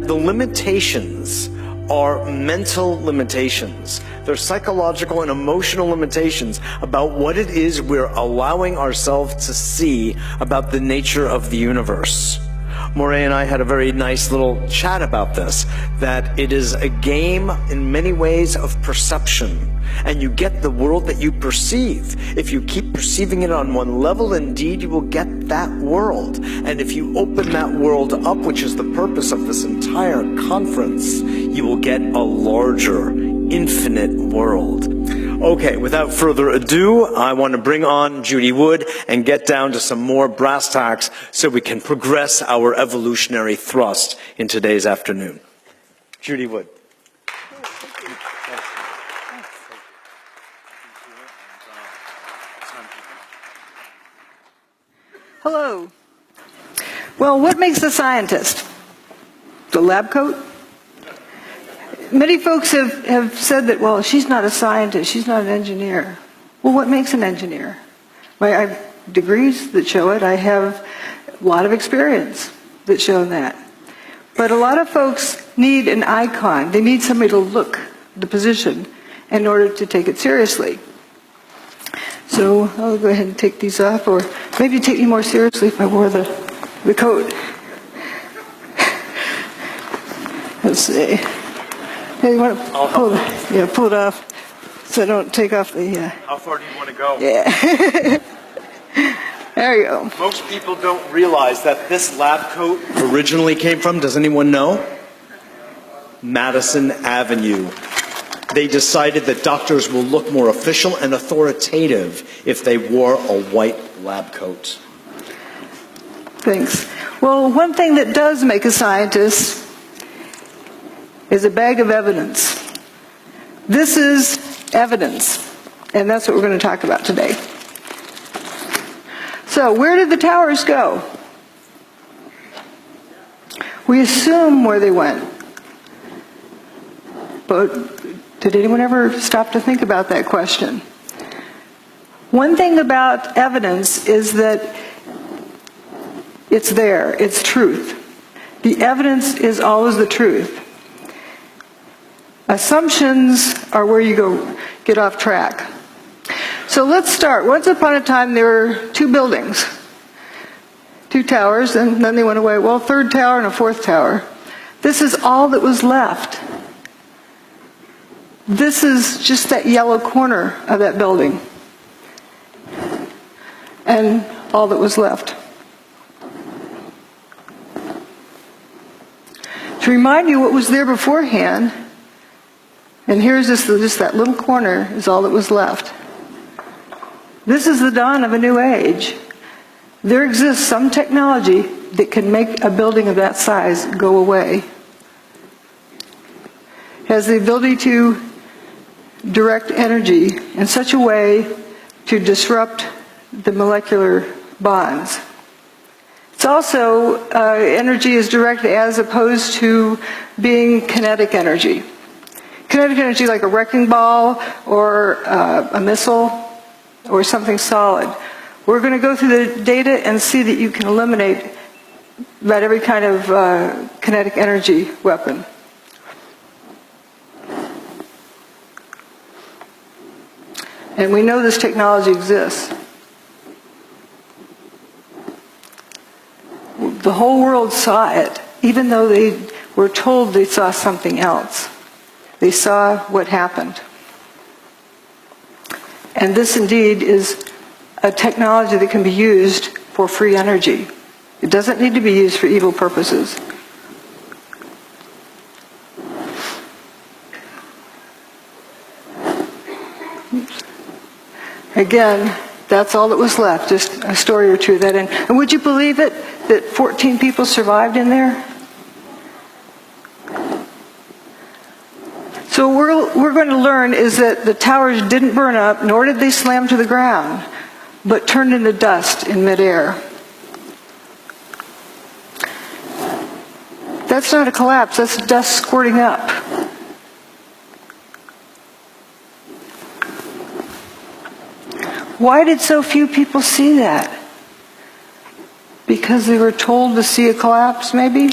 the limitations are mental limitations. They're psychological and emotional limitations about what it is we're allowing ourselves to see about the nature of the universe. Moray and I had a very nice little chat about this, that it is a game in many ways of perception. And you get the world that you perceive. If you keep perceiving it on one level, indeed, you will get that world. And if you open that world up, which is the purpose of this entire conference, you will get a larger, infinite world. Okay, without further ado, I want to bring on Judy Wood and get down to some more brass tacks so we can progress our evolutionary thrust in today's afternoon. Judy Wood. Hello. Well, what makes a scientist? The lab coat? Many folks have said that, well, she's not a scientist, she's not an engineer. Well, what makes an engineer? I have degrees that show it. I have a lot of experience that show that. But a lot of folks need an icon. They need somebody to look at the position in order to take it seriously. So I'll go ahead and take these off, or maybe take me more seriously if I wore the coat. Let's see. Hey, you want to pull it off so I don't take off the... How far do you want to go? Yeah. There you go. Most people don't realize that this lab coat originally came from, does anyone know? Madison Avenue. They decided that doctors will look more official and authoritative if they wore a white lab coat. Thanks. Well, one thing that does make a scientist is a bag of evidence. This is evidence, and that's what we're going to talk about today. So, where did the towers go? We assume where they went. But did anyone ever stop to think about that question? One thing about evidence is that it's there, it's truth. The evidence is always the truth. Assumptions are where you get off track. So let's start. Once upon a time there were two buildings, two towers, and then they went away. Well, third tower and a fourth tower. This is all that was left. This is just that yellow corner of that building. And all that was left. To remind you what was there beforehand, and here's just that little corner is all that was left. This is the dawn of a new age. There exists some technology that can make a building of that size go away. It has the ability to direct energy in such a way to disrupt the molecular bonds. It's also, energy is directed as opposed to being kinetic energy. Kinetic energy like a wrecking ball or a missile or something solid. We're going to go through the data and see that you can eliminate about every kind of kinetic energy weapon. And we know this technology exists. The whole world saw it, even though they were told they saw something else. They saw what happened. And this indeed is a technology that can be used for free energy. It doesn't need to be used for evil purposes. Oops. Again, that's all that was left, just a story or two of that. And would you believe it, that 14 people survived in there? So what we're going to learn is that the towers didn't burn up, nor did they slam to the ground, but turned into dust in midair. That's not a collapse, that's dust squirting up. Why did so few people see that? Because they were told to see a collapse, maybe?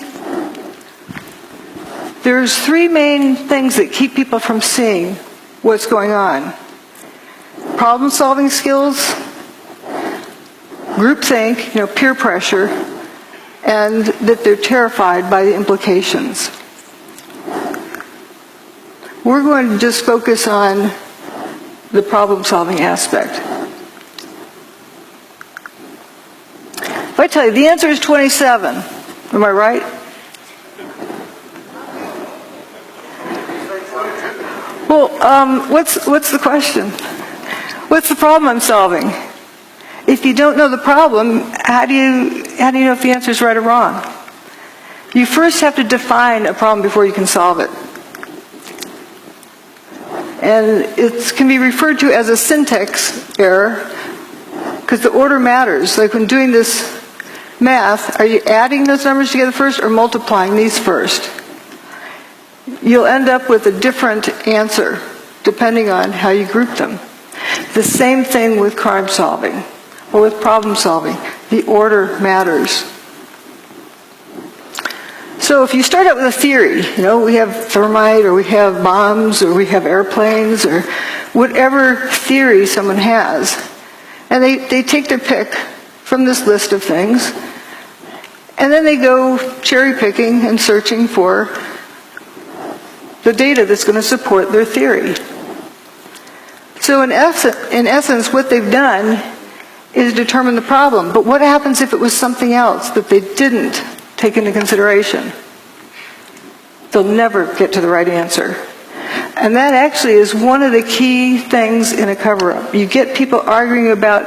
There's three main things that keep people from seeing what's going on. Problem-solving skills, groupthink, peer pressure, and that they're terrified by the implications. We're going to just focus on the problem-solving aspect. If I tell you the answer is 27, am I right? Well, what's the question? What's the problem I'm solving? If you don't know the problem, how do you know if the answer is right or wrong? You first have to define a problem before you can solve it. And it can be referred to as a syntax error because the order matters. Like when doing this math, are you adding those numbers together first or multiplying these first? You'll end up with a different answer depending on how you group them. The same thing with crime solving or with problem solving. The order matters. So if you start out with a theory, we have thermite or we have bombs or we have airplanes or whatever theory someone has, and they take their pick from this list of things, and then they go cherry picking and searching for the data that's going to support their theory. So in essence, what they've done is determine the problem. But what happens if it was something else that they didn't take into consideration? They'll never get to the right answer. And that actually is one of the key things in a cover-up. You get people arguing about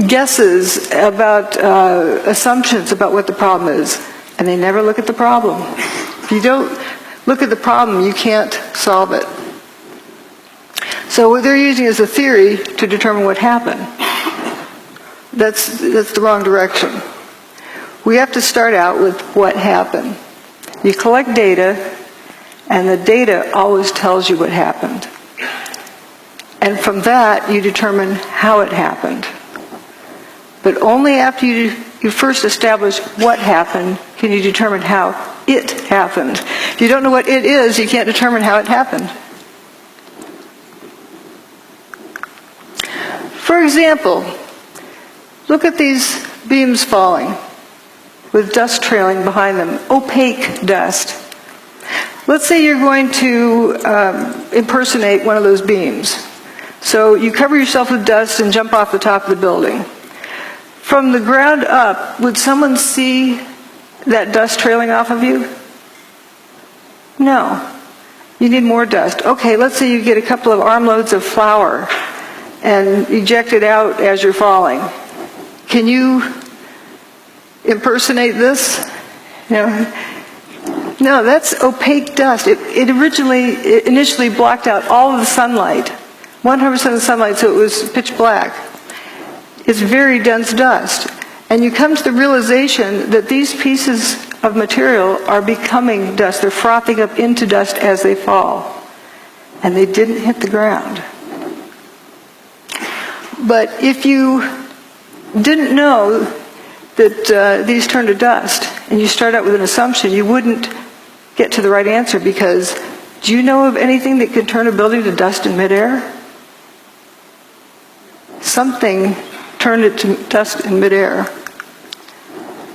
guesses, about assumptions about what the problem is, and they never look at the problem. If you don't look at the problem, you can't solve it. So what they're using is a theory to determine what happened. That's the wrong direction. We have to start out with what happened. You collect data, and the data always tells you what happened. And from that, you determine how it happened. But only after you first establish what happened can you determine how it happened. If you don't know what it is, you can't determine how it happened. For example, look at these beams falling with dust trailing behind them, opaque dust. Let's say you're going to impersonate one of those beams. So you cover yourself with dust and jump off the top of the building. From the ground up, would someone see that dust trailing off of you? No. You need more dust. Okay, let's say you get a couple of armloads of flour and eject it out as you're falling. Can you impersonate this? No, that's opaque dust. It initially blocked out all of the sunlight, 100% of the sunlight, so it was pitch black. It's very dense dust. And you come to the realization that these pieces of material are becoming dust. They're frothing up into dust as they fall. And they didn't hit the ground. But if you didn't know that these turn to dust, and you start out with an assumption, you wouldn't get to the right answer because do you know of anything that could turn a building to dust in midair? Something turned it to dust in midair.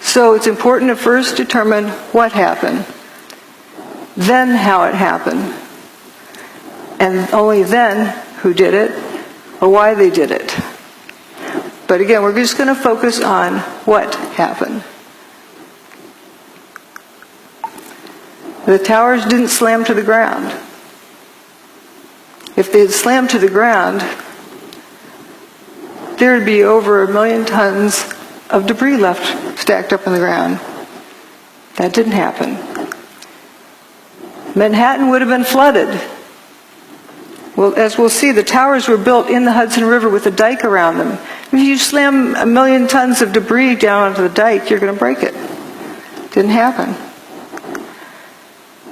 So it's important to first determine what happened, then how it happened, and only then who did it or why they did it. But again, we're just going to focus on what happened. The towers didn't slam to the ground. If they had slammed to the ground, there would be over 1 million tons of debris left stacked up on the ground. That didn't happen. Manhattan would have been flooded. Well, as we'll see, the towers were built in the Hudson River with a dike around them. If you slam 1 million tons of debris down onto the dike, you're going to break it. Didn't happen.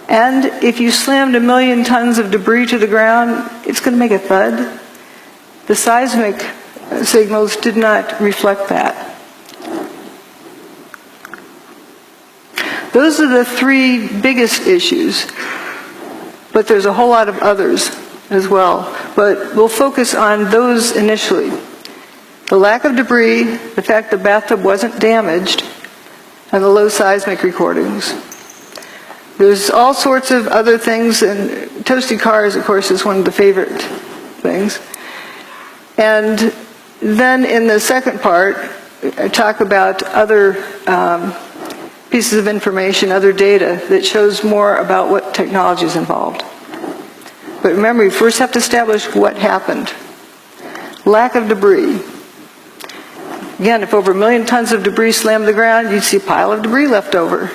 And if you slammed 1 million tons of debris to the ground, it's going to make a thud. The seismic signals did not reflect that. Those are the three biggest issues, but there's a whole lot of others as well. But we'll focus on those initially. The lack of debris, the fact the bathtub wasn't damaged, and the low seismic recordings. There's all sorts of other things, and toasty cars, of course, is one of the favorite things. And then in the second part, I talk about other pieces of information, other data that shows more about what technology is involved. But remember, you first have to establish what happened. Lack of debris. Again, if over 1 million tons of debris slammed the ground, you'd see a pile of debris left over.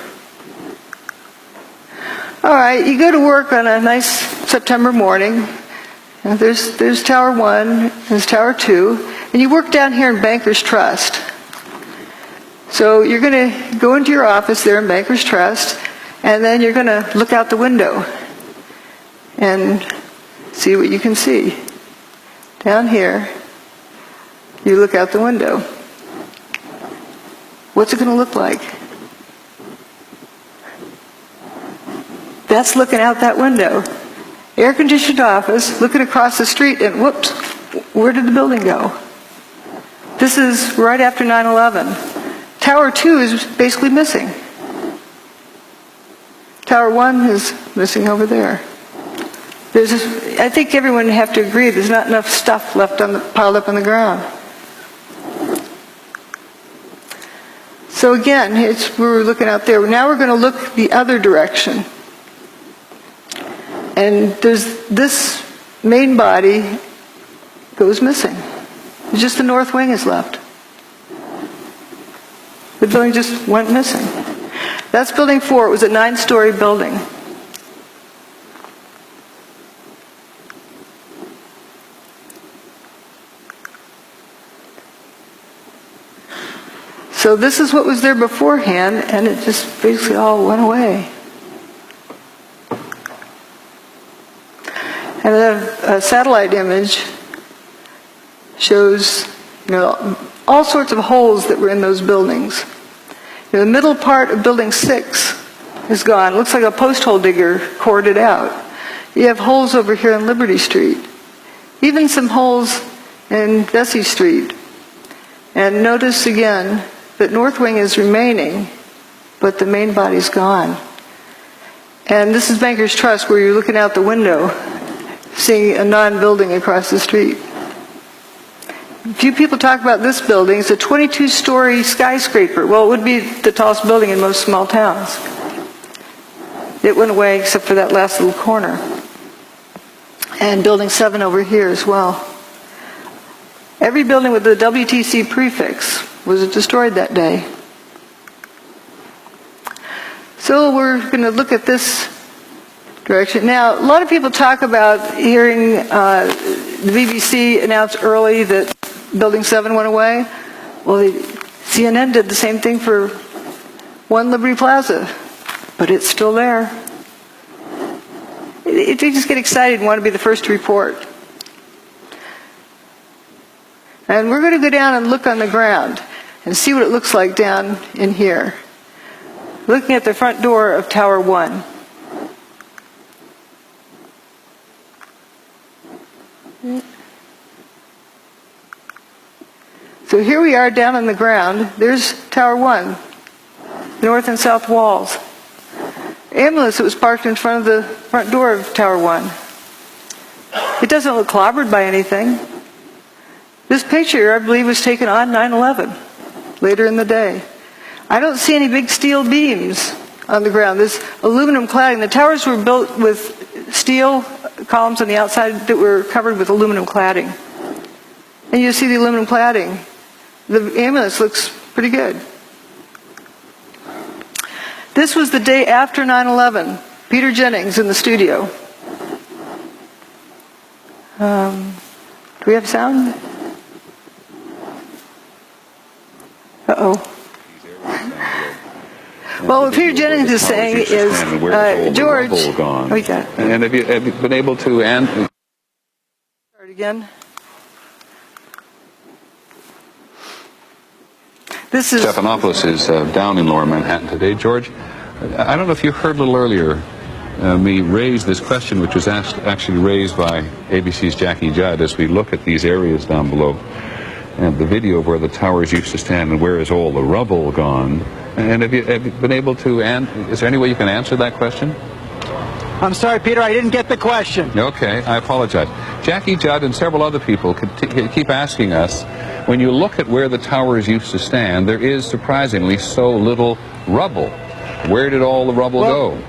All right, you go to work on a nice September morning, and there's Tower 1, there's Tower 2, and you work down here in Bankers Trust. So you're going to go into your office there in Bankers Trust, and then you're going to look out the window and see what you can see. Down here, you look out the window. What's it going to look like? That's looking out that window. Air-conditioned office, looking across the street, and whoops, where did the building go? This is right after 9/11. Tower 2 is basically missing. Tower 1 is missing over there. I think everyone would have to agree there's not enough stuff left piled up on the ground. So again, we're looking out there. Now we're going to look the other direction. And this main body goes missing. Just the north wing is left. The building just went missing. That's building 4. It was a 9-story building. So this is what was there beforehand, and it just basically all went away. And a satellite image shows, all sorts of holes that were in those buildings. The middle part of Building 6 is gone. It looks like a post hole digger cored it out. You have holes over here on Liberty Street. Even some holes in Vesey Street. And notice again that north wing is remaining, but the main body's gone. And this is Bankers Trust, where you're looking out the window, seeing a non-building across the street. Few people talk about this building. It's a 22-story skyscraper. Well, it would be the tallest building in most small towns. It went away except for that last little corner. And Building 7 over here as well. Every building with the WTC prefix was destroyed that day. So we're going to look at this direction. Now, a lot of people talk about hearing the BBC announce early that Building 7 went away. Well, CNN did the same thing for 1 Liberty Plaza, but it's still there. They just get excited and want to be the first to report. And we're going to go down and look on the ground and see what it looks like down in here. Looking at the front door of Tower 1. So here we are down on the ground. There's Tower 1, north and south walls. Ambulance that was parked in front of the front door of Tower 1. It doesn't look clobbered by anything. This picture, I believe, was taken on 9/11, later in the day. I don't see any big steel beams on the ground. There's aluminum cladding. The towers were built with steel columns on the outside that were covered with aluminum cladding. And you see the aluminum cladding. The ambulance looks pretty good. This was the day after 9/11. Peter Jennings in the studio. Do we have sound? Uh-oh. Well, what Peter Jennings is saying is, George, oh, yeah. And have you been able to start again? This is Stephanopoulos is down in Lower Manhattan today. George, I don't know if you heard a little earlier me raise this question, which was actually raised by ABC's Jackie Judd, as we look at these areas down below and the video of where the towers used to stand and where is all the rubble gone. And have you been able to, is there any way you can answer that question? I'm sorry, Peter, I didn't get the question. Okay, I apologize. Jackie Judd and several other people keep asking us, when you look at where the towers used to stand, there is surprisingly so little rubble. Where did all the rubble go?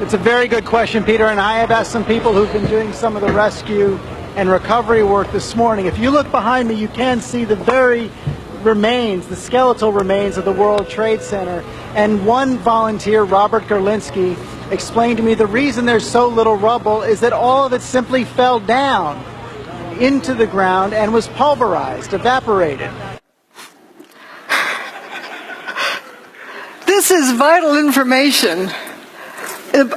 It's a very good question, Peter, and I have asked some people who've been doing some of the rescue and recovery work this morning. If you look behind me, you can see the very remains, the skeletal remains of the World Trade Center. And one volunteer, Robert Gerlinski, explained to me the reason there's so little rubble is that all of it simply fell down into the ground and was pulverized, evaporated. This is vital information.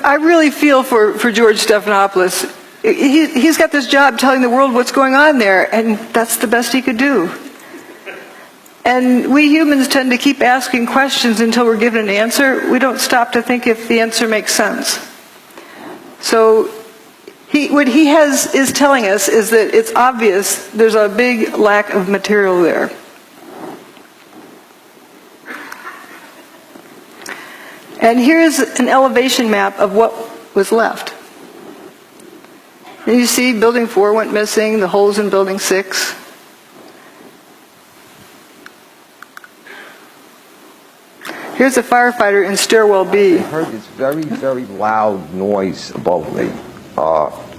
I really feel for George Stephanopoulos. He's got this job telling the world what's going on there, and that's the best he could do. And we humans tend to keep asking questions until we're given an answer. We don't stop to think if the answer makes sense. So what he is telling us is that it's obvious there's a big lack of material there. And here's an elevation map of what was left. And you see Building 4 went missing, the holes in Building 6. Here's a firefighter in Stairwell B. I heard this very, very loud noise above me.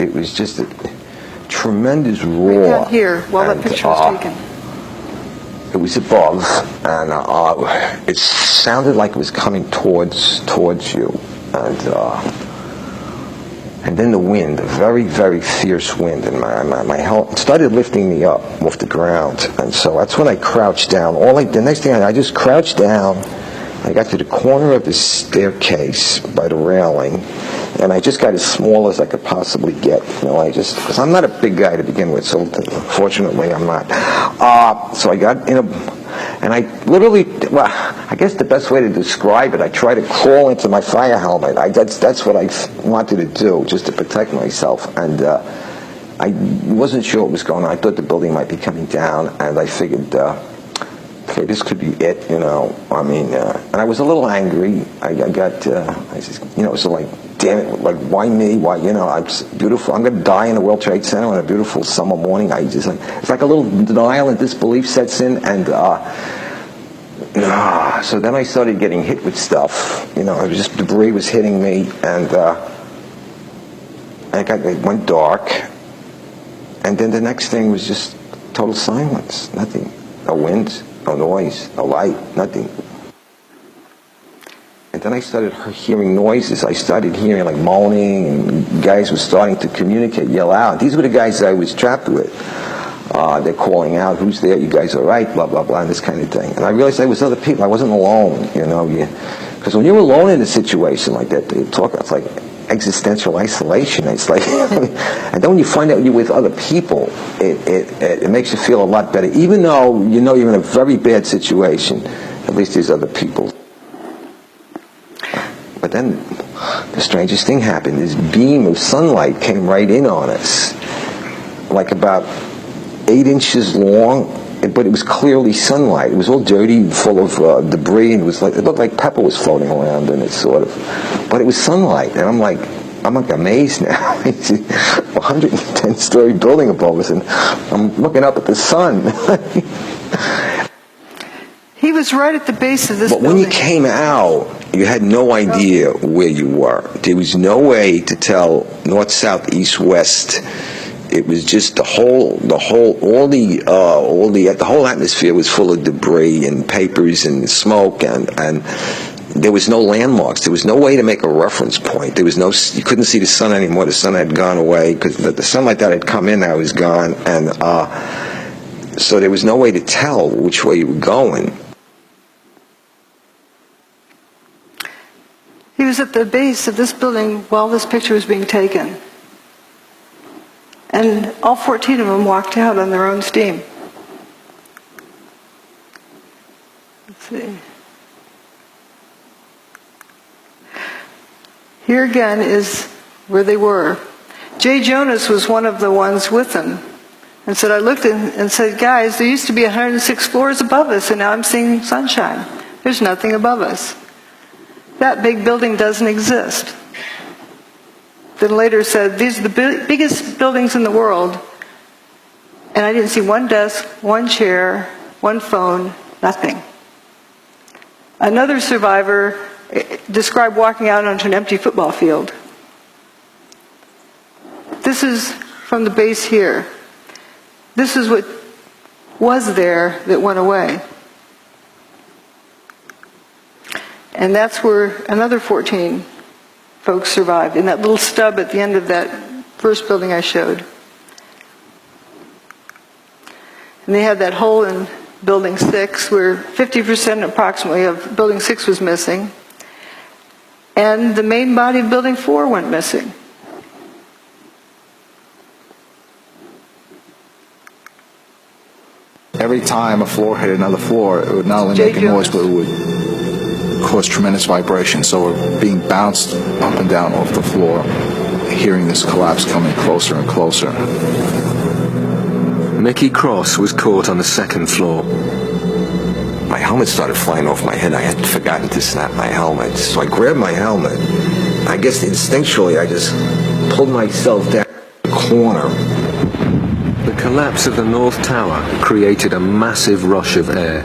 It was just a tremendous roar. Right down here, while that picture was taken. It was above, and it sounded like it was coming towards you, and then the wind, a very, very fierce wind, and my helmet started lifting me up off the ground, and so that's when I crouched down. The next thing I just crouched down. I got to the corner of the staircase by the railing, and I just got as small as I could possibly get. Because I'm not a big guy to begin with, so fortunately I'm not. So I got in and I literally, I guess the best way to describe it, I tried to crawl into my fire helmet. That's what I wanted to do, just to protect myself. And I wasn't sure what was going on. I thought the building might be coming down, and I figured, okay, this could be it, and I was a little angry. I said, so like, damn it, like, why me? Why, I'm beautiful. I'm going to die in the World Trade Center on a beautiful summer morning. It's like a little denial and disbelief sets in, and so then I started getting hit with stuff. It was just debris was hitting me, and it went dark, and then the next thing was just total silence, nothing, no wind. No noise, no light, nothing. And then I started hearing noises. I started hearing like moaning, and guys were starting to communicate, yell out. These were the guys that I was trapped with. They're calling out, who's there, you guys all right, blah, blah, blah, and this kind of thing. And I realized there was other people. I wasn't alone, because when you're alone in a situation like that, it's like existential isolation. It's like, and then when you find out you're with other people, it makes you feel a lot better. Even though you're in a very bad situation, at least there's other people. But then the strangest thing happened. This beam of sunlight came right in on us, like about 8 inches long, but it was clearly sunlight. It was all dirty, full of debris, and it looked like pepper was floating around in it, sort of. But it was sunlight, and I'm like amazed now. It's a 110-story building above us, and I'm looking up at the sun. He was right at the base of this building. But when you came out, you had no idea where you were. There was no way to tell north, south, east, west. It was just the whole atmosphere was full of debris and papers and smoke, and there was no landmarks. There was no way to make a reference point. You couldn't see the sun anymore. The sun had gone away because the sunlight that had come in now was gone, and so there was no way to tell which way you were going. He was at the base of this building while this picture was being taken. And all 14 of them walked out on their own steam. Let's see. Here again is where they were. Jay Jonas was one of the ones with them and said, I looked and said, guys, there used to be 106 floors above us, and now I'm seeing sunshine. There's nothing above us. That big building doesn't exist. Then later said, these are the biggest buildings in the world, and I didn't see one desk, one chair, one phone, nothing. Another survivor described walking out onto an empty football field. This is from the base here. This is what was there that went away. And that's where another 14 folks survived, in that little stub at the end of that first building I showed. And they had that hole in Building 6 where 50% approximately of Building 6 was missing. And the main body of Building 4 went missing. Every time a floor hit another floor, it would not only make a noise, but it would cause tremendous vibration. So we're being bounced up and down off the floor, hearing this collapse coming closer and closer. Mickey Cross was caught on the second floor. My helmet started flying off my head. I had forgotten to snap my helmet. So I grabbed my helmet. I guess instinctually I just pulled myself down the corner. The collapse of the North Tower created a massive rush of air.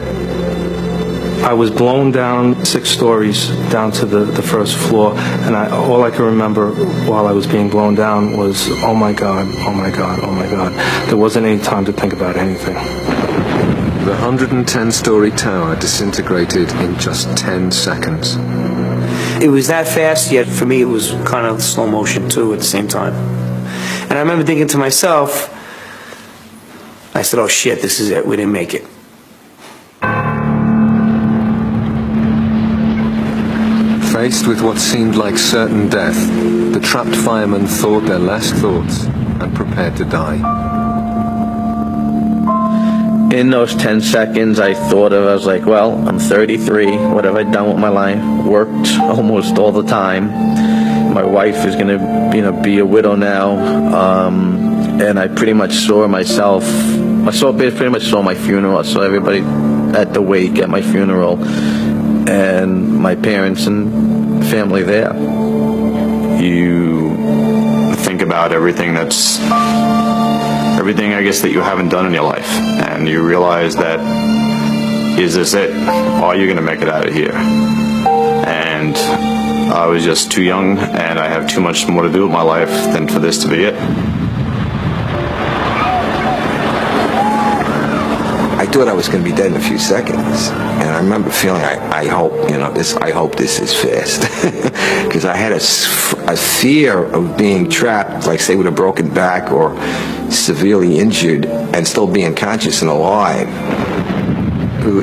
I was blown down 6 stories down to the first floor, and all I can remember while I was being blown down was, oh my God, oh my God, oh my God. There wasn't any time to think about anything. The 110-story tower disintegrated in just 10 seconds. It was that fast, yet for me it was kind of slow motion too at the same time. And I remember thinking to myself, I said, oh shit, this is it, we didn't make it. Faced with what seemed like certain death, the trapped firemen thought their last thoughts and prepared to die. In those 10 seconds, I was like, well, I'm 33. What have I done with my life? Worked almost all the time. My wife is going to, be a widow now. And I pretty much saw myself. Pretty much saw my funeral. I saw everybody at the wake at my funeral, and my parents and family there. You think about everything, I guess, that you haven't done in your life, and you realize that, is this it? Are you going to make it out of here? And I was just too young, and I have too much more to do with my life than for this to be it. I thought I was going to be dead in a few seconds, and I remember feeling, I hope this is fast, because I had a fear of being trapped, like say with a broken back or severely injured, and still being conscious and alive.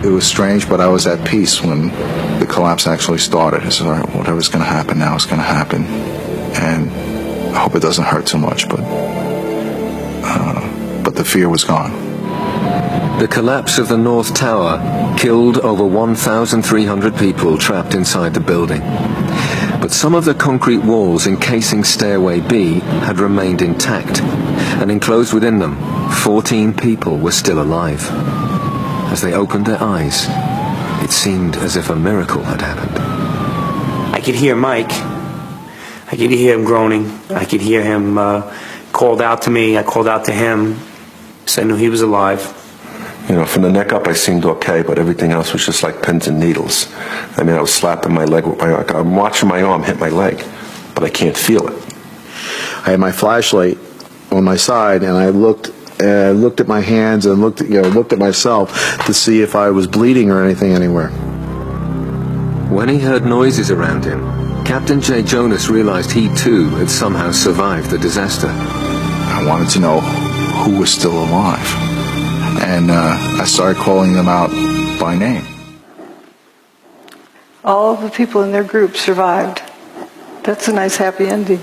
It was strange, but I was at peace when the collapse actually started. I said, all right, whatever's going to happen now is going to happen, and I hope it doesn't hurt too much, but the fear was gone. The collapse of the North Tower killed over 1,300 people trapped inside the building. But some of the concrete walls encasing Stairway B had remained intact, and enclosed within them, 14 people were still alive. As they opened their eyes, it seemed as if a miracle had happened. I could hear Mike. I could hear him groaning. I could hear him called out to me. I called out to him, so I knew he was alive. From the neck up I seemed okay, but everything else was just like pins and needles. I was slapping my leg with I'm watching my arm hit my leg, but I can't feel it. I had my flashlight on my side, and I looked at my hands and looked at myself to see if I was bleeding or anything anywhere. When he heard noises around him, Captain Jay Jonas realized he too had somehow survived the disaster. I wanted to know who was still alive. And I started calling them out by name. All of the people in their group survived. That's a nice happy ending.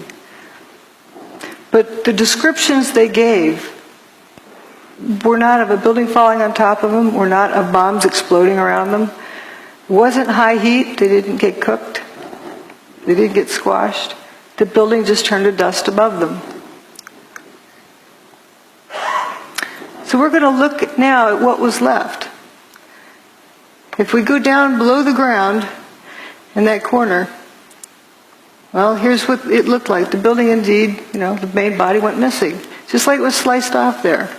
But the descriptions they gave were not of a building falling on top of them, were not of bombs exploding around them. It wasn't high heat. They didn't get cooked. They didn't get squashed. the building just turned to dust above them. So we're going to look now at what was left. If we go down below the ground in that corner, well, here's what it looked like. The building indeed, the main body went missing, just like it was sliced off there.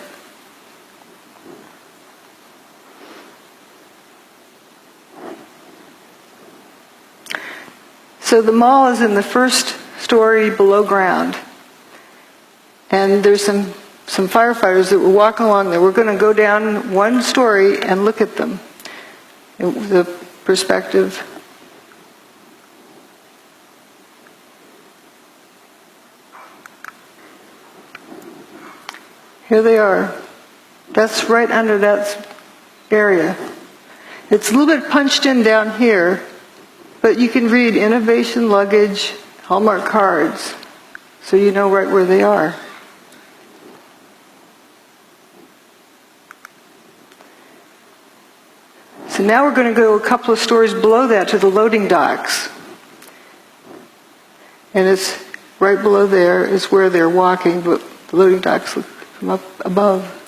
So the mall is in the first story below ground. And there's some firefighters that were walking along there. We're going to go down one story and look at them. The perspective. Here they are. That's right under that area. It's a little bit punched in down here, but you can read innovation luggage, Hallmark cards, so you know right where they are. So now we're going to go a couple of stories below that to the loading docks. And it's right below there is where they're walking, but the loading docks look from up above.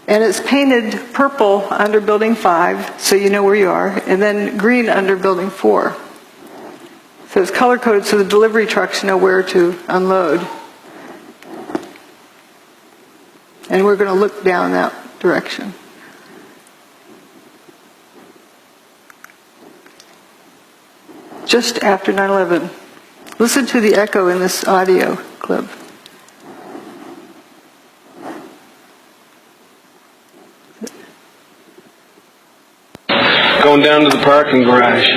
And it's painted purple under Building 5, so you know where you are, and then green under Building 4. So it's color-coded so the delivery trucks know where to unload. And we're going to look down that direction. Just after 9/11. Listen to the echo in this audio clip. Going down to the parking garage.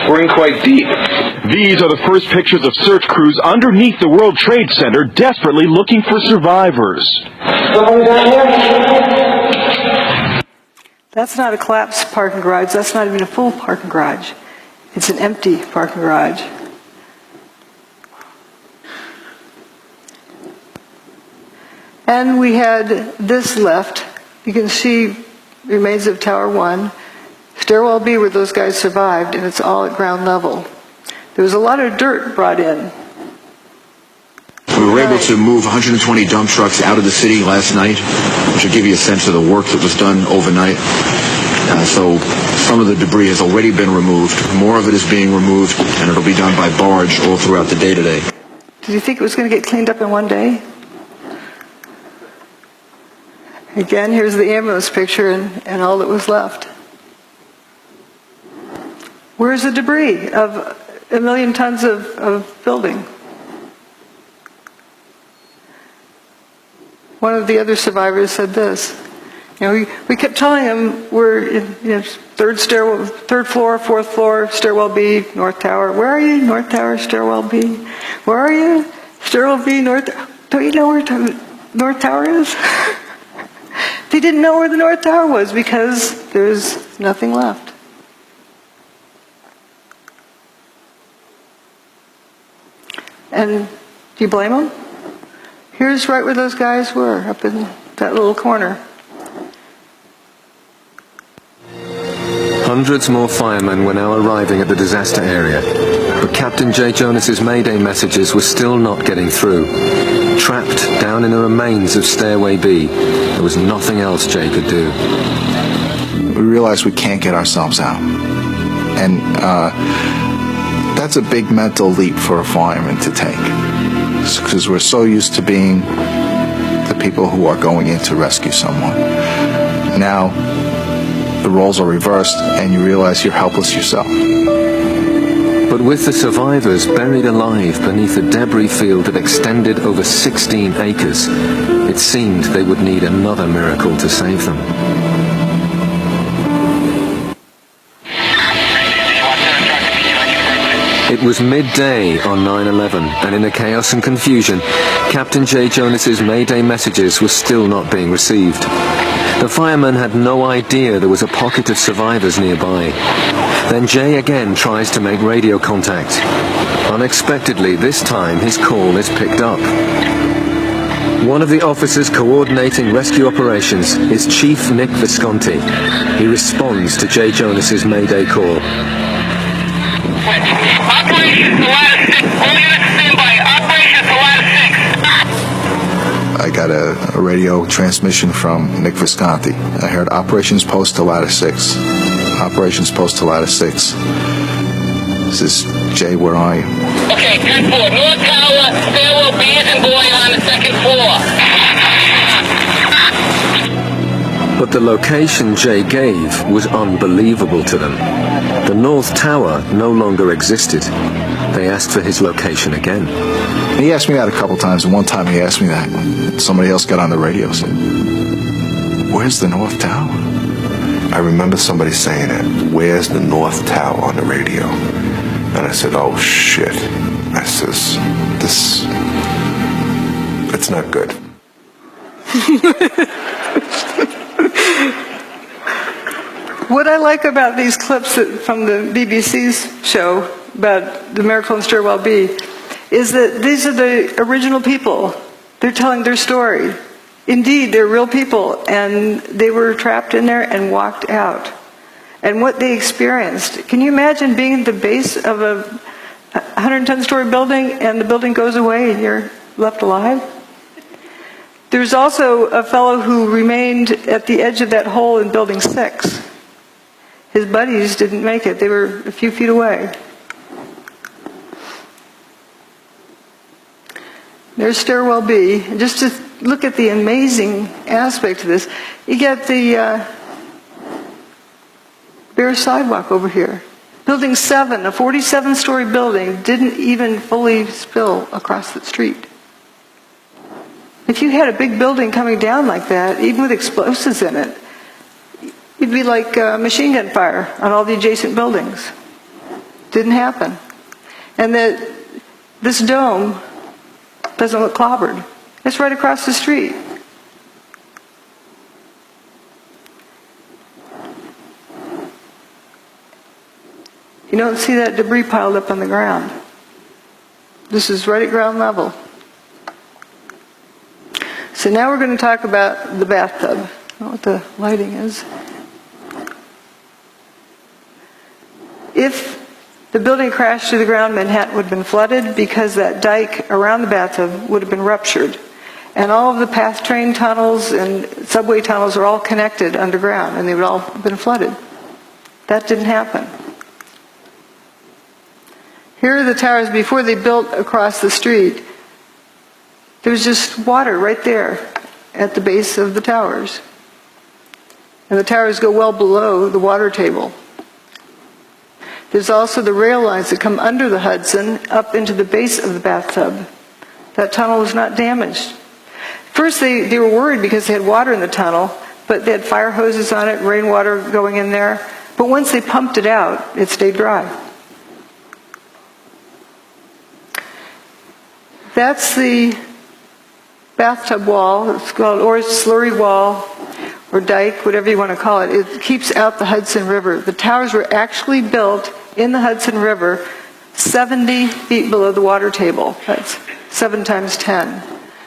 We're in quite deep. These are the first pictures of search crews underneath the World Trade Center, desperately looking for survivors. Someone down here? That's not a collapsed parking garage. That's not even a full parking garage. It's an empty parking garage. And we had this left. You can see remains of Tower 1. Stairwell B where those guys survived, and it's all at ground level. There was a lot of dirt brought in. We were able to move 120 dump trucks out of the city last night, which will give you a sense of the work that was done overnight. So some of the debris has already been removed. More of it is being removed, and it'll be done by barge all throughout the day today. Did you think it was going to get cleaned up in one day? Again, here's the ambulance picture and all that was left. Where's the debris of 1 million tons of building? One of the other survivors said this. We kept telling him we're in third floor, fourth floor, stairwell B, North Tower. Where are you? North Tower, stairwell B. Where are you? Stairwell B, North. Don't you know where North Tower is? They didn't know where the North Tower was because there's nothing left. And do you blame them? Here's right where those guys were, up in that little corner. Hundreds more firemen were now arriving at the disaster area, but Captain J. Jonas's Mayday messages were still not getting through. Trapped down in the remains of Stairway B, there was nothing else Jay could do. We realize we can't get ourselves out. And that's a big mental leap for a fireman to take, because we're so used to being the people who are going in to rescue someone. Now, the roles are reversed, and you realize you're helpless yourself. But with the survivors buried alive beneath a debris field that extended over 16 acres, it seemed they would need another miracle to save them. It was midday on 9/11, and in the chaos and confusion, Captain J. Jonas's Mayday messages were still not being received. The fireman had no idea there was a pocket of survivors nearby. Then Jay again tries to make radio contact. Unexpectedly, this time his call is picked up. One of the officers coordinating rescue operations is Chief Nick Visconti. He responds to J. Jonas's Mayday call. Operation to ladder 6. All units stand by. Operation to ladder 6. I got a radio transmission from Nick Visconti. I heard operations post to ladder 6. Operations post to ladder 6. This is Jay, where are you? Okay, 10-4. North Tower, stairwell B isn't going on the second floor. But the location Jay gave was unbelievable to them. The North Tower no longer existed. They asked for his location again. And he asked me that a couple times, and one time he asked me that. Somebody else got on the radio and said, "Where's the North Tower?" I remember somebody saying it, "Where's the North Tower?" on the radio. And I said, "Oh shit." I says, it's not good. What I like about these clips from the BBC's show about the miracle in Stairwell B is that these are the original people. They're telling their story. Indeed, they're real people, and they were trapped in there and walked out. And what they experienced. Can you imagine being at the base of a 110-story building and the building goes away and you're left alive? There's also a fellow who remained at the edge of that hole in Building 6. His buddies didn't make it. They were a few feet away. There's Stairwell B. And just to look at the amazing aspect of this, you get the bare sidewalk over here. Building 7, a 47-story building, didn't even fully spill across the street. If you had a big building coming down like that, even with explosives in it, it'd be like machine gun fire on all the adjacent buildings. Didn't happen. And this dome doesn't look clobbered. It's right across the street. You don't see that debris piled up on the ground. This is right at ground level. So now we're going to talk about the bathtub. I don't know what the lighting is. If the building crashed to the ground, Manhattan would have been flooded because that dike around the bathtub would have been ruptured. And all of the PATH train tunnels and subway tunnels are all connected underground, and they would all have been flooded. That didn't happen. Here are the towers before they built across the street. There was just water right there at the base of the towers. And the towers go well below the water table. There's also the rail lines that come under the Hudson up into the base of the bathtub. That tunnel was not damaged. First they were worried because they had water in the tunnel, but they had fire hoses on it, rainwater going in there. But once they pumped it out, it stayed dry. That's the bathtub wall. It's called, or slurry wall, or dike, whatever you want to call it. It keeps out the Hudson River. The towers were actually built in the Hudson River 70 feet below the water table. That's 7 times 10.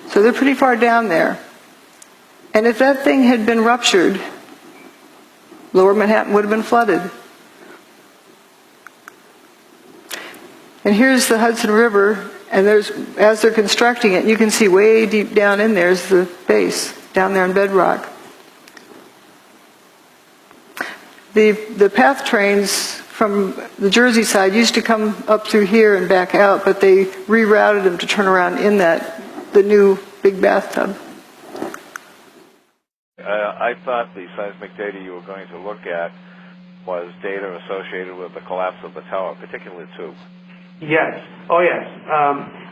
So they're pretty far down there. And if that thing had been ruptured, Lower Manhattan would have been flooded. And here's the Hudson River, and as they're constructing it, you can see way deep down in there is the base, down there in bedrock. The PATH trains from the Jersey side used to come up through here and back out, but they rerouted them to turn around in the new big bathtub. I thought the seismic data you were going to look at was data associated with the collapse of the tower, particularly 2. Yes. Oh, yes.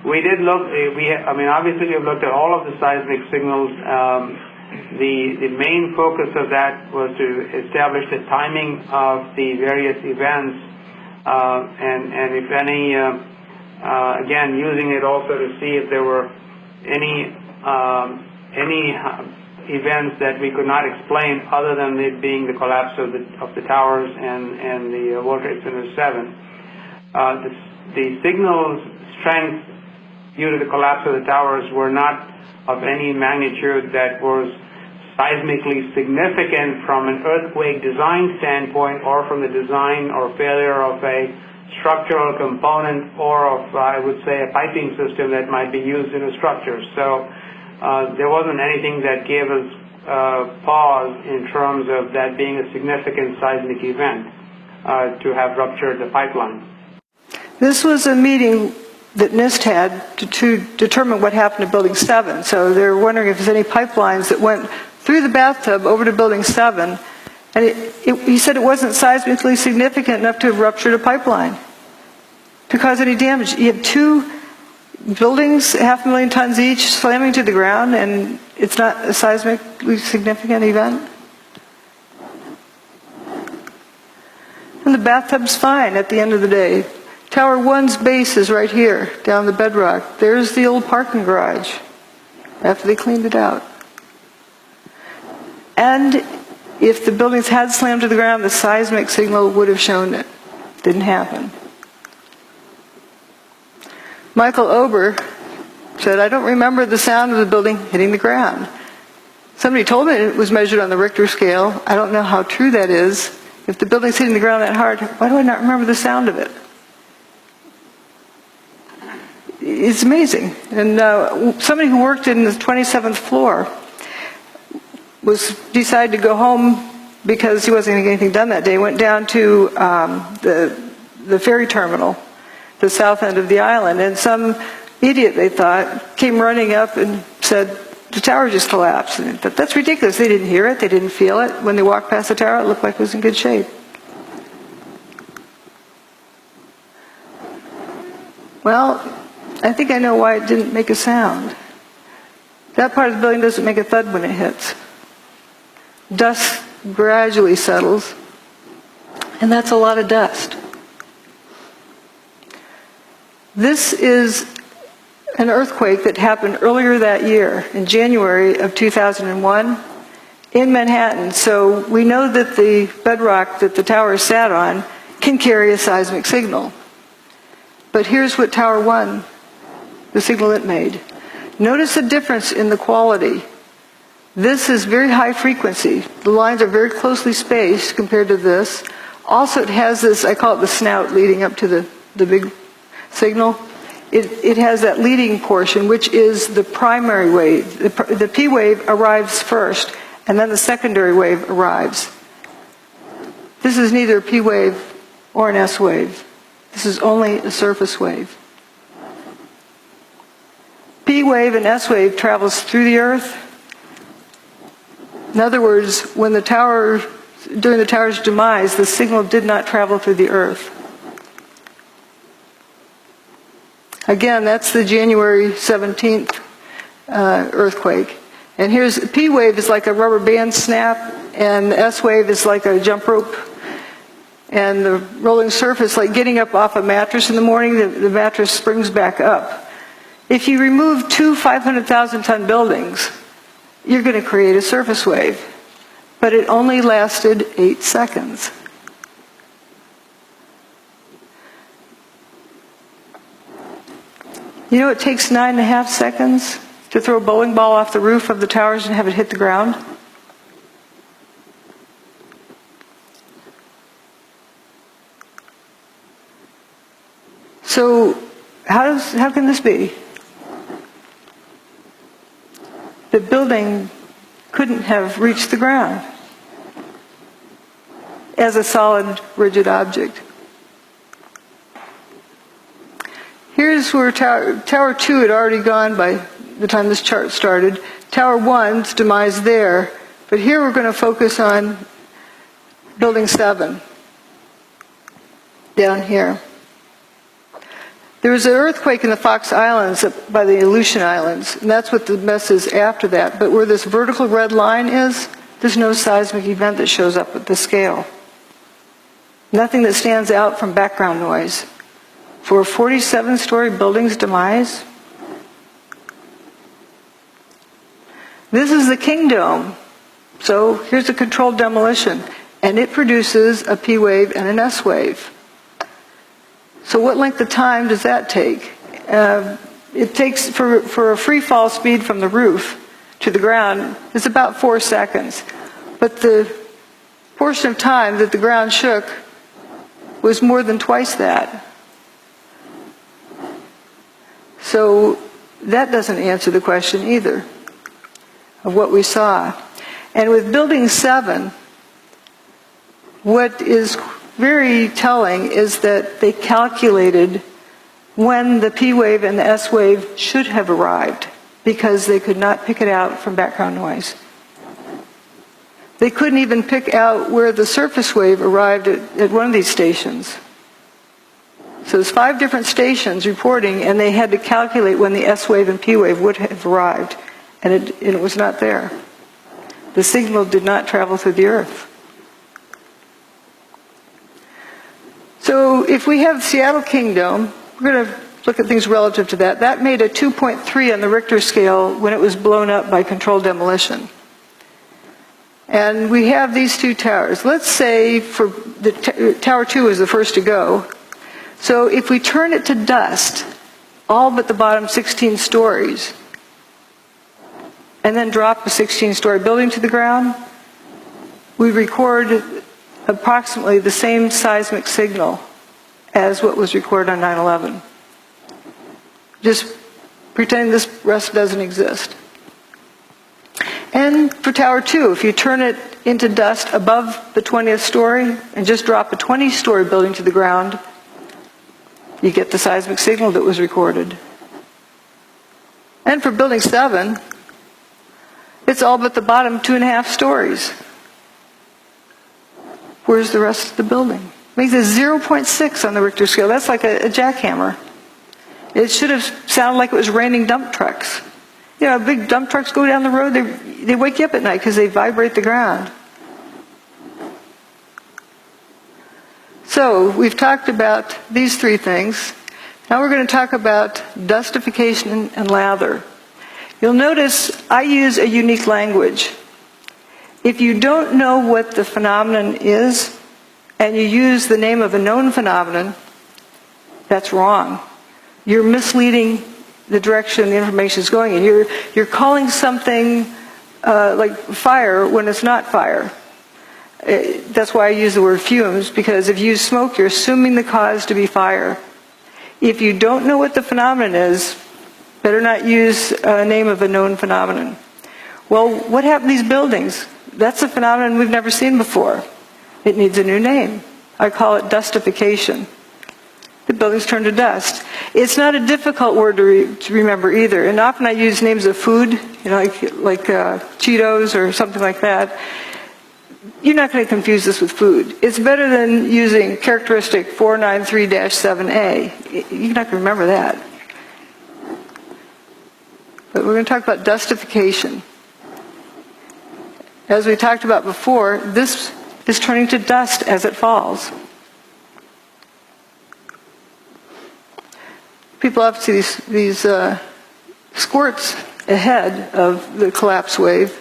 We did look. Obviously, we've looked at all of the seismic signals. The main focus of that was to establish the timing of the various events, and if any, again, using it also to see if there were any events that we could not explain other than it being the collapse of the towers and the World Trade Center 7. The signal strength due to the collapse of the towers were not of any magnitude that was seismically significant from an earthquake design standpoint or from the design or failure of a structural component or of, I would say, a piping system that might be used in a structure. So there wasn't anything that gave us pause in terms of that being a significant seismic event to have ruptured the pipeline. This was a meeting that NIST had to determine what happened to Building 7. So they're wondering if there's any pipelines that went through the bathtub over to Building 7. And he said it wasn't seismically significant enough to have ruptured a pipeline to cause any damage. You have two buildings, 500,000 tons each, slamming to the ground, and it's not a seismically significant event? And the bathtub's fine at the end of the day. Tower 1's base is right here, down the bedrock. There's the old parking garage, after they cleaned it out. And if the buildings had slammed to the ground, the seismic signal would have shown it. Didn't happen. Michael Ober said, I don't remember the sound of the building hitting the ground. Somebody told me it was measured on the Richter scale. I don't know how true that is. If the building's hitting the ground that hard, why do I not remember the sound of it? It's amazing. And somebody who worked in the 27th floor decided to go home because he wasn't going to get anything done that day. Went down to the ferry terminal, the south end of the island, and some idiot, they thought, came running up and said, the tower just collapsed. And that's ridiculous. They didn't hear it. They didn't feel it. When they walked past the tower, it looked like it was in good shape. Well, I think I know why it didn't make a sound. That part of the building doesn't make a thud when it hits. Dust gradually settles, and that's a lot of dust. This is an earthquake that happened earlier that year, in January of 2001, in Manhattan. So we know that the bedrock that the tower sat on can carry a seismic signal. But here's what Tower 1, the signal it made. Notice the difference in the quality. This is very high frequency. The lines are very closely spaced compared to this. Also, it has this, I call it the snout leading up to the big signal. It has that leading portion, which is the primary wave. The P wave arrives first, and then the secondary wave arrives. This is neither a P wave or an S wave. This is only a surface wave. P wave and S wave travels through the earth. In other words, when the tower, during the tower's demise, the signal did not travel through the earth. Again, that's the January 17th earthquake. And here's, P wave is like a rubber band snap, and the S wave is like a jump rope. And the rolling surface, like getting up off a mattress in the morning, the mattress springs back up. If you remove two 500,000 ton buildings, you're going to create a surface wave. But it only lasted 8 seconds. You know, it takes 9.5 seconds to throw a bowling ball off the roof of the towers and have it hit the ground. So, how can this be? The building couldn't have reached the ground as a solid, rigid object. Here's where Tower 2 had already gone by the time this chart started. Tower 1's demise there. But here we're going to focus on Building 7, down here. There was an earthquake in the Fox Islands up by the Aleutian Islands, and that's what the mess is after that. But where this vertical red line is, there's no seismic event that shows up at this scale. Nothing that stands out from background noise. For a 47-story building's demise, this is the King Dome. So here's a controlled demolition, and it produces a P wave and an S wave. So what length of time does that take? It takes, for a free fall speed from the roof to the ground, it's about 4 seconds. But the portion of time that the ground shook was more than twice that. So that doesn't answer the question either of what we saw. And with Building 7, what is very telling is that they calculated when the P wave and the S wave should have arrived, because they could not pick it out from background noise. They couldn't even pick out where the surface wave arrived at one of these stations. So there's 5 different stations reporting, and they had to calculate when the S wave and P wave would have arrived, and it was not there. The signal did not travel through the Earth. So if we have Seattle King Dome, we're going to look at things relative to that. That made a 2.3 on the Richter scale when it was blown up by controlled demolition. And we have these 2 towers. Let's say for the Tower 2 is the first to go. So if we turn it to dust, all but the bottom 16 stories, and then drop a 16-story building to the ground, we record approximately the same seismic signal as what was recorded on 9/11. Just pretending this rest doesn't exist. And for Tower 2, if you turn it into dust above the 20th story and just drop a 20-story building to the ground, you get the seismic signal that was recorded. And for Building 7, it's all but the bottom 2.5 stories. Where's the rest of the building? Makes it 0.6 on the Richter scale. That's like a jackhammer. It should have sounded like it was raining dump trucks. You know, big dump trucks go down the road, they wake you up at night because they vibrate the ground. So we've talked about these 3 things. Now we're going to talk about dustification and lather. You'll notice I use a unique language. If you don't know what the phenomenon is, and you use the name of a known phenomenon, that's wrong. You're misleading the direction the information is going in. You're calling something like fire when it's not fire. That's why I use the word fumes, because if you use smoke, you're assuming the cause to be fire. If you don't know what the phenomenon is, better not use a name of a known phenomenon. Well, what happened to these buildings? That's a phenomenon we've never seen before. It needs a new name. I call it dustification. The buildings turn to dust. It's not a difficult word to remember either. And often I use names of food, you know, like Cheetos or something like that. You're not going to confuse this with food. It's better than using characteristic 493-7A. You're not going to remember that. But we're going to talk about dustification. As we talked about before, this is turning to dust as it falls. People often see these squirts ahead of the collapse wave.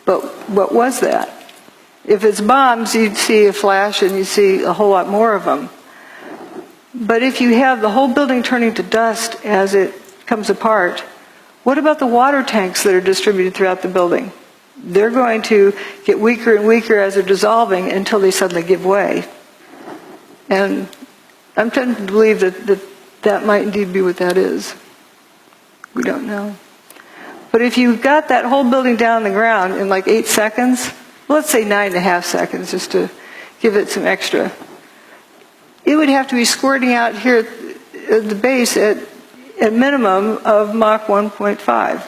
But what was that? If it's bombs, you'd see a flash and you'd see a whole lot more of them. But if you have the whole building turning to dust as it comes apart, what about the water tanks that are distributed throughout the building? They're going to get weaker and weaker as they're dissolving until they suddenly give way. And I'm tempted to believe that might indeed be what that is. We don't know. But if you got that whole building down on the ground in like 8 seconds, well, let's say 9.5 seconds just to give it some extra, it would have to be squirting out here at the base at a minimum of Mach 1.5.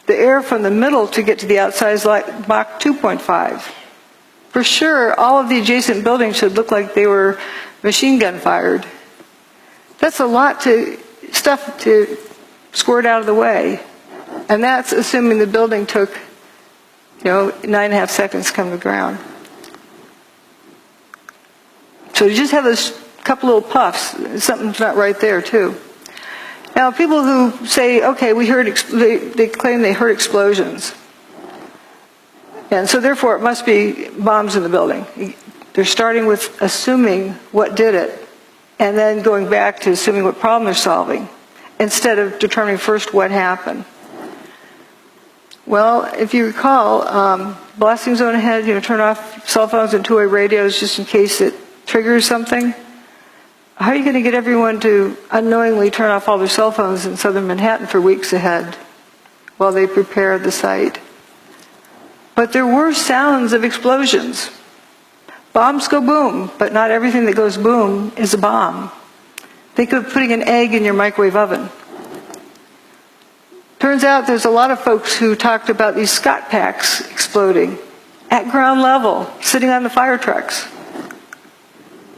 The air from the middle to get to the outside is like Mach 2.5. For sure, all of the adjacent buildings should look like they were machine gun fired. That's a lot of stuff to squirt out of the way. And that's assuming the building took, 9.5 seconds to come to the ground. So you just have this couple little puffs. Something's not right there, too. Now, people who say, okay, they claim they heard explosions. And so therefore it must be bombs in the building. They're starting with assuming what did it, and then going back to assuming what problem they're solving, instead of determining first what happened. Well, if you recall, blasting zone ahead, turn off cell phones and two-way radios just in case it triggers something. How are you going to get everyone to unknowingly turn off all their cell phones in southern Manhattan for weeks ahead while they prepare the site? But there were sounds of explosions. Bombs go boom, but not everything that goes boom is a bomb. Think of putting an egg in your microwave oven. Turns out there's a lot of folks who talked about these Scott packs exploding at ground level, sitting on the fire trucks.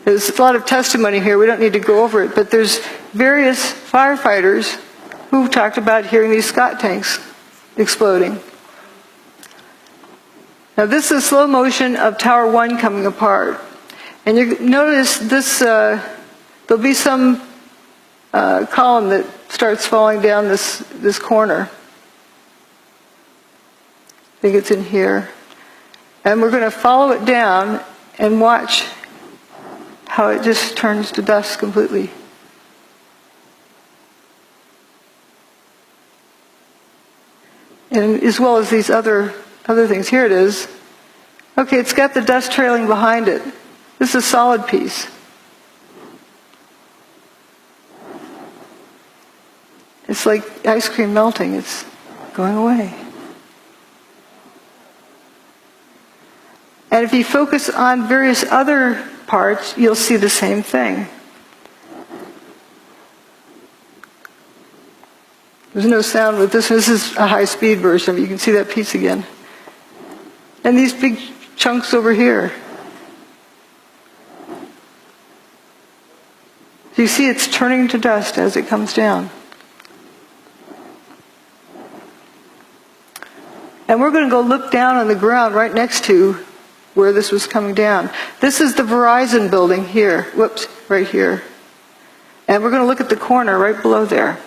There's a lot of testimony here. We don't need to go over it, but there's various firefighters who talked about hearing these Scott tanks exploding. Now this is slow motion of Tower 1 coming apart. And you notice this, there'll be some column that starts falling down this corner. I think it's in here. And we're going to follow it down and watch how it just turns to dust completely. And as well as these other things. Here it is. Okay, it's got the dust trailing behind it. This is a solid piece. It's like ice cream melting. It's going away. And if you focus on various other parts, you'll see the same thing. There's no sound with this. This is a high-speed version. You can see that piece again. And these big chunks over here. So you see it's turning to dust as it comes down. And we're going to go look down on the ground right next to where this was coming down. This is the Verizon building here. Whoops, right here. And we're going to look at the corner right below there.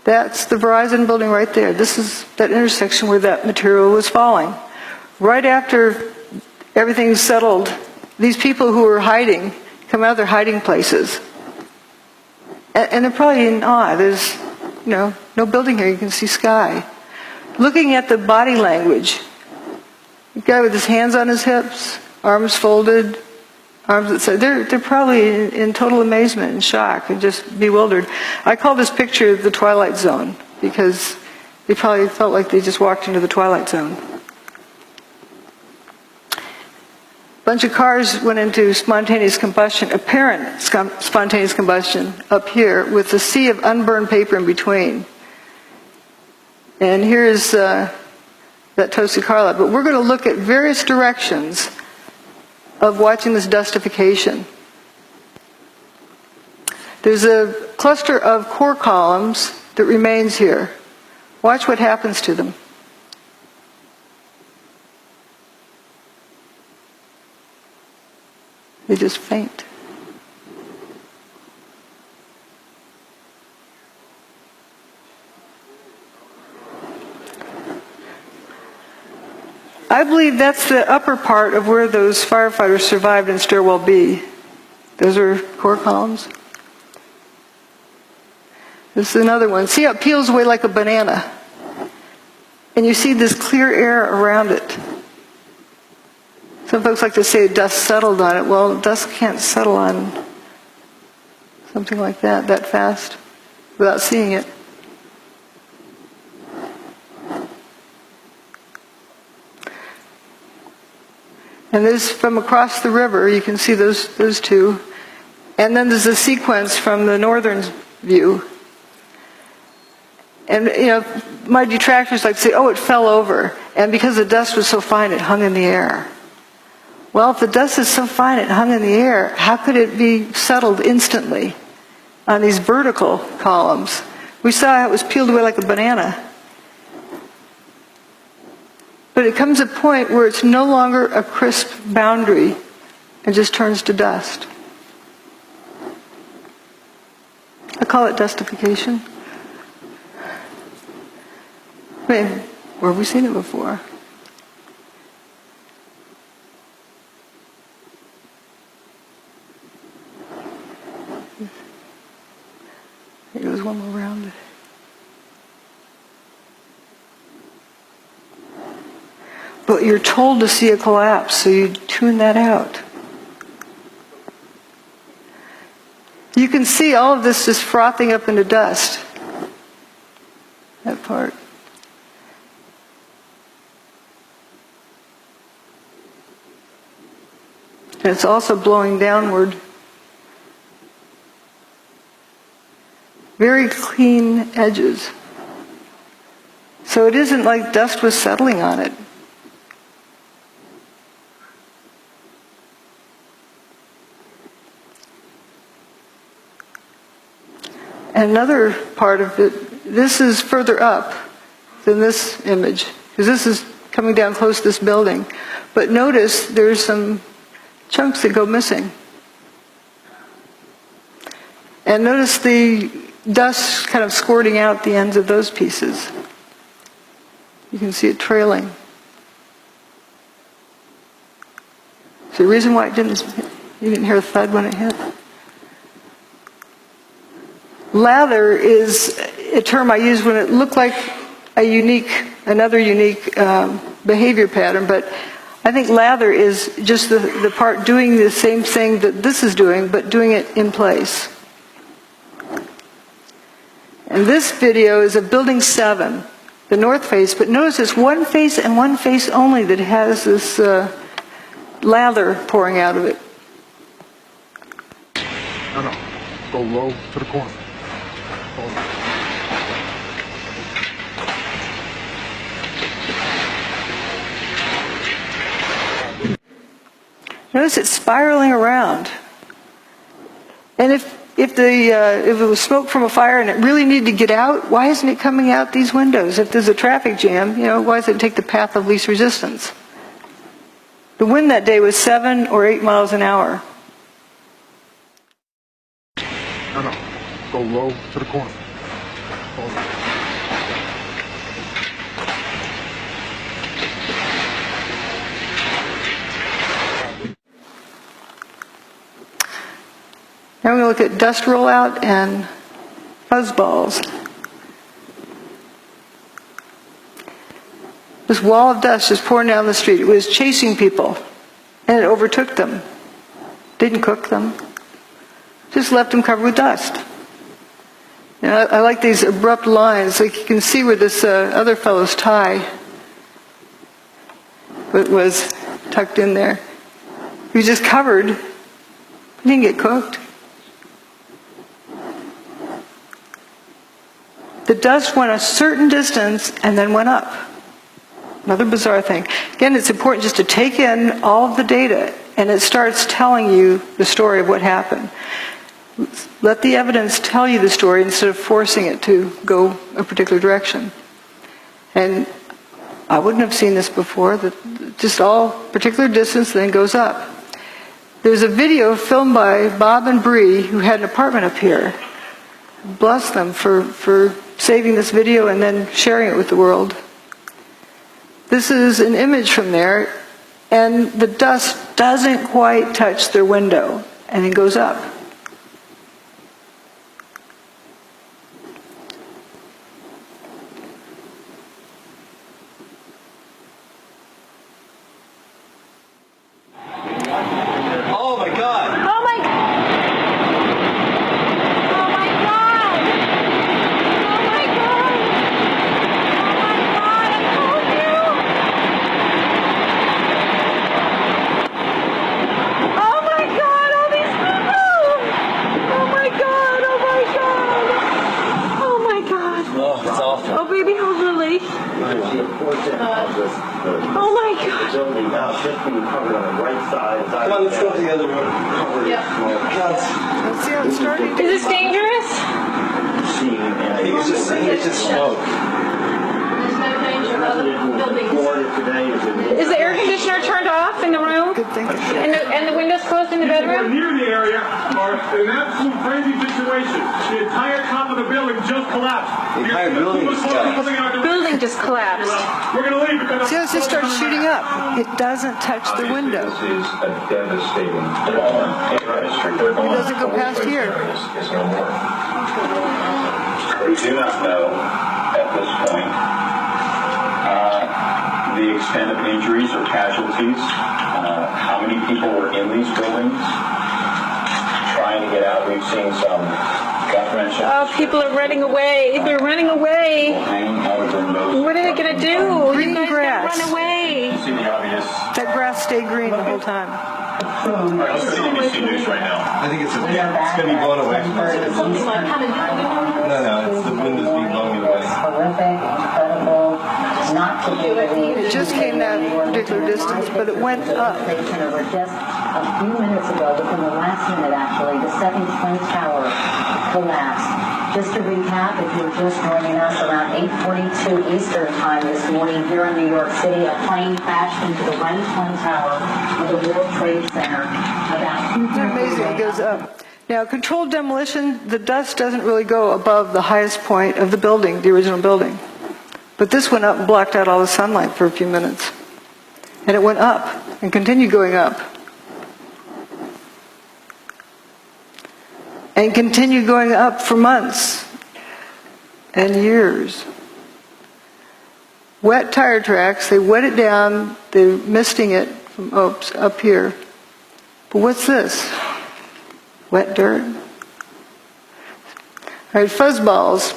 That's the Verizon building right there. This is that intersection where that material was falling. Right after everything's settled, these people who are hiding come out of their hiding places. And they're probably in awe. There's, no building here. You can see sky. Looking at the body language, the guy with his hands on his hips, arms folded, arms that side, they're probably in total amazement and shock and just bewildered. I call this picture the Twilight Zone because they probably felt like they just walked into the Twilight Zone. A bunch of cars went into spontaneous combustion, apparent spontaneous combustion up here with a sea of unburned paper in between. And here's that toasted car lot. But we're going to look at various directions of watching this dustification. There's a cluster of core columns that remains here. Watch what happens to them. They just faint. I believe that's the upper part of where those firefighters survived in Stairwell B. Those are core columns. This is another one. See how it peels away like a banana? And you see this clear air around it. Some folks like to say dust settled on it. Well, dust can't settle on something like that fast, without seeing it. And there's from across the river, you can see those two. And then there's a sequence from the northern view. And, my detractors like to say, oh, it fell over. And because the dust was so fine, it hung in the air. Well, if the dust is so fine it hung in the air, how could it be settled instantly on these vertical columns? We saw how it was peeled away like a banana. But it comes a point where it's no longer a crisp boundary and just turns to dust. I call it dustification. I mean, where have we seen it before? There goes one more round. But you're told to see a collapse, so you tune that out. You can see all of this just frothing up into dust. That part. And it's also blowing downward. Very clean edges. So it isn't like dust was settling on it. And another part of it, this is further up than this image, because this is coming down close to this building. But notice there's some chunks that go missing. And notice the dust kind of squirting out the ends of those pieces. You can see it trailing. So the reason why you didn't hear a thud when it hit. Lather is a term I use when it looked like another unique behavior pattern, but I think lather is just the part doing the same thing that this is doing, but doing it in place. And this video is of Building 7, the north face, but notice it's one face and one face only that has this lather pouring out of it. No. Go low to the corner. Notice it's spiraling around. And if it was smoke from a fire and it really needed to get out, why isn't it coming out these windows? If there's a traffic jam, why does it take the path of least resistance? The wind that day was 7 or 8 miles an hour. No. Go low to the corner. Now we're going to look at dust rollout and fuzzballs. This wall of dust is pouring down the street. It was chasing people, and it overtook them. Didn't cook them. Just left them covered with dust. I like these abrupt lines. Like you can see where this other fellow's tie was tucked in there. He was just covered. He didn't get cooked. The dust went a certain distance and then went up. Another bizarre thing. Again, it's important just to take in all of the data, and it starts telling you the story of what happened. Let the evidence tell you the story instead of forcing it to go a particular direction. And I wouldn't have seen this before, that just all particular distance then goes up. There's a video filmed by Bob and Bree, who had an apartment up here. Bless them for saving this video and then sharing it with the world. This is an image from there, and the dust doesn't quite touch their window, and it goes up. Oh my God! Oh my God! Oh my God! Oh my God! Oh my God! I told you! Oh my God! All these people! Oh my God! Oh my God! Oh my God! Oh, it's awful. Oh baby, hold Lily. Oh my God! Come on, let's go to the other room. Let's see how it started. Is this dangerous? It's just smoke. There's no danger of other buildings. Is the air conditioner turned off in the room? Good thinking. And the windows closed in the bedroom? Near the area, Mark. an absolute crazy situation. The entire top of the building just collapsed. The entire building just collapsed. The building just collapsed. We're going to leave because See how it just starts shooting up? It doesn't touch the window. This is a devastating development in our history. It doesn't go past here. Is no more. We do not know at this point the extent of injuries or casualties, how many people were in these buildings trying to get out. We've seen some gut-wrenching. Oh, people are running away. They're running away. Hanging out of windows. What are they going to do? Green You guys grass. gotta run away. You see the obvious. That grass stayed green the whole time. All right, let's see NBC News right now. I think it's going to be blown away. No, it's the wind is being blown away. Horrific, incredible, not to be believed. It just came that particular distance, but it went up. Just a few minutes ago, within the last minute actually, the second Twin Tower collapsed. Just to recap, if you're just joining us, around 8:42 Eastern Time this morning here in New York City, a plane crashed into the right Twin Tower of the World Trade Center. About 2 Isn't it amazing? It goes up. Now, controlled demolition, the dust doesn't really go above the highest point of the building, the original building. But this went up and blocked out all the sunlight for a few minutes. And it went up and continued going up. And continued going up for months and years. Wet tire tracks, they wet it down, they're misting it from up here. But what's this? Wet dirt. All right, fuzzballs.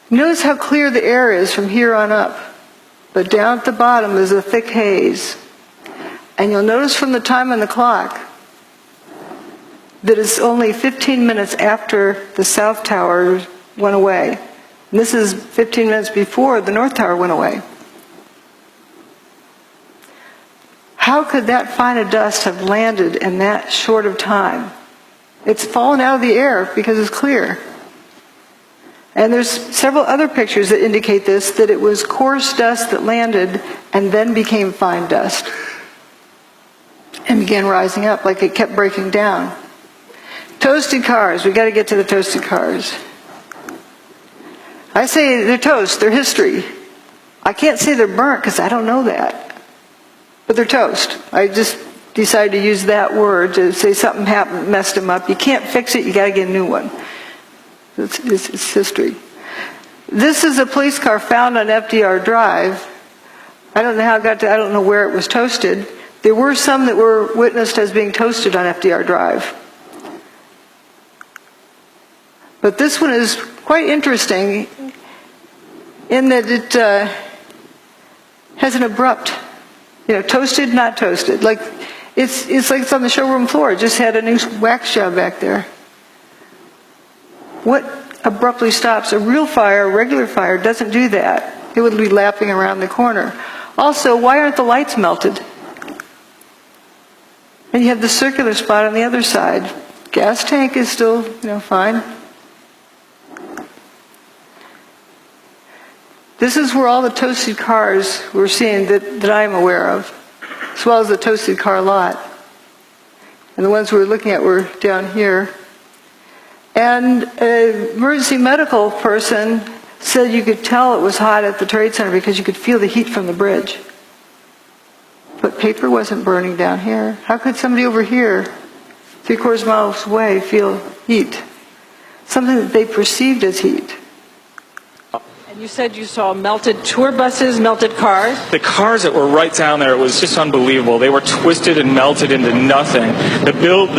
Notice how clear the air is from here on up. But down at the bottom is a thick haze. And you'll notice from the time on the clock that it's only 15 minutes after the South Tower went away. And this is 15 minutes before the North Tower went away. How could that fine of dust have landed in that short of time? It's fallen out of the air because it's clear. And there's several other pictures that indicate this, that it was coarse dust that landed and then became fine dust and began rising up like it kept breaking down. Toasted cars. We got to get to the toasted cars. I say they're toast. They're history. I can't say they're burnt because I don't know that. But they're toast. I just decided to use that word to say something happened, messed them up. You can't fix it. You got to get a new one. It's history. This is a police car found on FDR Drive. I don't know how it got to, I don't know where it was toasted. There were some that were witnessed as being toasted on FDR Drive. But this one is quite interesting in that it has an abrupt, toasted, not toasted. Like it's like it's on the showroom floor. It just had a new wax job back there. What abruptly stops a real fire, a regular fire, doesn't do that. It would be lapping around the corner. Also, why aren't the lights melted? And you have the circular spot on the other side. Gas tank is still, fine. This is where all the toasted cars we're seeing that I'm aware of, as well as the toasted car lot. And the ones we were looking at were down here. And an emergency medical person said you could tell it was hot at the Trade Center because you could feel the heat from the bridge. But paper wasn't burning down here. How could somebody over here, 3/4 miles away, feel heat? Something that they perceived as heat. And you said you saw melted tour buses, melted cars? The cars that were right down there, it was just unbelievable. They were twisted and melted into nothing. The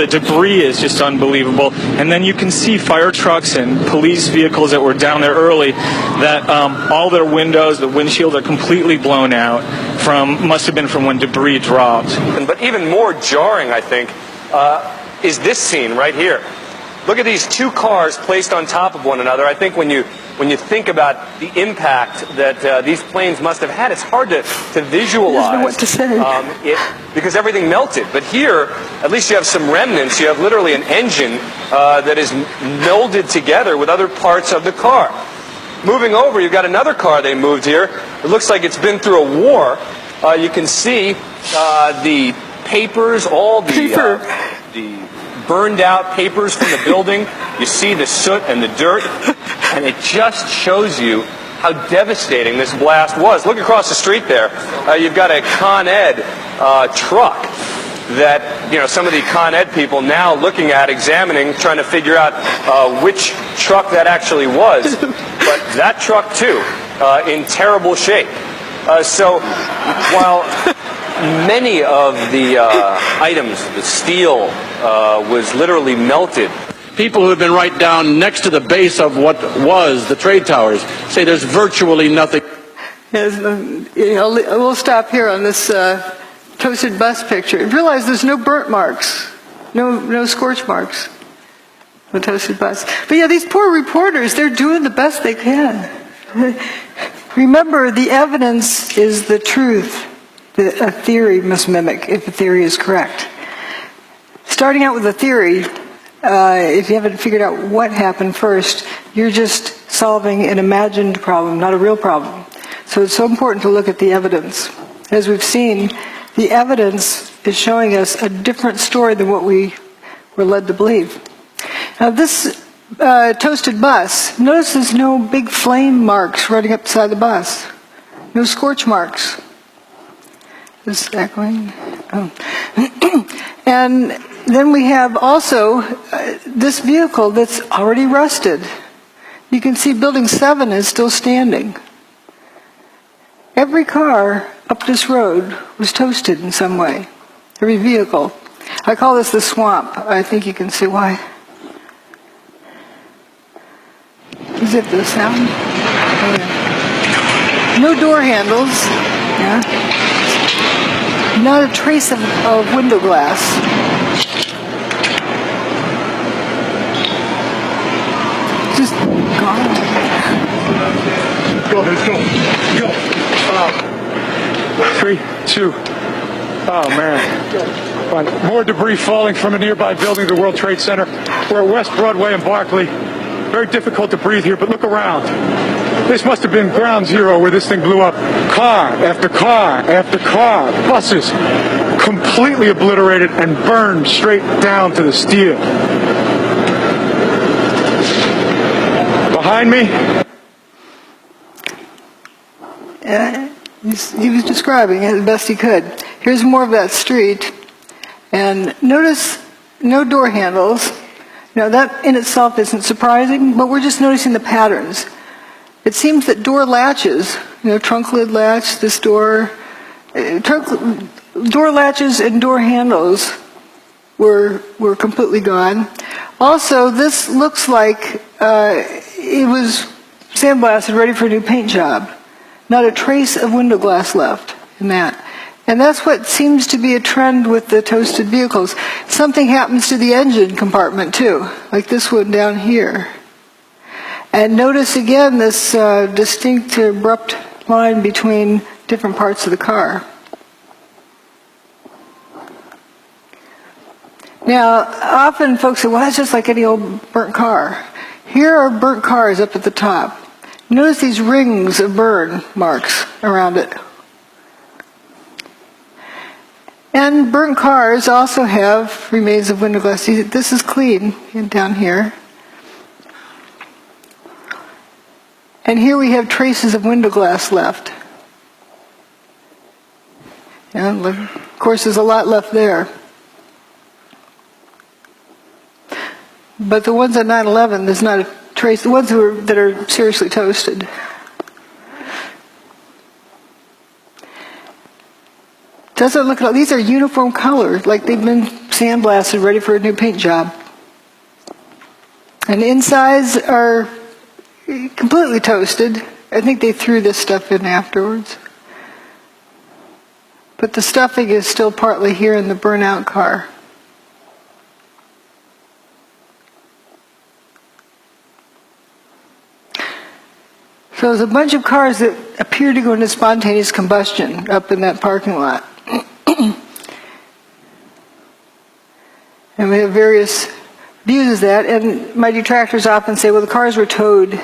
debris is just unbelievable. And then you can see fire trucks and police vehicles that were down there early that all their windows, the windshields are completely blown out must have been from when debris dropped. But even more jarring, I think, is this scene right here. Look at these two cars placed on top of one another. I think when you think about the impact that these planes must have had, it's hard to visualize. I don't know what to say. Because everything melted. But here, at least you have some remnants. You have literally an engine that is melded together with other parts of the car. Moving over, you've got another car they moved here. It looks like it's been through a war. You can see the papers, all the burned out papers from the building. You see the soot and the dirt, and it just shows you how devastating this blast was. Look across the street there. You've got a Con Ed truck that, you know, some of the Con Ed people now looking at, examining, trying to figure out which truck that actually was. But that truck, too, in terrible shape. So while many of the items, the steel, was literally melted, people who have been right down next to the base of what was the trade towers say there's virtually nothing. Yes, we'll stop here on this toasted bus picture. You realize there's no burnt marks, no scorch marks on the toasted bus. But yeah, these poor reporters, they're doing the best they can. Remember, the evidence is the truth that a theory must mimic if a theory is correct. Starting out with a theory, if you haven't figured out what happened first, you're just solving an imagined problem, not a real problem. So it's so important to look at the evidence. As we've seen, the evidence is showing us a different story than what we were led to believe. Now this toasted bus, notice there's no big flame marks running up the side of the bus. No scorch marks. Is that going? Oh. And then we have also this vehicle that's already rusted. You can see Building 7 is still standing. Every car up this road was toasted in some way. Every vehicle. I call this the swamp. I think you can see why. Is it the sound? Oh, yeah. No door handles. Yeah. Not a trace of window glass. Just gone. Go, let's go. Go. 3, 2. Oh, man. More debris falling from a nearby building, the World Trade Center. We're at West Broadway and Barclay. Very difficult to breathe here, but look around. This must have been ground zero where this thing blew up. Car after car after car. Buses completely obliterated and burned straight down to the steel. Behind me. He was describing it the best he could. Here's more of that street. And notice no door handles. Now that in itself isn't surprising, but we're just noticing the patterns. It seems that door latches, trunk lid latch, this door, door latches and door handles were completely gone. Also, this looks like it was sandblasted, ready for a new paint job. Not a trace of window glass left in that. And that's what seems to be a trend with the toasted vehicles. Something happens to the engine compartment too, like this one down here. And notice again this distinct, abrupt line between different parts of the car. Now, often folks say, well, that's just like any old burnt car. Here are burnt cars up at the top. Notice these rings of burn marks around it. And burnt cars also have remains of window glass. This is clean down here. And here we have traces of window glass left. And of course, there's a lot left there. But the ones at 9/11, there's not a trace. The ones that are seriously toasted. Doesn't look at all. These are uniform colors, like they've been sandblasted, ready for a new paint job. And the insides are completely toasted. I think they threw this stuff in afterwards. But the stuffing is still partly here in the burnout car. So there's a bunch of cars that appear to go into spontaneous combustion up in that parking lot. And we have various views of that. And my detractors often say, well, the cars were towed.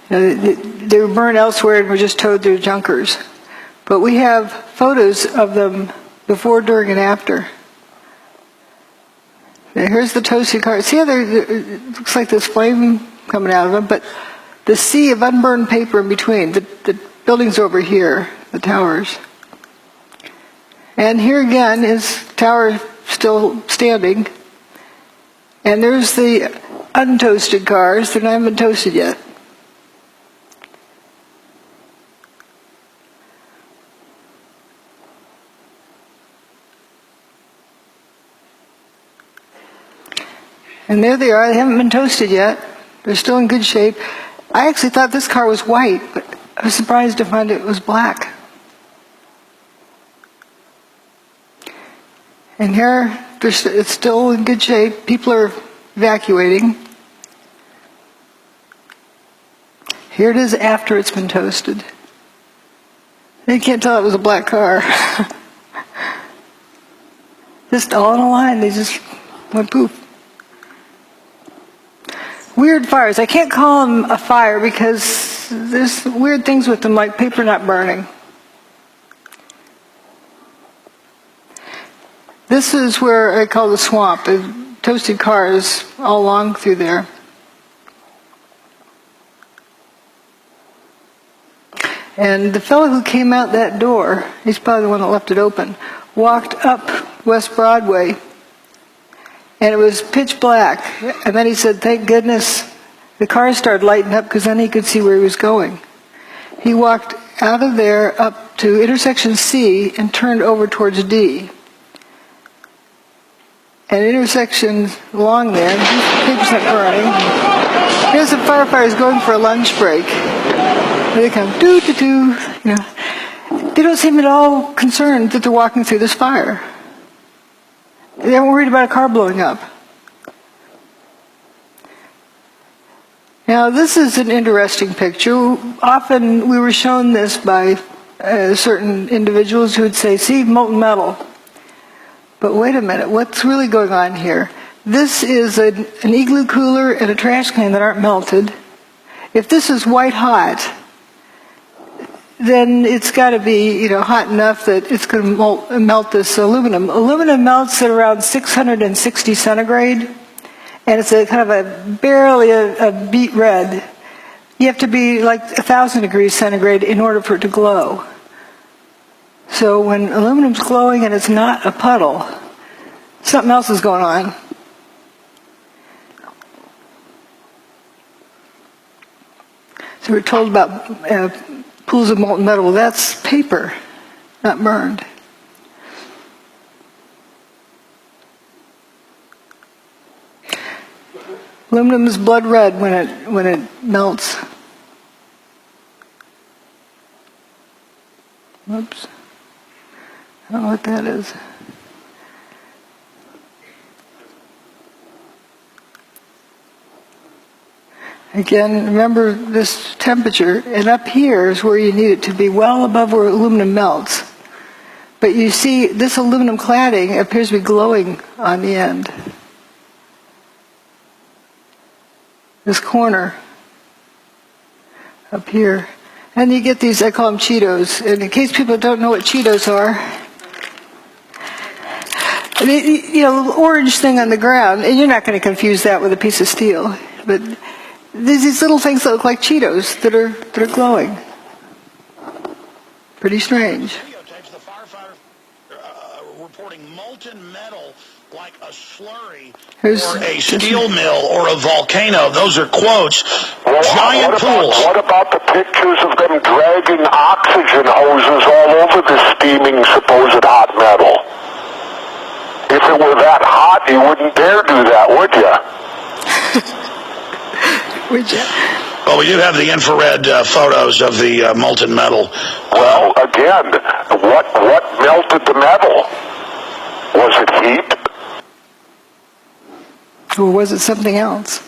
They were burned elsewhere and were just towed through junkers. But we have photos of them before, during, and after. Now, here's the toasted car. See how it looks like there's flame coming out of them, but the sea of unburned paper in between. The building's over here, the towers. And here again is tower still standing. And there's the untoasted cars. They're not even toasted yet. And there they are. They haven't been toasted yet. They're still in good shape. I actually thought this car was white, but I was surprised to find it was black. And here, it's still in good shape. People are evacuating. Here it is after it's been toasted. You can't tell it was a black car. Just all in a line. They just went poof. Weird fires. I can't call them a fire because there's weird things with them, like paper not burning. This is where I call the swamp. The toasted cars all along through there. And the fellow who came out that door, he's probably the one that left it open, walked up West Broadway, and it was pitch black. And then he said, thank goodness the cars started lighting up, because then he could see where he was going. He walked out of there up to intersection C and turned over towards D. And intersections along there, the paper's not burning. Here's the firefighters going for a lunch break. They come, doo-doo-doo, you know. They don't seem at all concerned that they're walking through this fire. They aren't worried about a car blowing up. Now, this is an interesting picture. Often we were shown this by certain individuals who would say, see, molten metal. But wait a minute, what's really going on here? This is an igloo cooler and a trash can that aren't melted. If this is white hot, then it's got to be, hot enough that it's going to melt this aluminum. Aluminum melts at around 660 centigrade, and it's a kind of barely a beet red. You have to be like 1,000 degrees centigrade in order for it to glow. So when aluminum's glowing and it's not a puddle, something else is going on. So we're told about pools of molten metal. Well, that's paper, not burned. Aluminum is blood red when it melts. Whoops. I don't know what that is. Again, remember this temperature, and up here is where you need it to be well above where aluminum melts. But you see, this aluminum cladding appears to be glowing on the end. This corner up here. And you get these, I call them Cheetos. And in case people don't know what Cheetos are, the orange thing on the ground, and you're not going to confuse that with a piece of steel, but there's these little things that look like Cheetos that are glowing. Pretty strange. The firefighter reporting molten metal like a slurry or a steel mill or a volcano. Those are quotes. Giant pools. What about the pictures of them dragging oxygen hoses all over the steaming supposed hot metal? If it were that hot, you wouldn't dare do that, would you? Would you? Well, we do have the infrared photos of the molten metal. Well, again, what melted the metal? Was it heat? Or was it something else?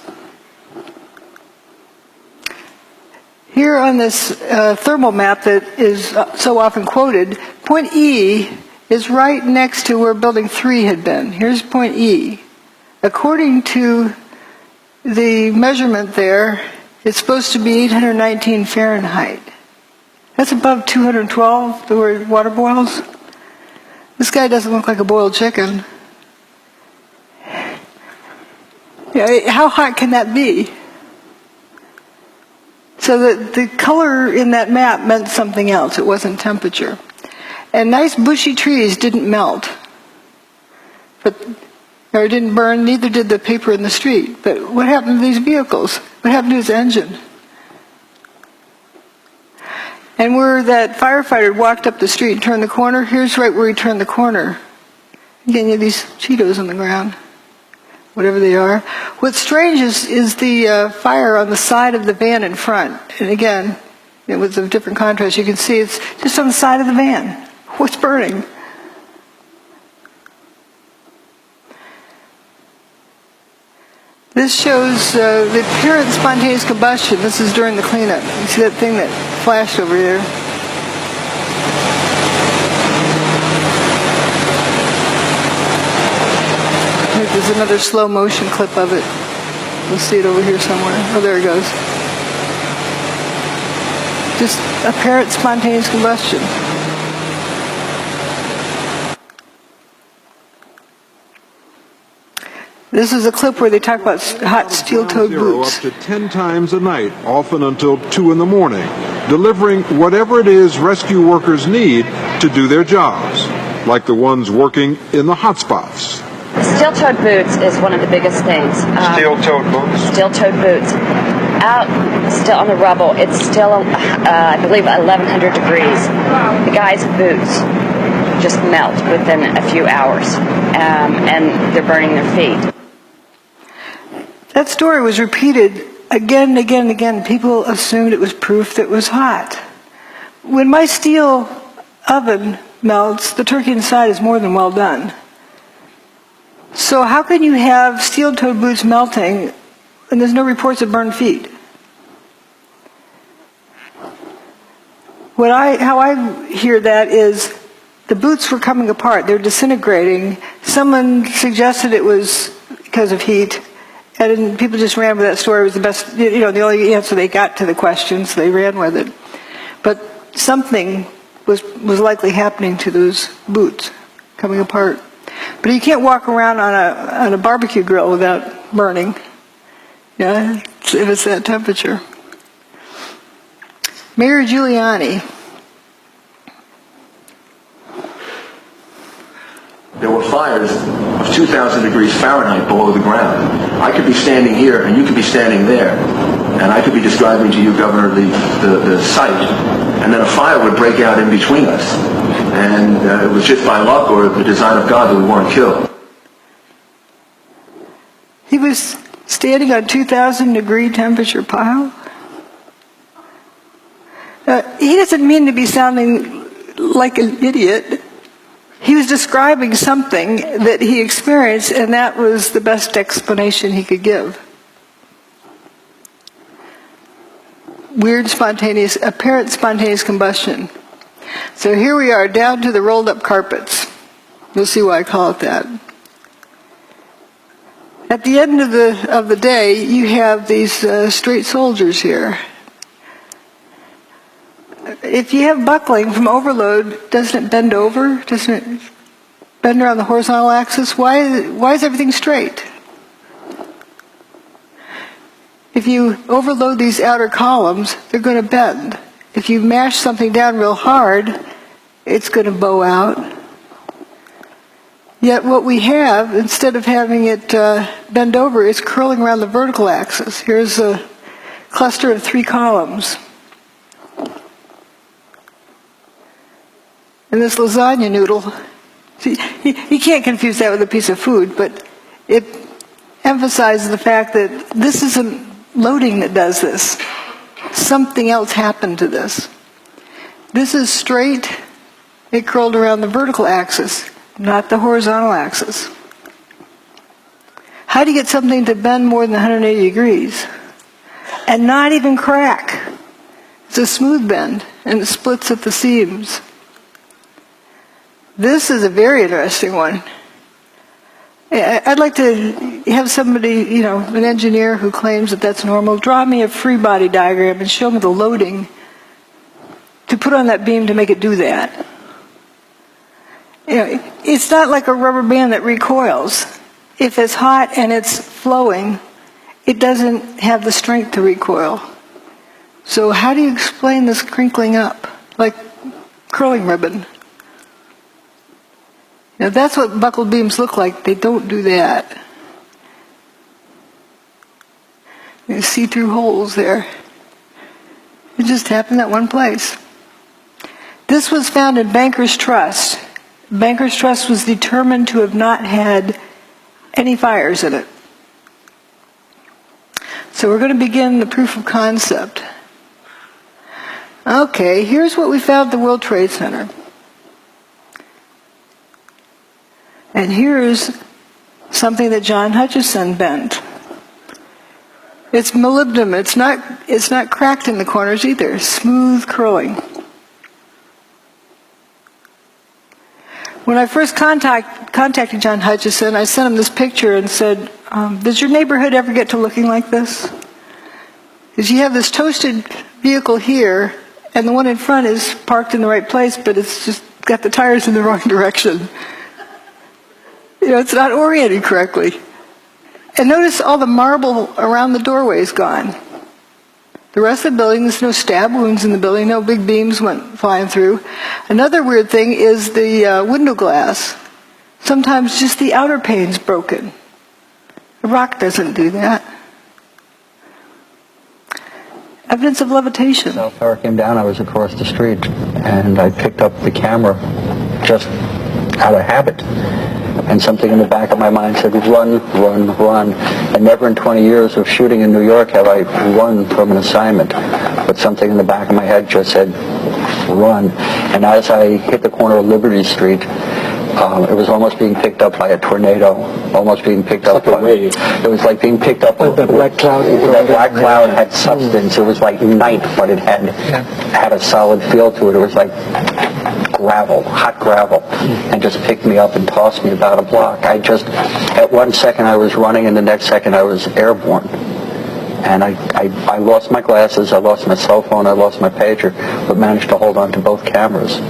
Here on this thermal map that is so often quoted, point E is right next to where Building 3 had been. Here's point E. According to the measurement there, it's supposed to be 819 Fahrenheit. That's above 212, the word water boils. This guy doesn't look like a boiled chicken. How hot can that be? So the color in that map meant something else. It wasn't temperature. And nice bushy trees didn't melt, or it didn't burn, neither did the paper in the street. But what happened to these vehicles? What happened to his engine? And where that firefighter walked up the street and turned the corner, here's right where he turned the corner. Again, you have these Cheetos on the ground, whatever they are. What's strange is the fire on the side of the van in front. And again, it was a different contrast. You can see it's just on the side of the van. What's burning? This shows the apparent spontaneous combustion. This is during the cleanup. You see that thing that flashed over there? There's another slow motion clip of it. We'll see it over here somewhere. Oh, there it goes. Just apparent spontaneous combustion. This is a clip where they talk about hot steel-toed boots. Up to 10 times a night, often until 2 in the morning, delivering whatever it is rescue workers need to do their jobs, like the ones working in the hot spots. Steel-toed boots is one of the biggest things. Steel-toed boots? Steel-toed boots. Out still on the rubble, it's still, I believe, 1,100 degrees. The guy's boots just melt within a few hours, and they're burning their feet. That story was repeated again and again and again. People assumed it was proof that it was hot. When my steel oven melts, the turkey inside is more than well done. So how can you have steel-toed boots melting and there's no reports of burned feet? How I hear that is the boots were coming apart. They're disintegrating. Someone suggested it was because of heat. And people just ran with that story. It was the best, the only answer they got to the question, so they ran with it. But something was likely happening to those boots, coming apart. But you can't walk around on a barbecue grill without burning. Yeah, if it's that temperature. Mayor Giuliani. There were fires of 2,000 degrees Fahrenheit below the ground. I could be standing here and you could be standing there. And I could be describing to you, Governor, the site. And then a fire would break out in between us. And it was just by luck or the design of God that we weren't killed. He was standing on 2,000 degree temperature pile. He doesn't mean to be sounding like an idiot. He was describing something that he experienced, and that was the best explanation he could give. Weird apparent spontaneous combustion. So here we are, down to the rolled up carpets. You'll see why I call it that. At the end of the day, you have these straight soldiers here. If you have buckling from overload, doesn't it bend over? Doesn't it bend around the horizontal axis? Why is everything straight? If you overload these outer columns, they're going to bend. If you mash something down real hard, it's going to bow out. Yet what we have, instead of having it bend over, is curling around the vertical axis. Here's a cluster of 3 columns. And this lasagna noodle, see, you can't confuse that with a piece of food, but it emphasizes the fact that this isn't loading that does this. Something else happened to this. This is straight. It curled around the vertical axis, not the horizontal axis. How do you get something to bend more than 180 degrees and not even crack? It's a smooth bend, and it splits at the seams. This is a very interesting one. I'd like to have somebody, an engineer who claims that that's normal, draw me a free body diagram and show me the loading to put on that beam to make it do that. It's not like a rubber band that recoils. If it's hot and it's flowing, it doesn't have the strength to recoil. So how do you explain this crinkling up, like curling ribbon? Now that's what buckled beams look like. They don't do that. You see through holes there. It just happened at one place. This was found in Banker's Trust. Banker's Trust was determined to have not had any fires in it. So we're going to begin the proof of concept. Okay, here's what we found at the World Trade Center. And here's something that John Hutchison bent. It's molybdenum. It's not cracked in the corners either. Smooth curling. When I first contacted John Hutchison, I sent him this picture and said, does your neighborhood ever get to looking like this? Because you have this toasted vehicle here, and the one in front is parked in the right place, but it's just got the tires in the wrong direction. You know, it's not oriented correctly. And notice all the marble around the doorway is gone. The rest of the building, there's no stab wounds in the building, no big beams went flying through. Another weird thing is the window glass. Sometimes just the outer pane's broken. The rock doesn't do that. Evidence of levitation. South Tower came down, I was across the street, and I picked up the camera just out of habit. And something in the back of my mind said, run, run, run. And never in 20 years of shooting in New York have I run from an assignment. But something in the back of my head just said, run. And as I hit the corner of Liberty Street, it was almost being picked up by a tornado, almost being picked up by a wave. It was like being picked up with that black cloud. That black cloud had substance. It was like night, but it had a solid feel to it. It was like gravel, hot gravel, and just picked me up and tossed me about a block. At one second I was running, and the next second I was airborne. And I lost my glasses, I lost my cell phone, I lost my pager, but managed to hold on to both cameras.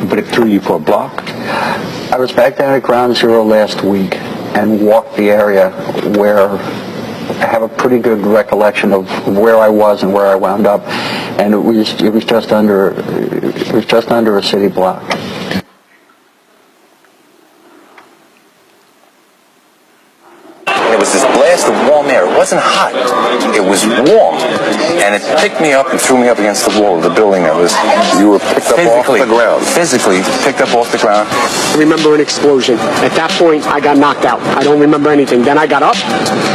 But it threw you for a block? I was back down at Ground Zero last week and walked the area where I have a pretty good recollection of where I was and where I wound up, and it was just under a city block. It was this blast of warm air. It wasn't hot. It was warm. And it picked me up and threw me up against the wall of the building. You were picked up off the ground. Physically picked up off the ground. I remember an explosion. At that point, I got knocked out. I don't remember anything. Then I got up,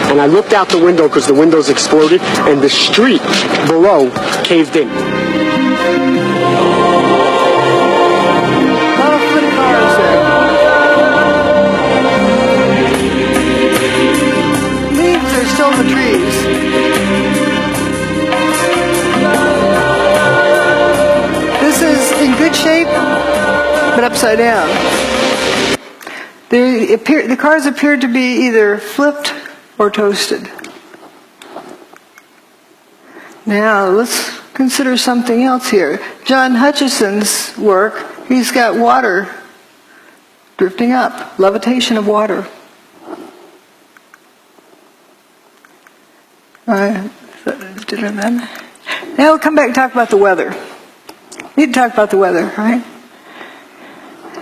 and I looked out the window because the windows exploded, and the street below caved in. The trees. This is in good shape, but upside down. The cars appeared to be either flipped or toasted. Now, let's consider something else here. John Hutchison's work, he's got water drifting up, levitation of water. Now we'll come back and talk about the weather. We need to talk about the weather, right?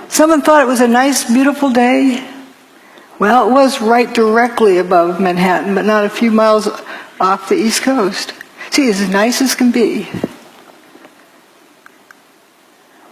Someone thought it was a nice, beautiful day. Well, it was right directly above Manhattan, but not a few miles off the East Coast. See, it's as nice as can be.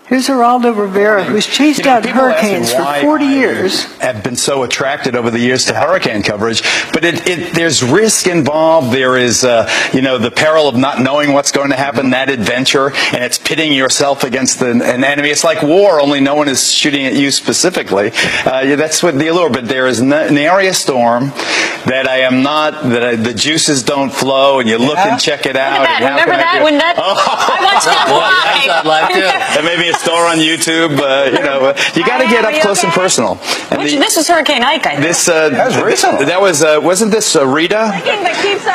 Here's Geraldo Rivera, who's chased out hurricanes for 40 years. Have been so attracted over the years to hurricane coverage, but there's risk involved. There is, the peril of not knowing what's going to happen, that adventure, and it's pitting yourself against an enemy. It's like war, only no one is shooting at you specifically. That's what the allure. But there is an area storm that the juices don't flow, and you look and check it out. Remember that? I watched that live. And maybe a store on YouTube. You got to get up close and personal. And This was Hurricane Ike, I think. That was recent. That was wasn't this Rita?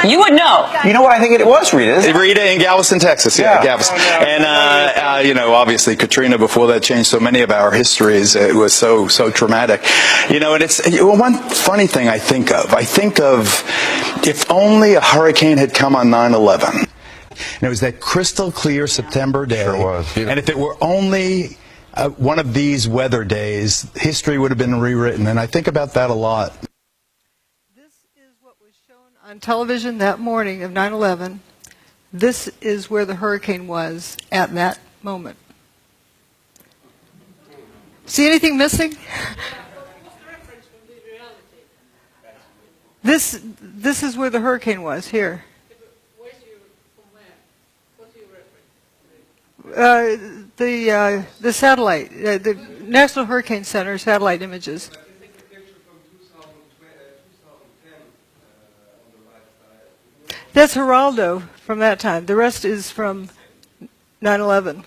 You would know. You know what? I think it was Rita. Rita in Galveston, Texas. Yeah, Galveston. And obviously Katrina. Before that, changed so many of our histories. It was so traumatic. And it's one funny thing I think of If only a hurricane had come on 9/11. And it was that crystal clear September day. Sure was. And if it were only one of these weather days, history would have been rewritten. And I think about that a lot. This is what was shown on television that morning of 9/11. This is where the hurricane was at that moment. See anything missing? This is where the hurricane was, here. The satellite, the National Hurricane Center satellite images. That's Geraldo from that time. The rest is from 9/11.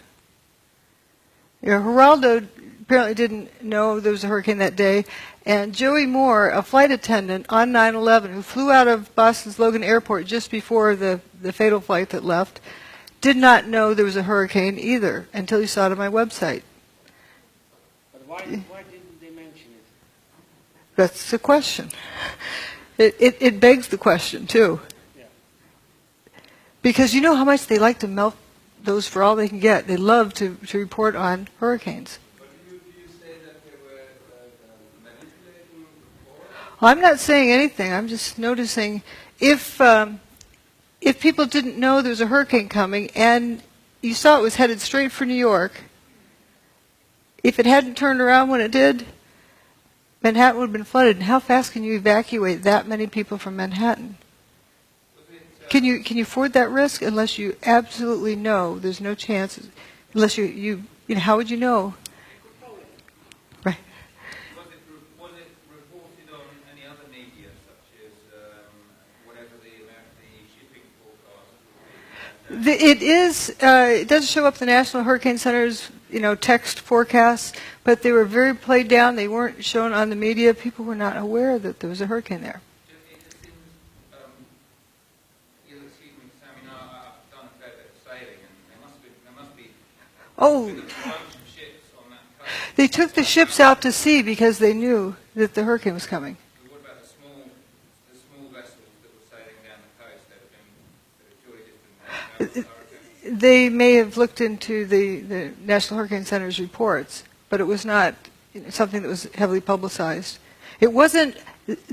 Geraldo apparently didn't know there was a hurricane that day, and Joey Moore, a flight attendant on 9/11 who flew out of Boston's Logan Airport just before the fatal flight that left, did not know there was a hurricane either until he saw it on my website. But why didn't they mention it? That's the question. It begs the question, too. Yeah. Because you know how much they like to melt those for all they can get. They love to report on hurricanes. But do you say that they were manipulating? I'm not saying anything. I'm just noticing if people didn't know there was a hurricane coming and you saw it was headed straight for New York, if it hadn't turned around when it did, Manhattan would have been flooded. And how fast can you evacuate that many people from Manhattan? Can you afford that risk unless you absolutely know there's no chance? Unless you know, how would you know? Right. Was it reported on any other media, such as whatever the shipping forecast? It is. It doesn't show up in the National Hurricane Center's text forecasts, but they were very played down. They weren't shown on the media. People were not aware that there was a hurricane there. Oh, they took the ships out to sea because they knew that the hurricane was coming. What about the small vessels that were sailing down the coast that have been They may have looked into the National Hurricane Center's reports, but it was not something that was heavily publicized. It wasn't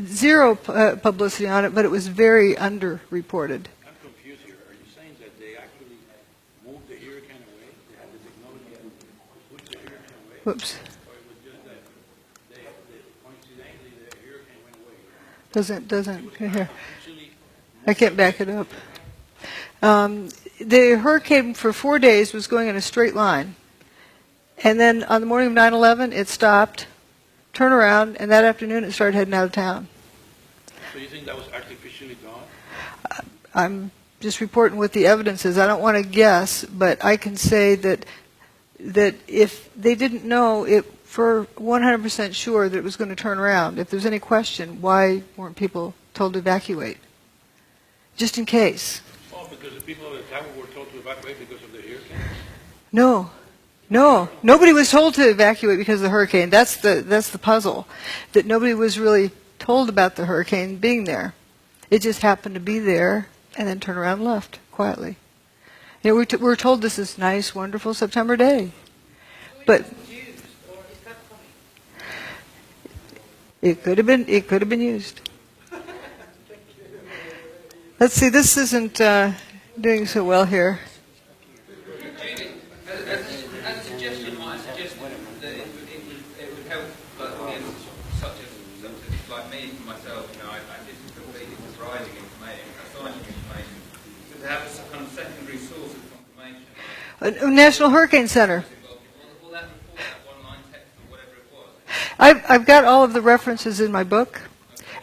zero publicity on it, but it was very underreported. I'm confused here. Are you saying that they actually moved the hurricane away? They had the technology to put the hurricane away? Whoops. Or it was just that coincidentally the hurricane went away? Doesn't. Here. I can't back it up. The hurricane for 4 days was going in a straight line. And then on the morning of 9/11, it stopped, turned around, and that afternoon it started heading out of town. So you think that was artificially done? I'm just reporting what the evidence is. I don't want to guess, but I can say that if they didn't know it for 100% sure that it was going to turn around, if there's any question, why weren't people told to evacuate? Just in case. Oh, because the people of the tower were told to evacuate because of the hurricane? No. Nobody was told to evacuate because of the hurricane. That's the puzzle, that nobody was really told about the hurricane being there. It just happened to be there and then turned around and left quietly. We were told this is nice, wonderful September day. But it could have been used. Let's see, this isn't doing so well here. As a suggestion, might I suggest that it would help audiences such as like me, myself, this is completely surprising information, astonishing information, to have a kind of secondary source of confirmation. National Hurricane Center. Will that report that one-line text or whatever it was? I've got all of the references in my book,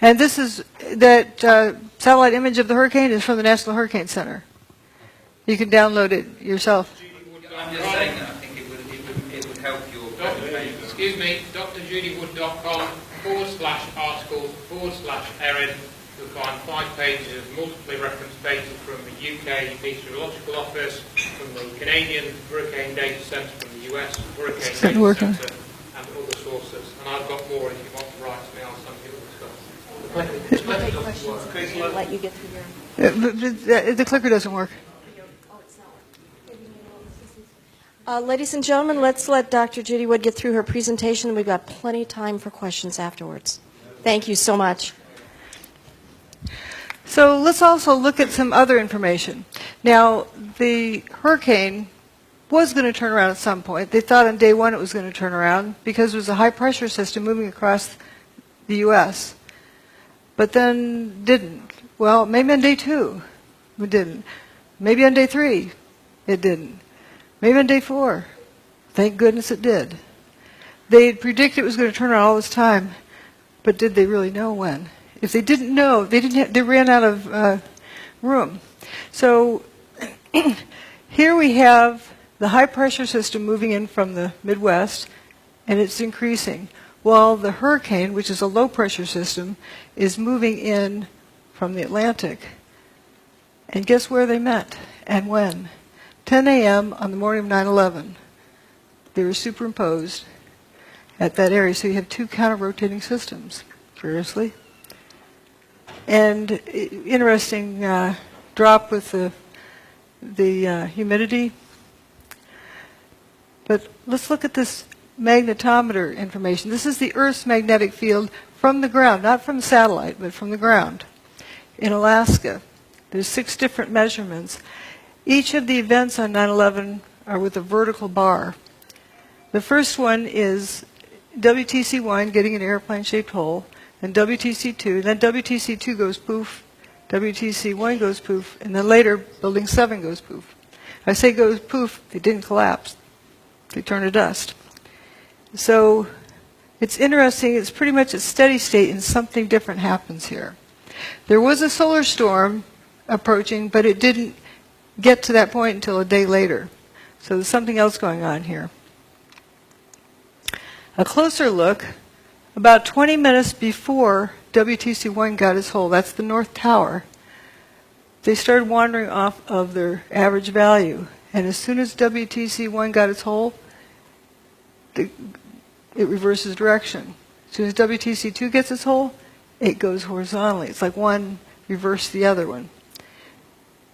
and this is that satellite image of the hurricane is from the National Hurricane Center. You can download it yourself. I'm just saying that I think it would help your presentation. Excuse me, drjudywood.com/articles/Erin. You'll find 5 pages of multiply reference data from the UK Meteorological Office, from the Canadian Hurricane Data Centre, from the US Hurricane Data Centre, and other sources. And I've got more if you want to write to me, I'll send you the stuff. Let you get through your... The clicker doesn't work. Ladies and gentlemen, let's let Dr. Judy Wood get through her presentation. We've got plenty of time for questions afterwards. Thank you so much. So let's also look at some other information. Now, the hurricane was going to turn around at some point. They thought on day one it was going to turn around because it was a high-pressure system moving across the U.S., but then didn't. Well, maybe on day two it didn't. Maybe on day three it didn't. Maybe on day four. Thank goodness it did. They had predicted it was going to turn around all this time, but did they really know when? If they didn't know, they ran out of room. So here we have the high-pressure system moving in from the Midwest, and it's increasing, while the hurricane, which is a low-pressure system, is moving in from the Atlantic. And guess where they met and when? 10 a.m. on the morning of 9/11. They were superimposed at that area, so you have two counter-rotating systems, curiously. And interesting drop with the humidity. But let's look at this magnetometer information. This is the Earth's magnetic field from the ground, not from the satellite, but from the ground in Alaska. There's 6 different measurements. Each of the events on 9/11 are with a vertical bar. The first one is WTC1 getting an airplane-shaped hole, and WTC2, then WTC2 goes poof, WTC1 goes poof, and then later Building 7 goes poof. I say goes poof, they didn't collapse. They turned to dust. So it's interesting, it's pretty much a steady state and something different happens here. There was a solar storm approaching, but it didn't get to that point until a day later. So there's something else going on here. A closer look, about 20 minutes before WTC1 got its hole, that's the North Tower, they started wandering off of their average value. And as soon as WTC1 got its hole, it reverses direction. As soon as WTC2 gets its hole, it goes horizontally. It's like one reversed the other one.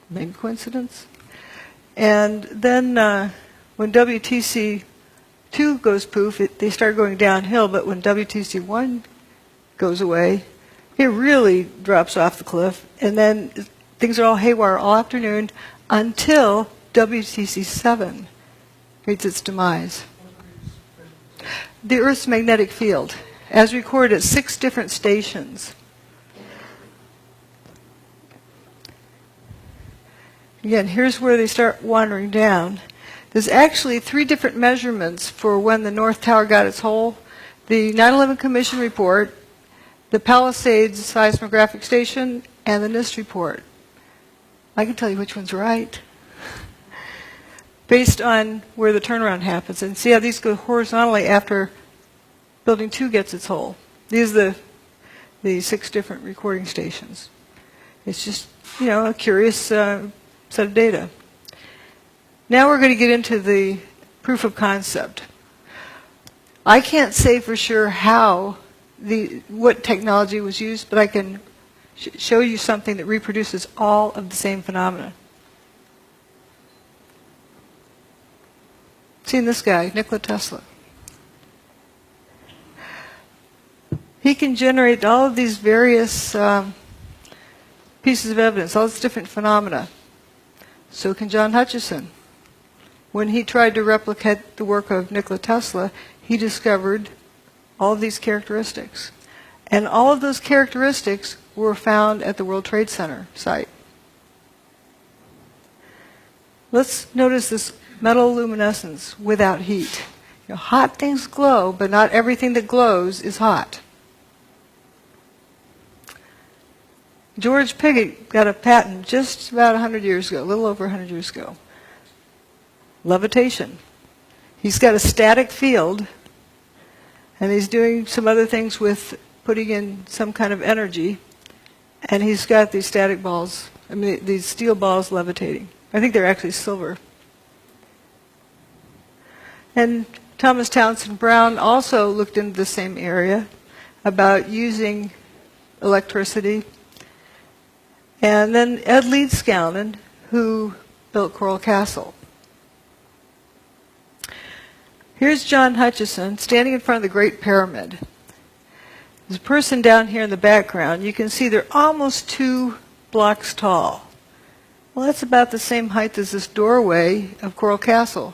Maybe coincidence? And then when WTC2 goes poof, they start going downhill, but when WTC1 goes away, it really drops off the cliff, and then things are all haywire all afternoon until WTC7 meets its demise. The Earth's magnetic field, as recorded at 6 different stations. Again, here's where they start wandering down. There's actually 3 different measurements for when the North Tower got its hole. The 9/11 Commission report, the Palisades seismographic station, and the NIST report. I can tell you which one's right, based on where the turnaround happens. And see how these go horizontally after Building 2 gets its hole. These are the 6 different recording stations. It's just, a curious set of data. Now we're going to get into the proof of concept. I can't say for sure what technology was used, but I can show you something that reproduces all of the same phenomena. Seen this guy, Nikola Tesla. He can generate all of these various pieces of evidence, all these different phenomena. So can John Hutchison. When he tried to replicate the work of Nikola Tesla, he discovered all of these characteristics. And all of those characteristics were found at the World Trade Center site. Let's notice this metal luminescence without heat. Hot things glow, but not everything that glows is hot. George Pigott got a patent just about 100 years ago, a little over 100 years ago. Levitation. He's got a static field, and he's doing some other things with putting in some kind of energy, and he's got these static balls, these steel balls levitating. I think they're actually silver. And Thomas Townsend Brown also looked into the same area about using electricity. And then Ed Leedskalnin, who built Coral Castle. Here's John Hutchison standing in front of the Great Pyramid. There's a person down here in the background. You can see they're almost 2 blocks tall. Well, that's about the same height as this doorway of Coral Castle.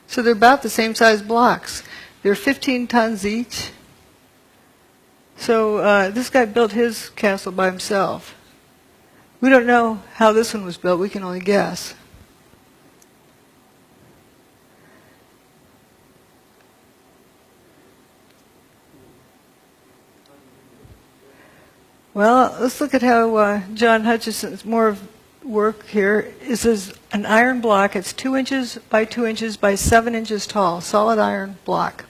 So they're about the same size blocks. They're 15 tons each. So this guy built his castle by himself. We don't know how this one was built. We can only guess. Well, let's look at how John Hutchison's more of work here. This is an iron block. It's 2 inches by 2 inches by 7 inches tall, solid iron block.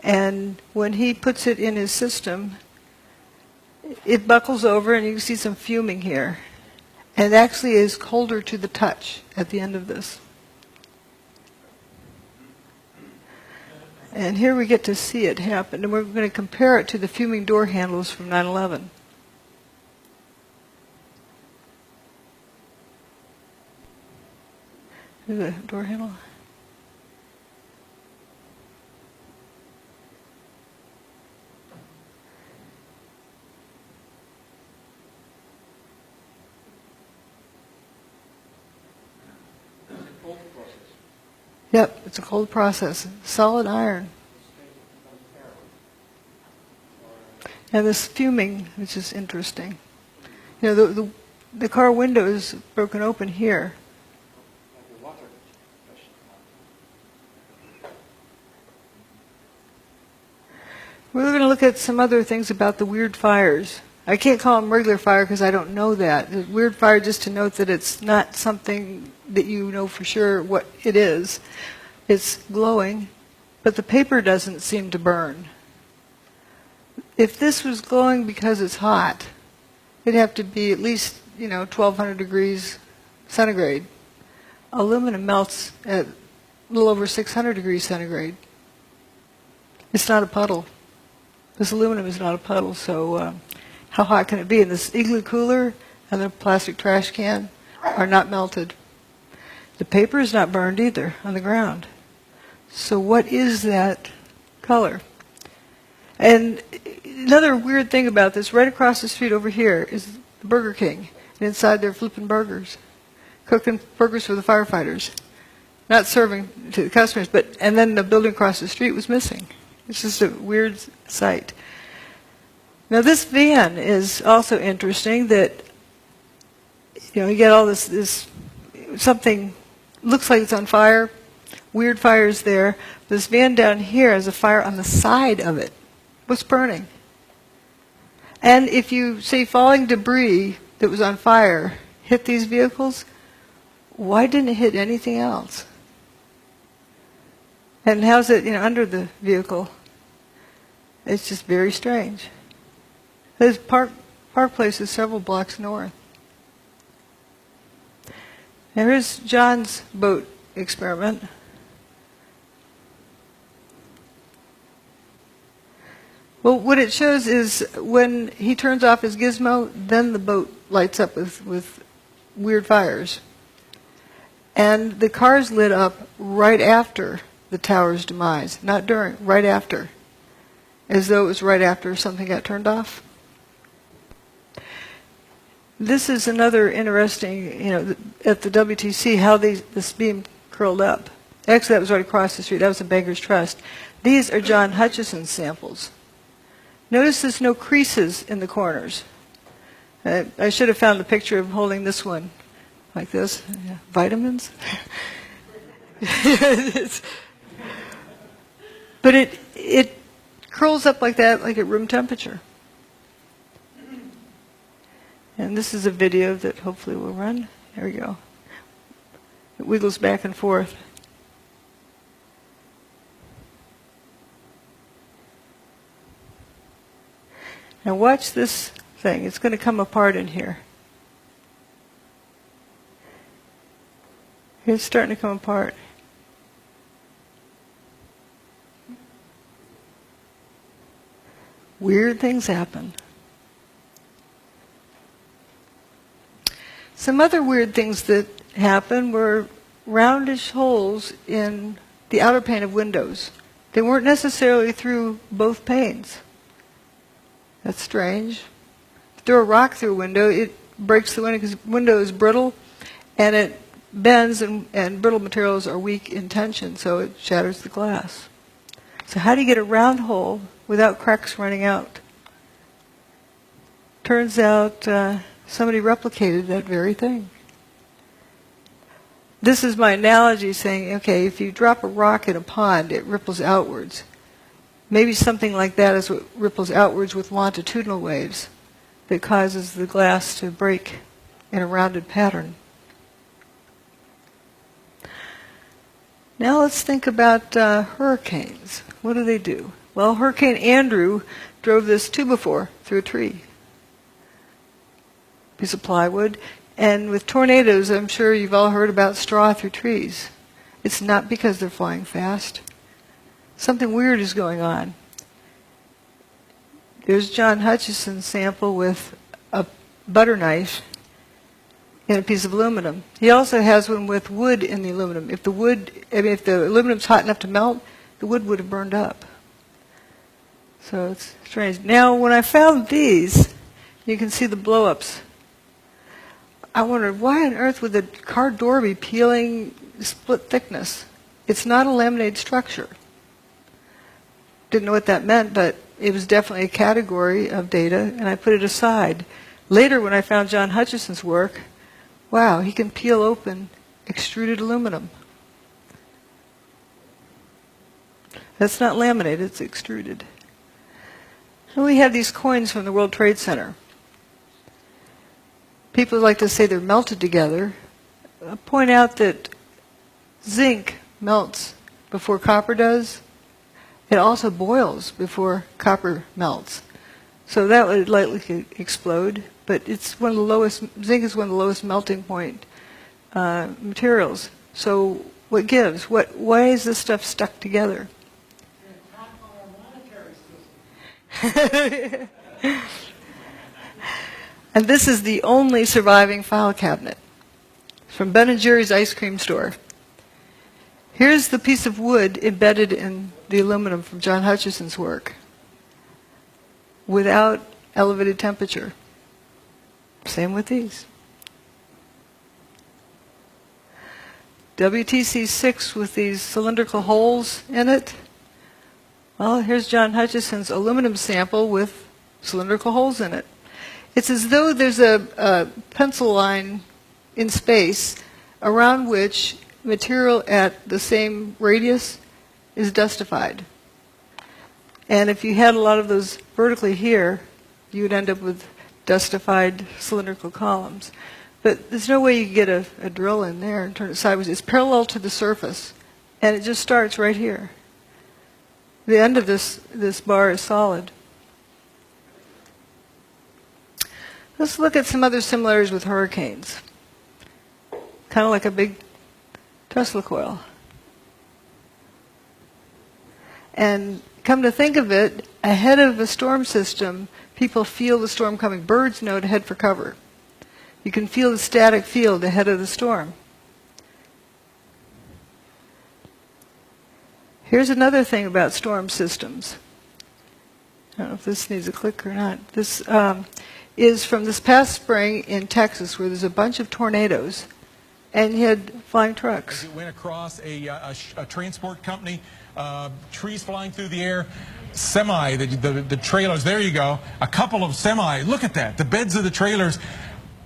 And when he puts it in his system, it buckles over, and you can see some fuming here. And it actually is colder to the touch at the end of this. And here we get to see it happen. And we're going to compare it to the fuming door handles from 9/11. Here's the door handle. Yep, it's a cold process. Solid iron. And this fuming, which is interesting. You know, the car window is broken open here. We're going to look at some other things about the weird fires. I can't call them regular fire because I don't know that. The weird fire, just to note that it's not something that you know for sure what it is. It's glowing, but the paper doesn't seem to burn. If this was glowing because it's hot, it'd have to be at least, 1,200 degrees centigrade. Aluminum melts at a little over 600 degrees centigrade. It's not a puddle. This aluminum is not a puddle, so how hot can it be? And this igloo cooler and the plastic trash can are not melted. The paper is not burned either on the ground. So what is that color? And another weird thing about this, right across the street over here is the Burger King. And inside they're flipping burgers, cooking burgers for the firefighters. Not serving to the customers, and then the building across the street was missing. It's just a weird sight. Now this van is also interesting that, you get all this something looks like it's on fire, weird fires there. This van down here has a fire on the side of it. What's burning? And if you say falling debris that was on fire hit these vehicles, why didn't it hit anything else? And how's it, under the vehicle? It's just very strange. There's Park Place is several blocks north. Now here's John's boat experiment. Well, what it shows is when he turns off his gizmo, then the boat lights up with weird fires. And the car's lit up right after the tower's demise, not during, right after, as though it was right after something got turned off. This is another interesting, at the WTC, how this beam curled up. Actually, that was right across the street. That was in Bankers Trust. These are John Hutchison's samples. Notice there's no creases in the corners. I should have found a picture of holding this one like this. Yeah. Vitamins? But it curls up like that, like at room temperature. And this is a video that hopefully will run. There we go. It wiggles back and forth. Now watch this thing. It's going to come apart in here. It's starting to come apart. Weird things happen. Some other weird things that happened were roundish holes in the outer pane of windows. They weren't necessarily through both panes. That's strange. Throw a rock through a window, it breaks the window because the window is brittle, and it bends, and brittle materials are weak in tension, so it shatters the glass. So how do you get a round hole without cracks running out? Turns out somebody replicated that very thing. This is my analogy saying, okay, if you drop a rock in a pond, it ripples outwards. Maybe something like that is what ripples outwards with longitudinal waves that causes the glass to break in a rounded pattern. Now let's think about hurricanes. What do they do? Well, Hurricane Andrew drove this 2x4 through a tree. Piece of plywood. And with tornadoes, I'm sure you've all heard about straw through trees. It's not because they're flying fast. Something weird is going on. There's John Hutchison's sample with a butter knife in a piece of aluminum. He also has one with wood in the aluminum. If the aluminum's hot enough to melt, the wood would have burned up. So it's strange. Now, when I found these, you can see the blow-ups. I wondered, why on earth would the car door be peeling split thickness? It's not a laminated structure. Didn't know what that meant, but it was definitely a category of data, and I put it aside. Later, when I found John Hutchison's work, wow, he can peel open extruded aluminum. That's not laminated, it's extruded. And we have these coins from the World Trade Center. People like to say they're melted together. I point out that zinc melts before copper does. It also boils before copper melts. So that would likely explode, but it's one of the lowest, zinc is one of the lowest melting point materials. So what gives? Why is this stuff stuck together? And this is the only surviving file cabinet from Ben & Jerry's ice cream store. Here's the piece of wood embedded in the aluminum from John Hutchison's work without elevated temperature. Same with these. WTC6 with these cylindrical holes in it. Well, here's John Hutchison's aluminum sample with cylindrical holes in it. It's as though there's a pencil line in space around which material at the same radius is dustified. And if you had a lot of those vertically here, you would end up with dustified cylindrical columns. But there's no way you could get a drill in there and turn it sideways. It's parallel to the surface, and it just starts right here. The end of this bar is solid. Let's look at some other similarities with hurricanes. Kind of like a big Tesla coil. And come to think of it, ahead of a storm system, people feel the storm coming. Birds know to head for cover. You can feel the static field ahead of the storm. Here's another thing about storm systems. I don't know if this needs a click or not. This is from this past spring in Texas, where there's a bunch of tornadoes, and you had flying trucks. As it went across a transport company, trees flying through the air, the trailers, there you go, a couple of semi, look at that, the beds of the trailers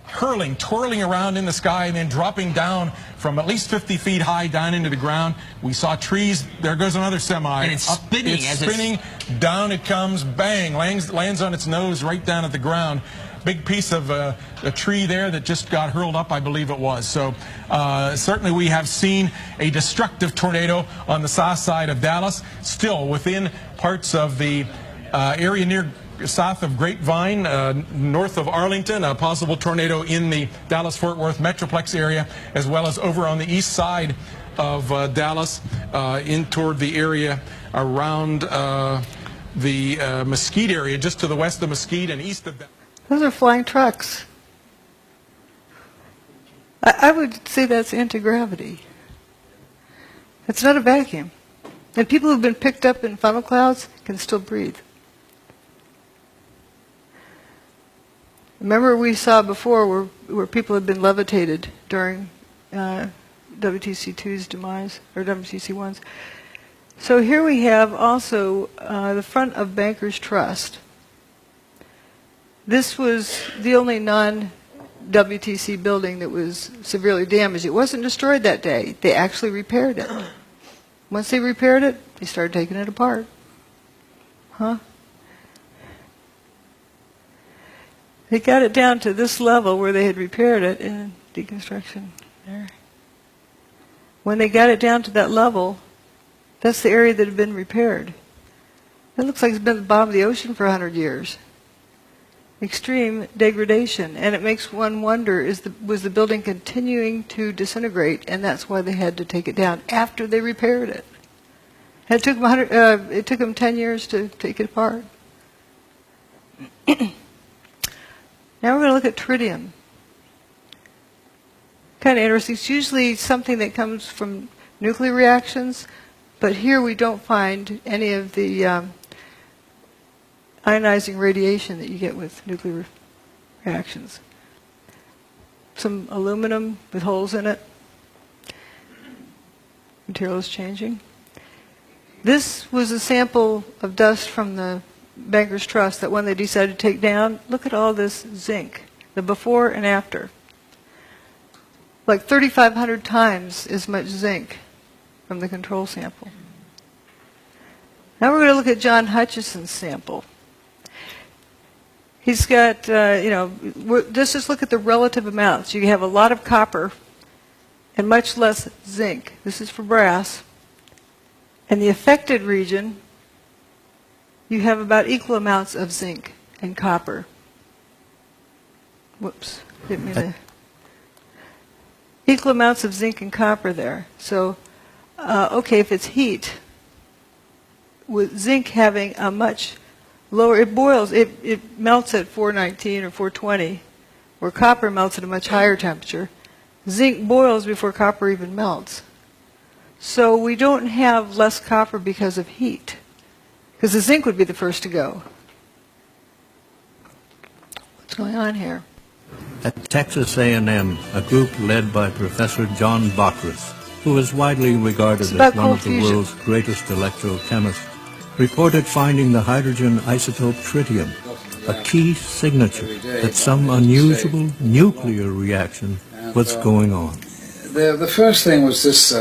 hurling, twirling around in the sky and then dropping down from at least 50 feet high down into the ground. We saw trees, there goes another semi. And it's spinning. It's spinning, down it comes, bang, lands on its nose right down at the ground. Big piece of a tree there that just got hurled up, I believe it was. So certainly we have seen a destructive tornado on the south side of Dallas, still within parts of the area near south of Grapevine, north of Arlington, a possible tornado in the Dallas-Fort Worth Metroplex area, as well as over on the east side of Dallas, in toward the area around the Mesquite area, just to the west of Mesquite and east of that. Those are flying trucks. I would say that's anti-gravity. It's not a vacuum. And people who've been picked up in funnel clouds can still breathe. Remember we saw before where people had been levitated during WTC2's demise, or WTC1's. So here we have also the front of Bankers Trust. This was the only non-WTC building that was severely damaged. It wasn't destroyed that day. They actually repaired it. Once they repaired it, they started taking it apart. Huh? They got it down to this level where they had repaired it in deconstruction. There. When they got it down to that level, that's the area that had been repaired. It looks like it's been at the bottom of the ocean for 100 years. Extreme degradation. And it makes one wonder, was the building continuing to disintegrate, and that's why they had to take it down after they repaired it. It took them 10 years to take it apart. Now we're going to look at tritium. Kind of interesting. It's usually something that comes from nuclear reactions, but here we don't find any of the ionizing radiation that you get with nuclear reactions. Some aluminum with holes in it. Material is changing. This was a sample of dust from the Bankers Trust, that one they decided to take down. Look at all this zinc, the before and after. Like 3,500 times as much zinc from the control sample. Now we're going to look at John Hutchison's sample. He's got, let's just look at the relative amounts. You have a lot of copper and much less zinc. This is for brass. In the affected region, you have about equal amounts of zinc and copper. Whoops, didn't mean to. Equal amounts of zinc and copper there. So, okay, if it's heat, with zinc having a much lower, it boils, it melts at 419 or 420, where copper melts at a much higher temperature. Zinc boils before copper even melts. So we don't have less copper because of heat, because the zinc would be the first to go. What's going on here? At Texas A&M, a group led by Professor John Bockris, who is widely regarded as one of the world's greatest electrochemists, reported finding the hydrogen isotope tritium, a key signature that some unusual nuclear reaction was going on. The first thing was this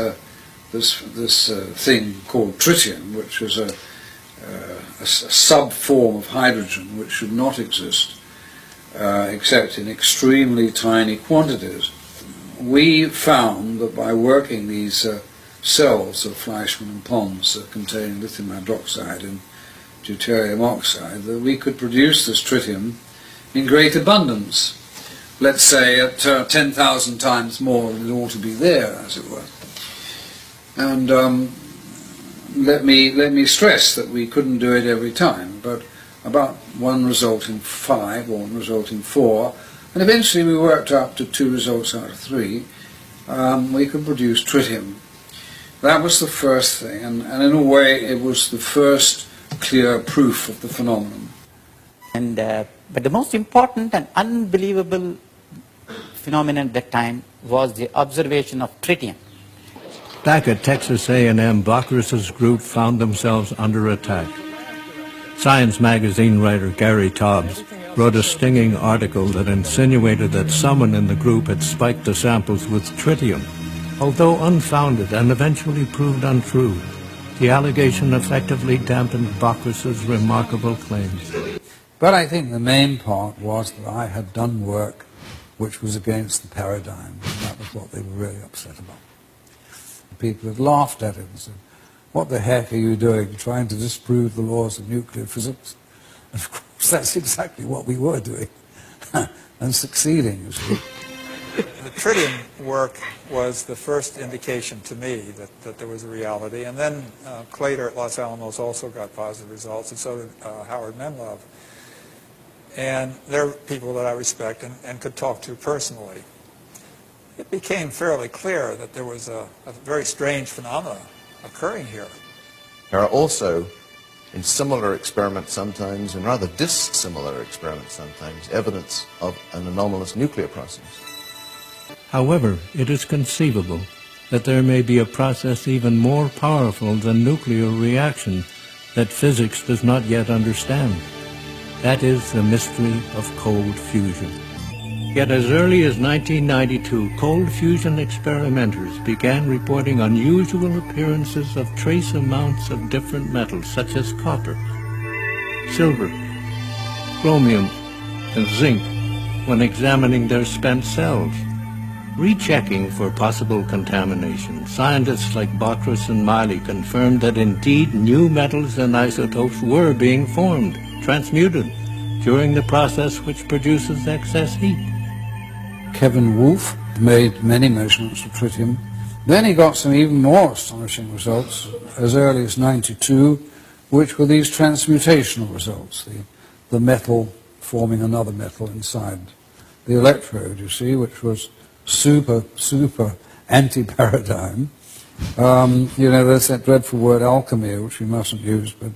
thing called tritium, which was a sub-form of hydrogen which should not exist except in extremely tiny quantities. We found that by working these cells of Fleischmann and Pons that contain lithium hydroxide and deuterium oxide, that we could produce this tritium in great abundance, let's say at 10,000 times more than it ought to be there, as it were. And let me stress that we couldn't do it every time, but about one result in 5 or one result in 4, and eventually we worked up to 2 results out of 3. We could produce tritium. That was the first thing, and in a way it was the first clear proof of the phenomenon. And but the most important and unbelievable phenomenon at that time was the observation of tritium. Back at Texas A&M, Bockris's group found themselves under attack. Science magazine writer Gary Tobbs wrote a stinging article that insinuated that someone in the group had spiked the samples with tritium. Although unfounded and eventually proved untrue, the allegation effectively dampened Bockris's remarkable claims. But I think the main part was that I had done work which was against the paradigm, and that was what they were really upset about. People had laughed at it and said, "What the heck are you doing, trying to disprove the laws of nuclear physics?" And of course, that's exactly what we were doing, and succeeding, you see. The tritium work was the first indication to me that there was a reality, and then Claytor at Los Alamos also got positive results, and so did Howard Menlove. And they're people that I respect and could talk to personally. It it became fairly clear that there was a very strange phenomenon occurring here. There are also, in similar experiments sometimes, and rather dissimilar experiments sometimes, evidence of an anomalous nuclear process. However, it is conceivable that there may be a process even more powerful than nuclear reaction that physics does not yet understand. That is the mystery of cold fusion. Yet as early as 1992, cold fusion experimenters began reporting unusual appearances of trace amounts of different metals such as copper, silver, chromium, and zinc when examining their spent cells. Rechecking for possible contamination, scientists like Bockris and Miley confirmed that indeed new metals and isotopes were being formed, transmuted, during the process which produces excess heat. Kevin Wolf made many measurements of tritium. Then he got some even more astonishing results as early as '92, which were these transmutational results, the metal forming another metal inside the electrode, you see, which was super anti-paradigm. You know, there's that dreadful word alchemy, which we mustn't use, but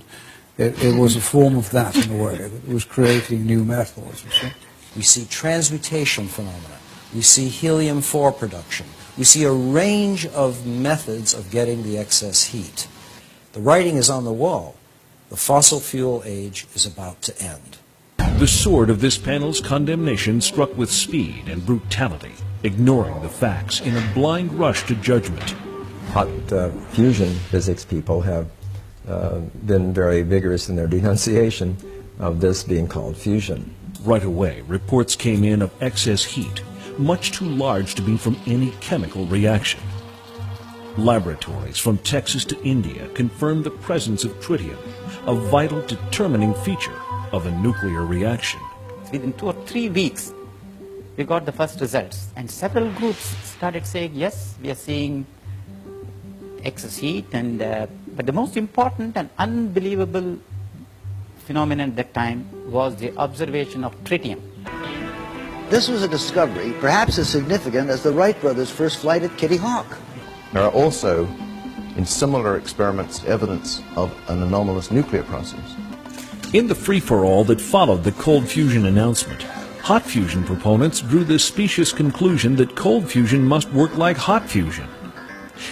it was a form of that in a way, that it was creating new metals, you see. We see transmutation phenomena. We see helium-4 production. We see a range of methods of getting the excess heat. The writing is on the wall. The fossil fuel age is about to end. The sword of this panel's condemnation struck with speed and brutality, ignoring the facts in a blind rush to judgment. Hot fusion physics people have been very vigorous in their denunciation of this being called fusion. Right away, reports came in of excess heat, much too large to be from any chemical reaction. Laboratories from Texas to India confirmed the presence of tritium, a vital determining feature of a nuclear reaction. Within 2 or 3 weeks, we got the first results, and several groups started saying, yes, we are seeing excess heat, and but the most important and unbelievable phenomenon at that time was the observation of tritium. This was a discovery perhaps as significant as the Wright brothers' first flight at Kitty Hawk. There are also, in similar experiments, evidence of an anomalous nuclear process. In the free-for-all that followed the cold fusion announcement, hot fusion proponents drew the specious conclusion that cold fusion must work like hot fusion.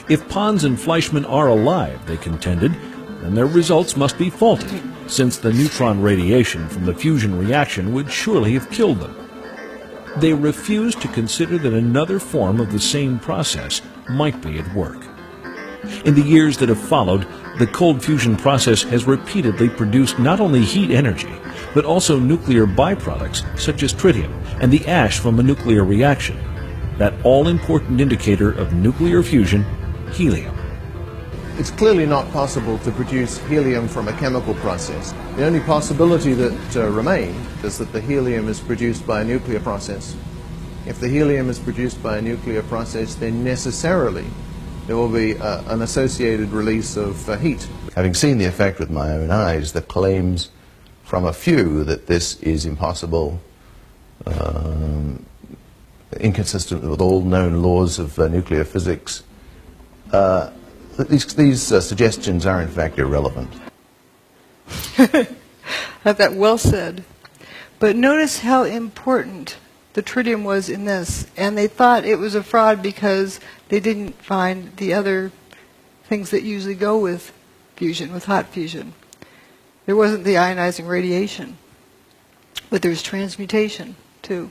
If Pons and Fleischmann are alive, they contended, then their results must be faulty, since the neutron radiation from the fusion reaction would surely have killed them. They refused to consider that another form of the same process might be at work. In the years that have followed, the cold fusion process has repeatedly produced not only heat energy, but also nuclear byproducts such as tritium and the ash from a nuclear reaction, that all-important indicator of nuclear fusion, helium. It's clearly not possible to produce helium from a chemical process. The only possibility that remains is that the helium is produced by a nuclear process. If the helium is produced by a nuclear process, then necessarily there will be an associated release of heat. Having seen the effect with my own eyes, the claims from a few that this is impossible, inconsistent with all known laws of nuclear physics, these suggestions are in fact irrelevant. That well said. But notice how important the tritium was in this, and they thought it was a fraud because they didn't find the other things that usually go with fusion, with hot fusion. There wasn't the ionizing radiation, but there's transmutation too.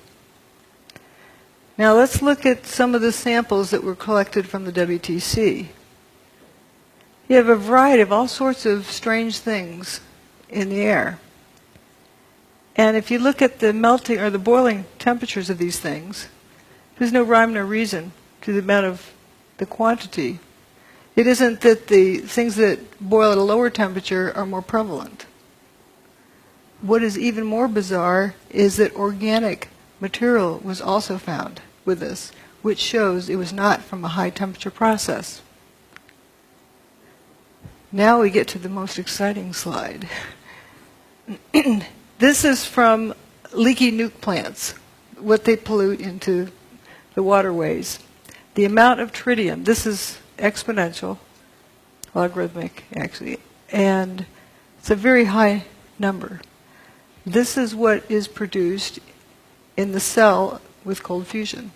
Now let's look at some of the samples that were collected from the WTC. You have a variety of all sorts of strange things in the air. And if you look at the melting or the boiling temperatures of these things, there's no rhyme nor reason to the amount of the quantity. It isn't that the things that boil at a lower temperature are more prevalent. What is even more bizarre is that organic material was also found with this, which shows it was not from a high temperature process. Now we get to the most exciting slide. This is from leaky nuke plants, what they pollute into the waterways. the amount of tritium, this is exponential, logarithmic actually, and it's a very high number. This is what is produced in the cell with cold fusion.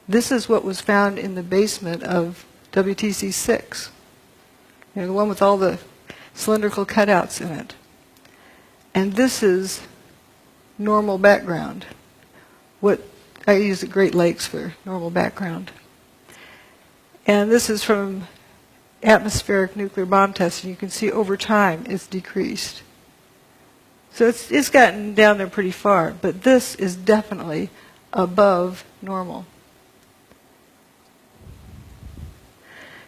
This is what was found in the basement of WTC-6, you know, the one with all the cylindrical cutouts in it. And this is normal background, what I use at Great Lakes for normal background. And this is from atmospheric nuclear bomb testing. You can see over time it's decreased. So it's gotten down there pretty far, but this is definitely above normal.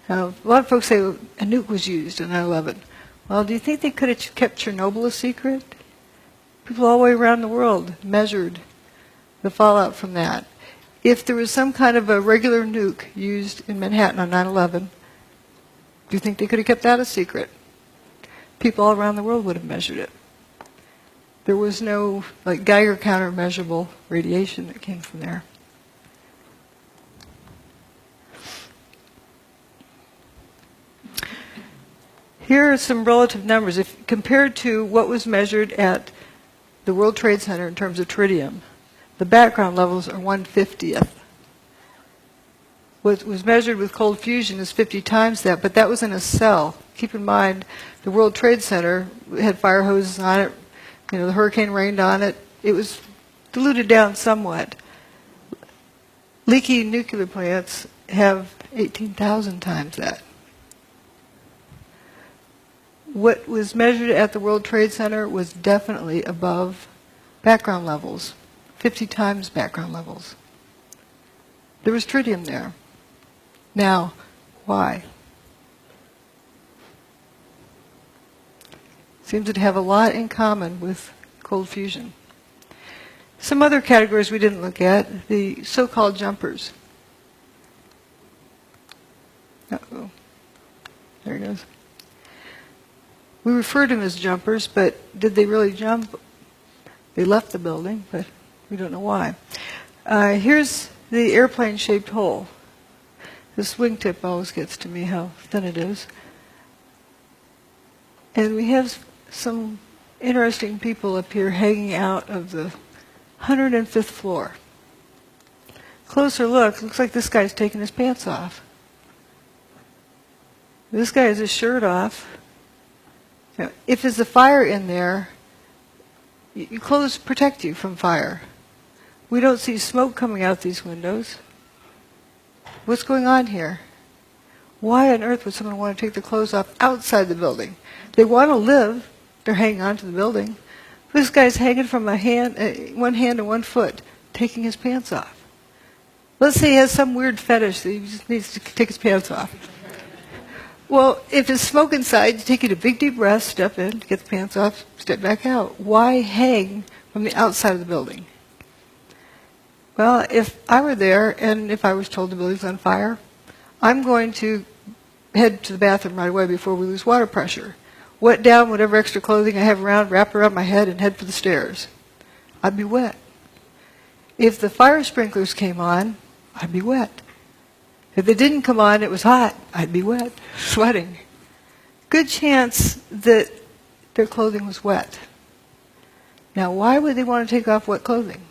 Now, a lot of folks say a nuke was used in 9/11. Well, do you think they could have kept Chernobyl a secret? People all the way around the world measured the fallout from that. If there was some kind of a regular nuke used in Manhattan on 9/11, do you think they could have kept that a secret? People all around the world would have measured it. There was no like Geiger counter measurable radiation that came from there. Here are some relative numbers. If compared to what was measured at the World Trade Center in terms of tritium, the background levels are 1/50th. What was measured with cold fusion is 50 times that, but that was in a cell. Keep in mind, the World Trade Center had fire hoses on it. You know, the hurricane rained on it. It was diluted down somewhat. Leaky nuclear plants have 18,000 times that. What was measured at the World Trade Center was definitely above background levels, 50 times background levels. There was tritium there. Now, why? Seems to have a lot in common with cold fusion. Some other categories we didn't look at, the so-called jumpers. Uh-oh. There it goes. We refer to them as jumpers, but did they really jump? They left the building, but we don't know why. Here's the airplane-shaped hole. This wingtip always gets to me how thin it is. And we have some interesting people up here hanging out of the 105th floor. Closer look, looks like this guy's taking his pants off. This guy has his shirt off. Now, if there's a fire in there, your clothes protect you from fire. We don't see smoke coming out these windows. What's going on here? Why on earth would someone want to take their clothes off outside the building? They want to live. They're hanging on to the building. This guy's hanging from a hand, one hand and one foot, taking his pants off. Let's say he has some weird fetish that he just needs to take his pants off. Well, if there's smoke inside, you take a big deep breath, step in, get the pants off, step back out. Why hang from the outside of the building? Well, if I were there and if I was told the building's on fire, I'm going to head to the bathroom right away before we lose water pressure. Wet down whatever extra clothing I have around, wrap it around my head, and head for the stairs. I'd be wet. If the fire sprinklers came on, I'd be wet. If they didn't come on, it was hot, I'd be wet, sweating. Good chance that their clothing was wet. Now, why would they want to take off wet clothing?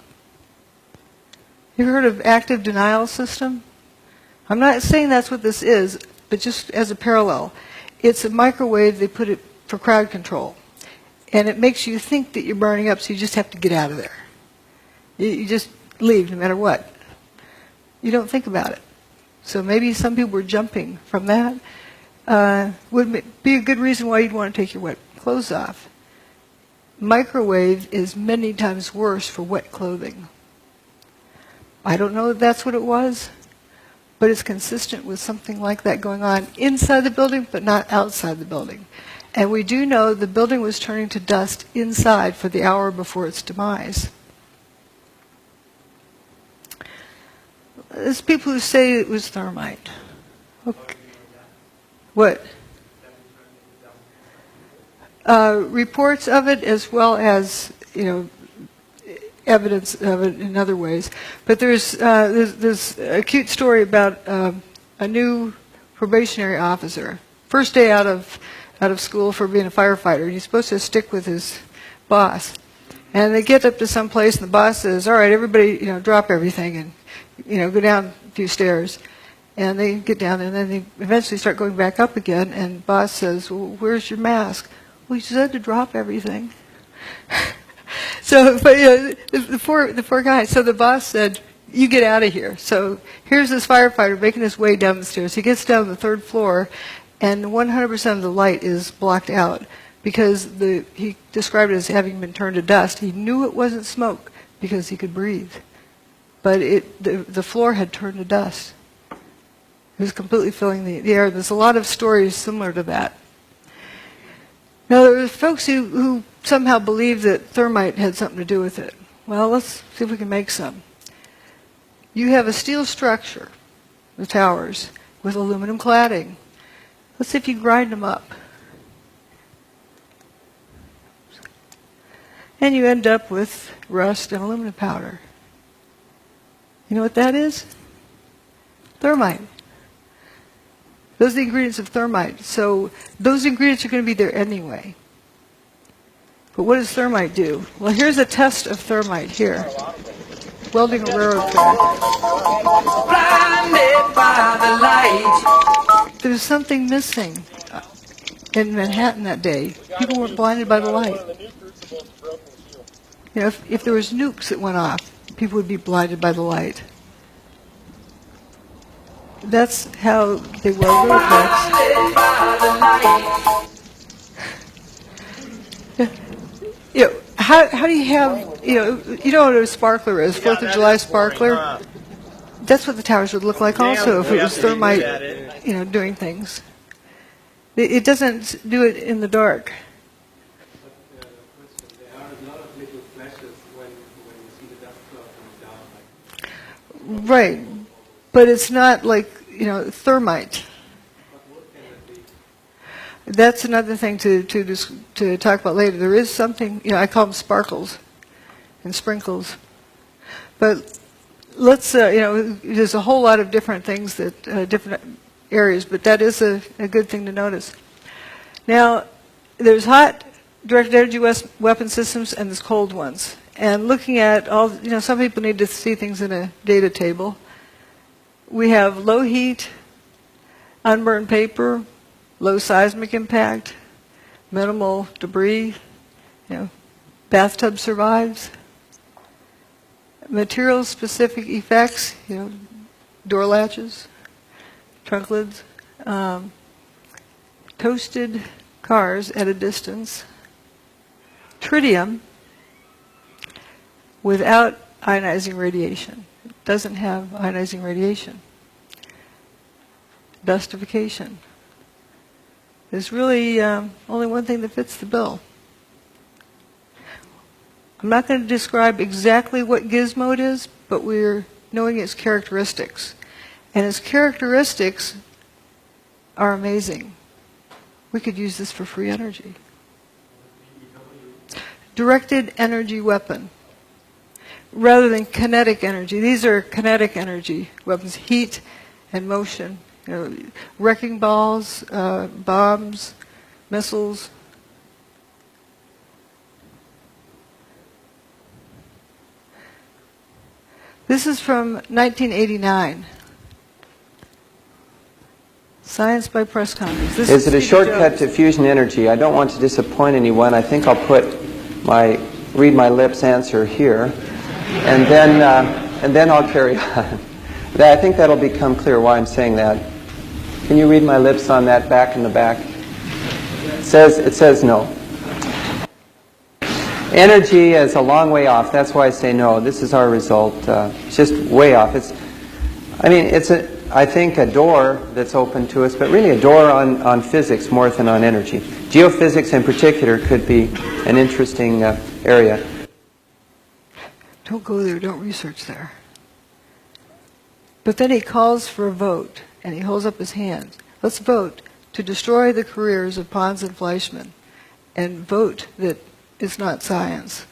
You heard of active denial system? I'm not saying that's what this is, but just as a parallel. It's a microwave, they put it for crowd control. And it makes you think that you're burning up, so you just have to get out of there. You just leave no matter what. You don't think about it. So maybe some people were jumping from that. Would be a good reason why you'd want to take your wet clothes off. Microwave is many times worse for wet clothing. I don't know if that's what it was, but it's consistent with something like that going on inside the building, but not outside the building. And we do know the building was turning to dust inside for the hour before its demise. There's people who say it was thermite. Okay. What? Reports of it, as well as, evidence of it in other ways. But there's a cute story about a new probationary officer, first day out of school for being a firefighter, and he's supposed to stick with his boss. And they get up to some place, and the boss says, "All right, everybody, drop everything and go down a few stairs." And they get down, and then they eventually start going back up again. And the boss says, "Well, where's your mask?" "Well, you said to drop everything." So, but the poor guy. So the boss said, "You get out of here." So here's this firefighter making his way down the stairs. He gets down to the third floor, and 100% of the light is blocked out because he described it as having been turned to dust. He knew it wasn't smoke because he could breathe, but the floor had turned to dust. It was completely filling the air. There's a lot of stories similar to that. Now, there were folks who somehow believed that thermite had something to do with it. Well, let's see if we can make some. You have a steel structure, the towers, with aluminum cladding. Let's see if you grind them up. And you end up with rust and aluminum powder. You know what that is? Thermite. Those are the ingredients of thermite. So those ingredients are going to be there anyway. But what does thermite do? Well, here's a test of thermite here. Welding a railroad track. Blinded by the light. There's something missing in Manhattan that day. People weren't blinded by the light. If there was nukes that went off, people would be blinded by the light. That's how they weld road tracks. How do you have, you know what a sparkler is, 4th of July sparkler? That's what the towers would look like also if it was thermite, doing things. It doesn't do it in the dark. Right, but it's not like, thermite. That's another thing to talk about later. There is something, I call them sparkles and sprinkles. But let's, there's a whole lot of different things that, different areas, but that is a good thing to notice. Now, there's hot directed energy weapon systems and there's cold ones. And looking at all, some people need to see things in a data table. We have low heat, unburned paper, low seismic impact, minimal debris, bathtub survives. Material-specific effects, door latches, trunk lids, toasted cars at a distance, tritium without ionizing radiation. It doesn't have ionizing radiation. Dustification. There's really only one thing that fits the bill. I'm not going to describe exactly what gizmo it is, but we're knowing its characteristics. And its characteristics are amazing. We could use this for free energy. Directed energy weapon. Rather than kinetic energy. These are kinetic energy weapons, heat and motion. Wrecking balls, bombs, missiles. This is from 1989. Science by Press Conference. Is it a shortcut to fusion energy? I don't want to disappoint anyone. I think I'll put read my lips answer here, and then I'll carry on. I think that'll become clear why I'm saying that. Can you read my lips on that back in the back? It says no. Energy is a long way off. That's why I say no. This is our result. It's just way off. It's I think a door that's open to us, but really a door on physics more than on energy. Geophysics in particular could be an interesting area. Don't go there. Don't research there. But then he calls for a vote, and he holds up his hand. Let's vote to destroy the careers of Pons and Fleischmann, and vote that it's not science.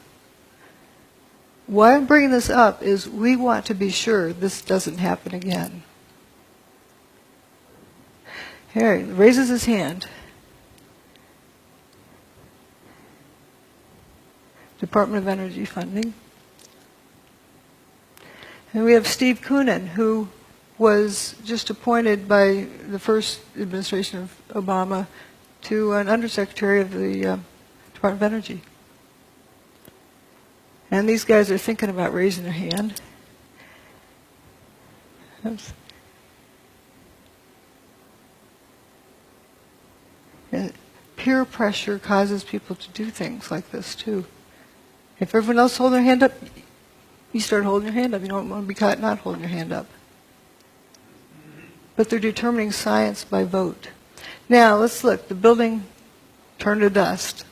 Why I'm bringing this up is we want to be sure this doesn't happen again. Harry raises his hand. Department of Energy funding. And we have Steve Koonin, who was just appointed by the first administration of Obama to an undersecretary of the Department of Energy. And these guys are thinking about raising their hand. Oops. And peer pressure causes people to do things like this too. If everyone else holds their hand up, you start holding your hand up. You don't want to be caught not holding your hand up. But they're determining science by vote. Now, let's look. The building turned to dust.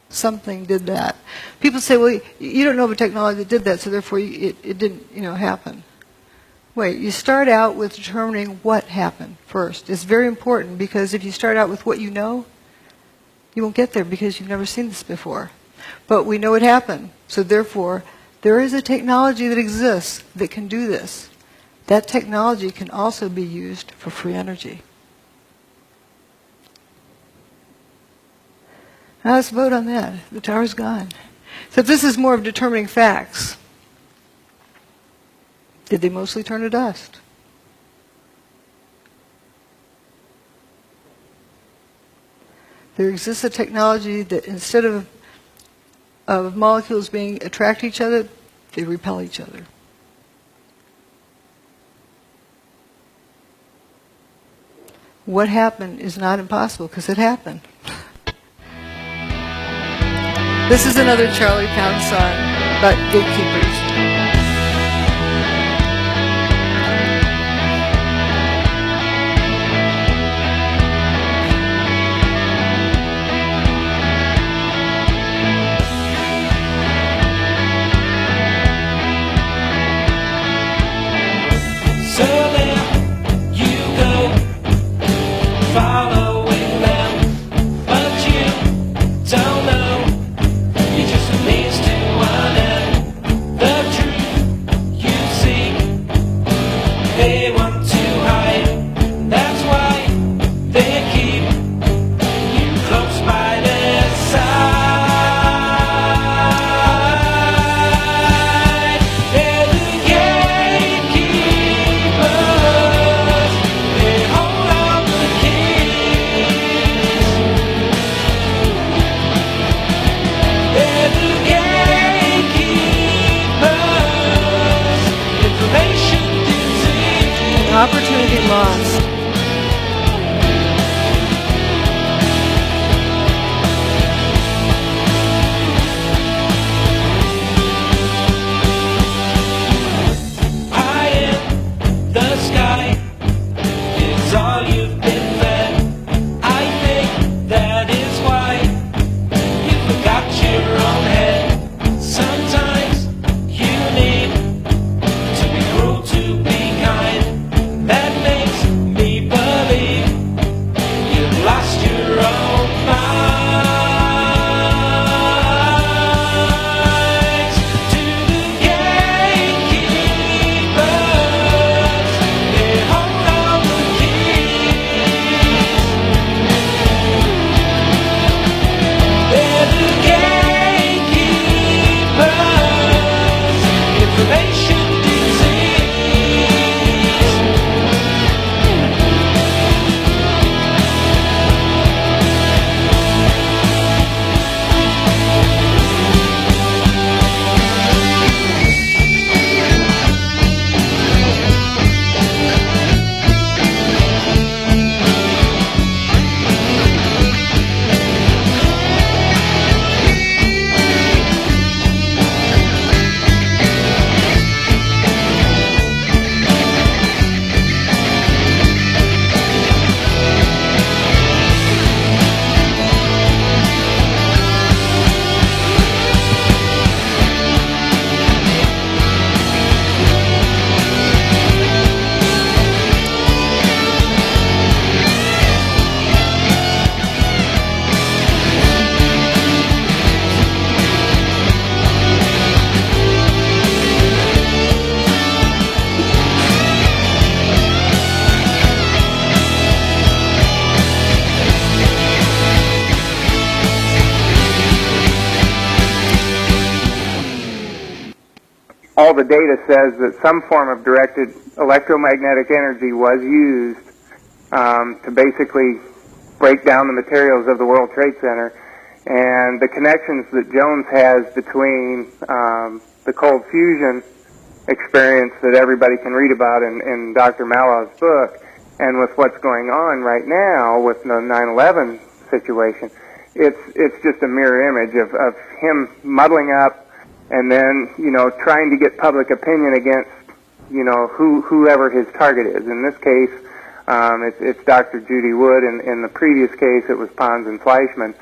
Something did that. People say, well, you don't know of a technology that did that, so therefore it didn't, happen. Wait, you start out with determining what happened first. It's very important because if you start out with what you know, you won't get there because you've never seen this before. But we know it happened, so therefore there is a technology that exists that can do this. That technology can also be used for free energy. Now let's vote on that. The tower's gone. So this is more of determining facts. Did they mostly turn to dust? There exists a technology that instead of molecules being attract each other, they repel each other. What happened is not impossible because it happened. This is another Charlie Pound song about gatekeepers. Following them, but you don't know. You just means to one end. The truth you seek, they want to hide. That's why they keep you close by their side. They're the gatekeepers. They hold on the Opportunity lost. High in the sky is all you've been fed. I think that is why you forgot your own head. Sometimes you need to be cruel to be kind. That makes me all the data says that some form of directed electromagnetic energy was used to basically break down the materials of the World Trade Center. And the connections that Jones has between the cold fusion experience that everybody can read about in Dr. Malaw's book, and with what's going on right now with the 9/11 situation, it's just a mirror image of him muddling up and then, you know, trying to get public opinion against, you know, whoever his target is. In this case, it's Dr. Judy Wood. In the previous case, it was Pons and Fleischmann.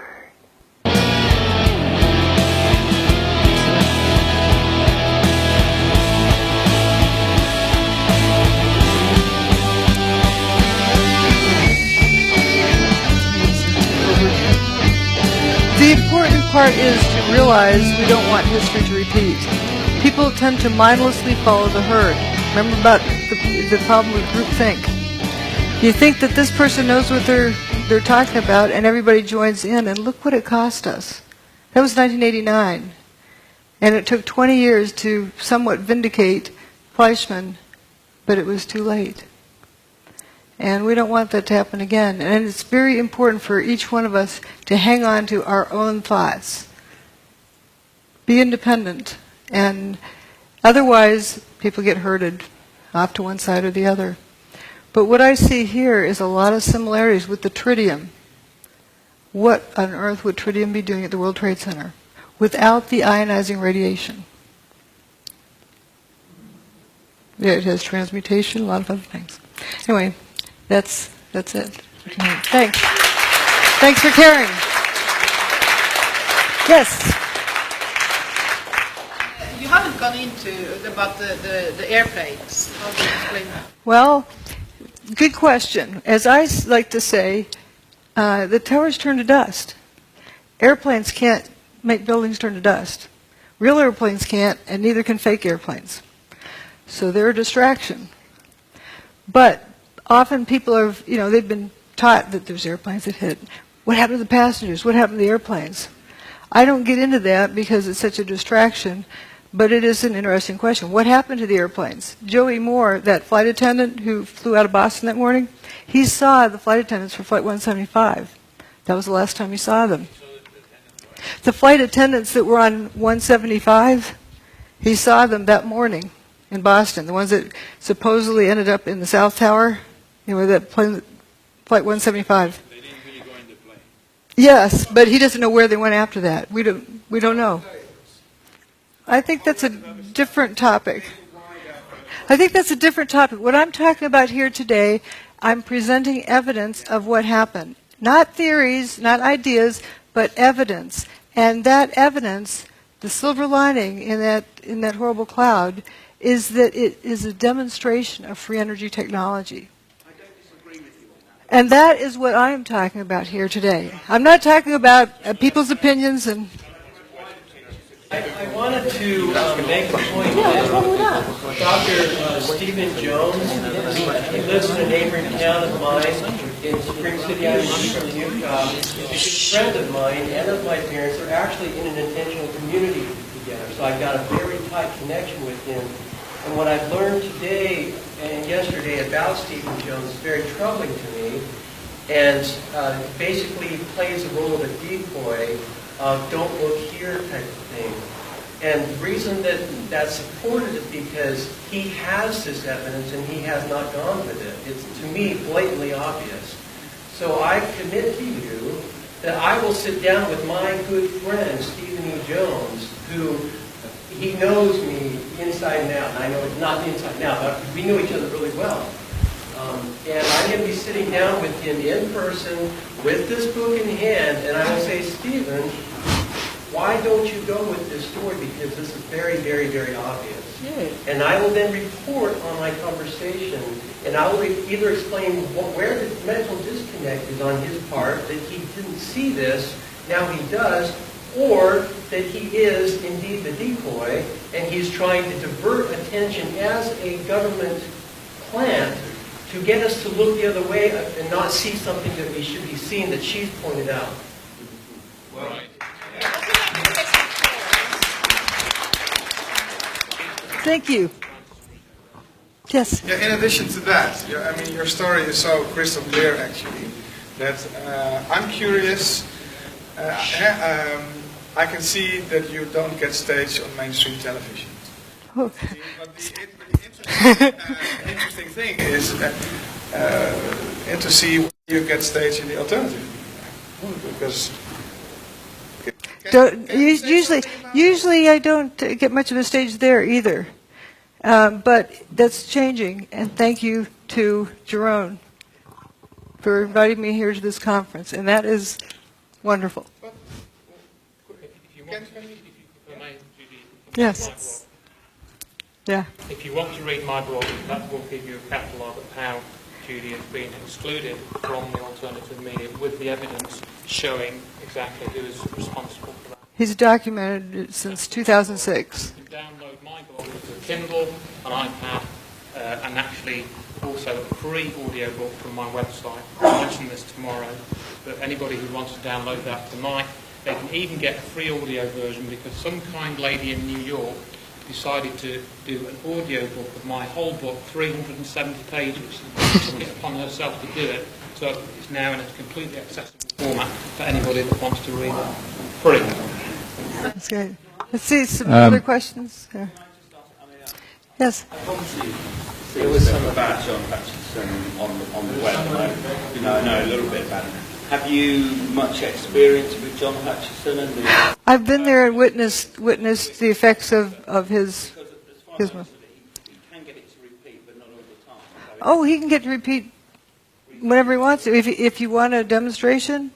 The important part is to realize we don't want history to repeat. People tend to mindlessly follow the herd. Remember about the problem with groupthink. You think that this person knows what they're talking about, and everybody joins in, and look what it cost us. That was 1989. And it took 20 years to somewhat vindicate Fleischmann, but it was too late. And we don't want that to happen again. And it's very important for each one of us to hang on to our own thoughts. Be independent. And otherwise, people get herded off to one side or the other. But what I see here is a lot of similarities with the tritium. What on earth would tritium be doing at the World Trade Center without the ionizing radiation? Yeah, it has transmutation, a lot of other things. Anyway, that's it. Thanks. Thanks for caring. Yes. You haven't gone into about the airplanes. How do you explain that? Well, good question. As I like to say, the towers turn to dust. Airplanes can't make buildings turn to dust. Real airplanes can't, and neither can fake airplanes. So they're a distraction. But often people are, you know, they've been taught that there's airplanes that hit. What happened to the passengers? What happened to the airplanes? I don't get into that because it's such a distraction, but it is an interesting question. What happened to the airplanes? Joey Moore, that flight attendant who flew out of Boston that morning, he saw the flight attendants for Flight 175. That was the last time he saw them. The flight attendants that were on 175, he saw them that morning in Boston, the ones that supposedly ended up in the South Tower, you know, that plane, Flight 175. They didn't really go into plane. Yes, but he doesn't know where they went after that. We don't know. I think that's a different topic. What I'm talking about here today, I'm presenting evidence of what happened. Not theories, not ideas, but evidence. And that evidence, the silver lining in that horrible cloud, is that it is a demonstration of free energy technology. And that is what I am talking about here today. I'm not talking about people's opinions and... I wanted to make the point that Dr. Stephen Jones, he lives in a neighboring town of mine in Spring City, Utah. He's a friend of mine and of my parents. They're actually in an intentional community together. So I got a very tight connection with him. And what I've learned today and yesterday about Stephen Jones is very troubling to me, and basically plays the role of a decoy, don't look here type of thing. And the reason that that's supported is because he has this evidence and he has not gone with it. It's, to me, blatantly obvious. So I commit to you that I will sit down with my good friend, Stephen E. Jones, who he knows me inside and out. And I know it's not inside and out, but we know each other really well. And I'm going to be sitting down with him in person with this book in hand, and I will say, Stephen, why don't you go with this story? Because this is very, very, very obvious. Yeah. And I will then report on my conversation, and I will either explain where the mental disconnect is on his part, that he didn't see this, now he does, or that he is indeed the decoy, and he's trying to divert attention as a government plant to get us to look the other way and not see something that we should be seeing that she's pointed out. Thank you. Yes. Yeah, in addition to that, I mean, your story is so crystal clear, actually, that I'm curious. I can see that you don't get staged on mainstream television. Oh. But the interesting thing is and to see where you get staged in the alternative. Because usually I don't get much of a stage there either. But that's changing, and thank you to Jerome for inviting me here to this conference, and that is wonderful. Yes. Yeah. If you want to read my blog, that will give you a catalogue of how Judy has been excluded from the alternative media with the evidence showing exactly who is responsible for that. He's documented it since 2006. You can download my blog to a Kindle, an iPad, and actually also a free audio book from my website. I'll mention this tomorrow, but anybody who wants to download that tonight, they can even get a free audio version because some kind lady in New York decided to do an audio book of my whole book, 370 pages. She took it upon herself to do it, so it's now in a completely accessible format for anybody that wants to read it. Free. That's good. Let's see some other questions. Yes. There was some about John Hutchison on the web. I know a little bit about him. Have you much experience with John Hutchison and the? I've been there and witnessed the effects of his. He can get it to repeat, but not all the time. Oh, he can get to repeat whenever he wants to. If you want a demonstration,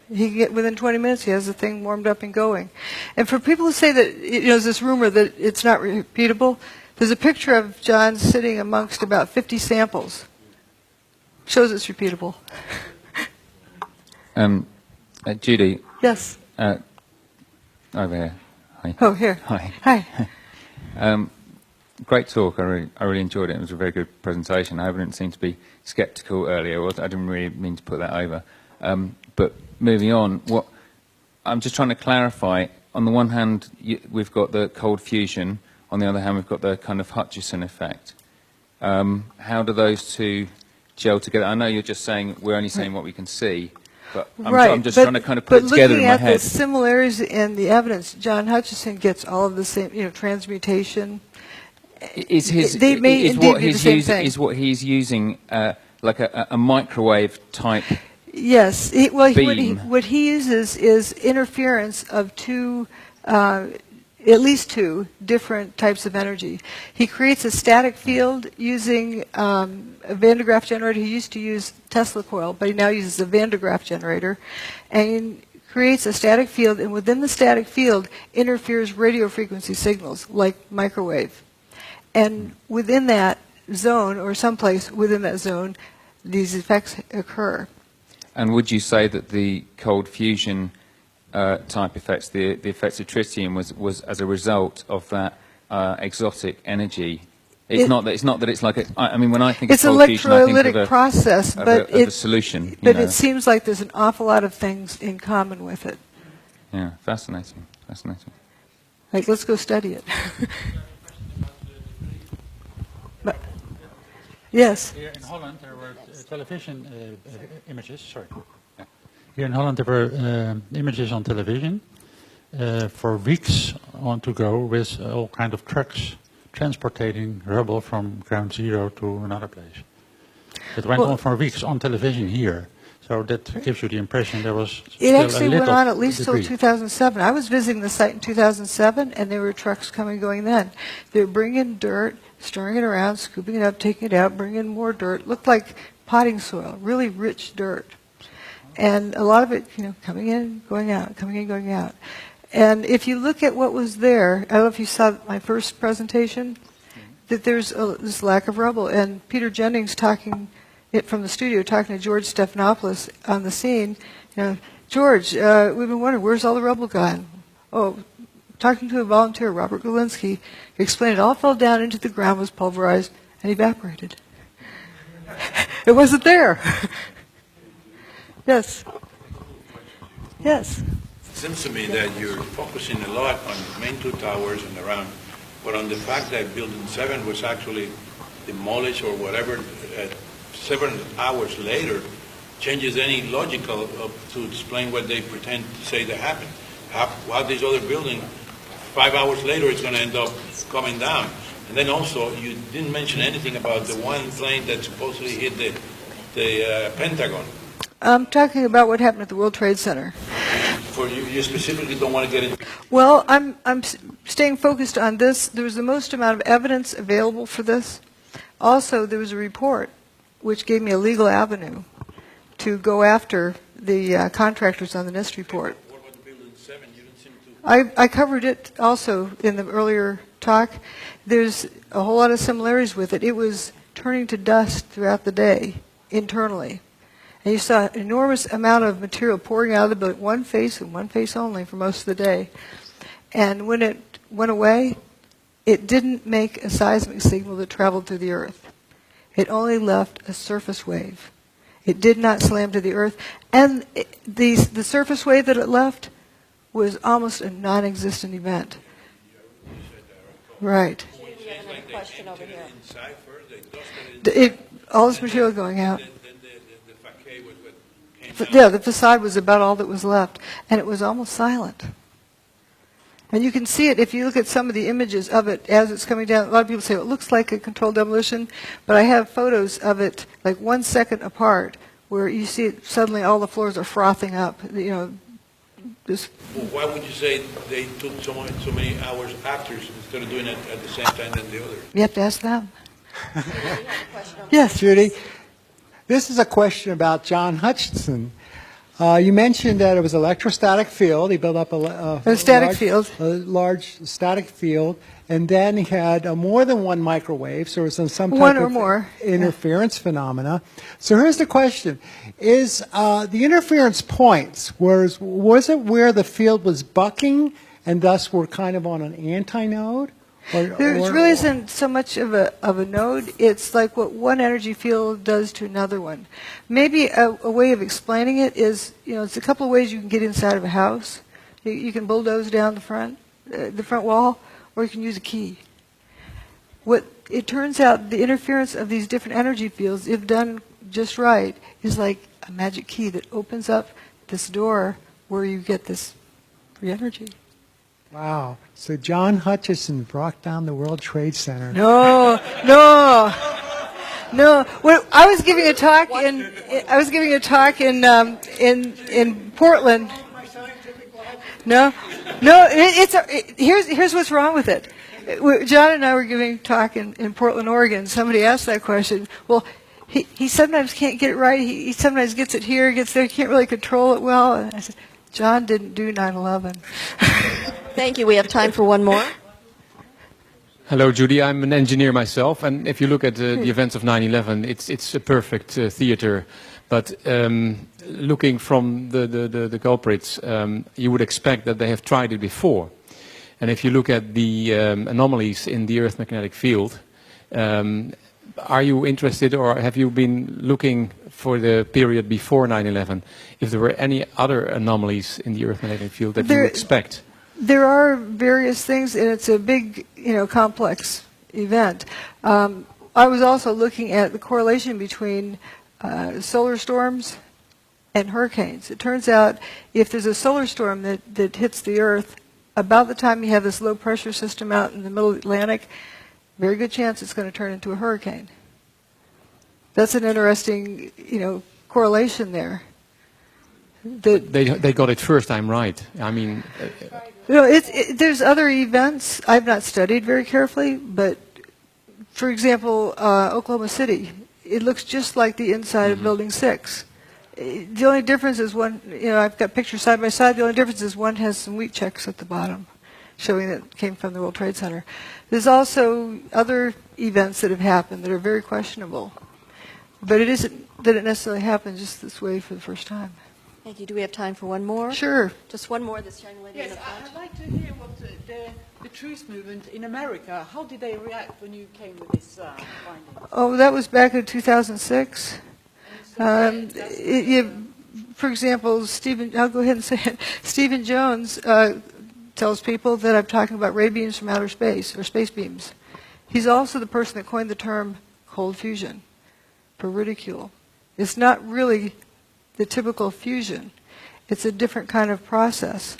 he can get within 20 minutes. He has the thing warmed up and going. And for people who say that there's this rumor that it's not repeatable, there's a picture of John sitting amongst about 50 samples. Shows it's repeatable. Judy. Yes. Over here. Hi. Oh, here. Hi. Hi. Great talk. I really enjoyed it. It was a very good presentation. I didn't seem to be sceptical earlier. I didn't really mean to put that over. But moving on, I'm just trying to clarify. On the one hand, we've got the cold fusion. On the other hand, we've got the kind of Hutchison effect. How do those two gel together? I know you're just saying we're only saying what we can see. But I'm just trying to kind of put it together in my head. But looking at the similarities in the evidence, John Hutchison gets all of the same, transmutation. They may indeed be the same thing. Is what he's using like a microwave type? Yes. What he uses is interference of at least two different types of energy. He creates a static field using a Van de Graaff generator. He used to use Tesla coil, but he now uses a Van de Graaff generator. And creates a static field, and within the static field interferes radio frequency signals, like microwave. And within that zone, or someplace within that zone, these effects occur. And would you say that the cold fusion type effects, the effects of tritium, was as a result of that exotic energy? It's not that it's like I mean, when I think of cold fusion, I think of electrolytic process, but a solution. But it seems like there's an awful lot of things in common with it. Yeah, fascinating. Like, let's go study it. But, yes. Here in Holland, there were television images. Sorry. Here in Holland, there were images on television for weeks on to go with all kind of trucks transporting rubble from ground zero to another place. It went on for weeks on television here, so that gives you the impression there was It actually went on at least debris. till 2007. I was visiting the site in 2007, and there were trucks coming and going then. They were bringing dirt, stirring it around, scooping it up, taking it out, bringing in more dirt. Looked like potting soil, really rich dirt. And a lot of it, coming in, going out, coming in, going out. And if you look at what was there, I don't know if you saw my first presentation, that there's this lack of rubble. And Peter Jennings talking from the studio, talking to George Stephanopoulos on the scene, George, we've been wondering, where's all the rubble gone? Oh, talking to a volunteer, Robert Galinsky, explained it all fell down into the ground, was pulverized, and evaporated. It wasn't there. Yes. Yes. It seems to me that you're focusing a lot on the main two towers and around but on the fact that Building 7 was actually demolished or whatever 7 hours later changes any logical to explain what they pretend to say that happened. How this other building, 5 hours later, is going to end up coming down. And then also, you didn't mention anything about the one plane that supposedly hit the Pentagon. I'm talking about what happened at the World Trade Center. For you specifically don't want to get into. Well, I'm staying focused on this. There was the most amount of evidence available for this. Also, there was a report which gave me a legal avenue to go after the contractors on the NIST report. What about Building 7? You didn't seem to. I covered it also in the earlier talk. There's a whole lot of similarities with it. It was turning to dust throughout the day internally. And you saw an enormous amount of material pouring out of the building, one face and one face only for most of the day. And when it went away, it didn't make a seismic signal that traveled through the earth. It only left a surface wave. It did not slam to the earth. And the surface wave that it left was almost a non-existent event. Right. All this material going out. Yeah, the facade was about all that was left, and it was almost silent. And you can see it if you look at some of the images of it as it's coming down. A lot of people say, well, it looks like a controlled demolition, but I have photos of it like 1 second apart where you see it, suddenly all the floors are frothing up. You know, this. Well, why would you say they took so many hours after instead of doing it at the same time than the other? You have to ask them. Yes, Judy. This is a question about John Hutchinson. You mentioned that it was electrostatic field. He built up a large static field, and then he had more than one microwave, so it was some type of interference phenomena. So here's the question. Is the interference points, was it where the field was bucking and thus we're kind of on an antinode? There really isn't so much of a node. It's like what one energy field does to another one. Maybe a way of explaining it is, it's a couple of ways you can get inside of a house. You can bulldoze down the front wall, or you can use a key. What it turns out, the interference of these different energy fields, if done just right, is like a magic key that opens up this door where you get this free energy. Wow. So John Hutchison brought down the World Trade Center. No. Well, I was giving a talk in Portland. No. Here's what's wrong with it. John and I were giving a talk in Portland, Oregon. Somebody asked that question. Well, he sometimes can't get it right. He sometimes gets it here, gets there. He can't really control it well. And I said, John didn't do 9/11. Thank you. We have time for one more. Hello, Judy. I'm an engineer myself, and if you look at the events of 9/11, it's a perfect theater. But looking from the culprits, you would expect that they have tried it before. And if you look at the anomalies in the Earth magnetic field, are you interested, or have you been looking for the period before 9/11, if there were any other anomalies in the Earth magnetic field that you expect? There are various things, and it's a big, complex event. I was also looking at the correlation between solar storms and hurricanes. It turns out if there's a solar storm that hits the Earth, about the time you have this low pressure system out in the middle of the Atlantic, very good chance it's going to turn into a hurricane. That's an interesting, correlation there. They got it first time right. I mean... there's other events I've not studied very carefully, but for example, Oklahoma City, it looks just like the inside of Building 6. The only difference is one, I've got pictures side by side, the only difference is one has some wheat checks at the bottom, showing that it came from the World Trade Center. There's also other events that have happened that are very questionable, but it isn't that it necessarily happened just this way for the first time. Thank you. Do we have time for one more? Sure. Just one more, this young lady in the Yes, front. I'd like to hear what the truth movement in America, how did they react when you came with this finding? Oh, that was back in 2006. For example, I'll go ahead and say it. Stephen Jones tells people that I'm talking about ray beams from outer space, or space beams. He's also the person that coined the term cold fusion for ridicule. It's not really the typical fusion. It's a different kind of process.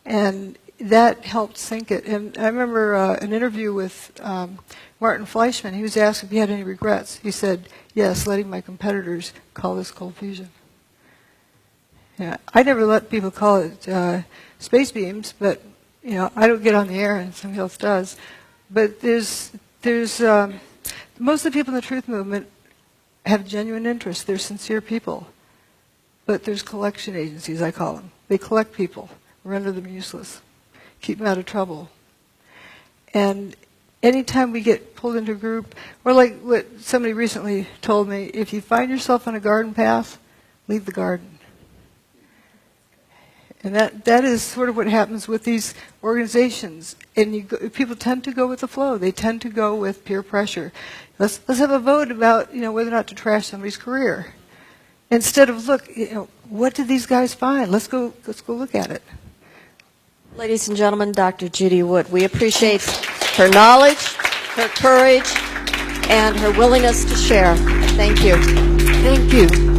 And that helped sink it. And I remember an interview with Martin Fleischmann. He was asked if he had any regrets. He said, yes, letting my competitors call this cold fusion. Yeah, I never let people call it space beams, but I don't get on the air and somebody else does. But there's most of the people in the truth movement have genuine interest. They're sincere people. But there's collection agencies, I call them. They collect people, render them useless, keep them out of trouble. And anytime we get pulled into a group, or like what somebody recently told me, if you find yourself on a garden path, leave the garden. And that is sort of what happens with these organizations. And people tend to go with the flow. They tend to go with peer pressure. Let's have a vote about whether or not to trash somebody's career. Instead of look, what did these guys find? Let's go look at it. Ladies and gentlemen, Dr. Judy Wood, we appreciate her knowledge, her courage, and her willingness to share. Thank you. Thank you.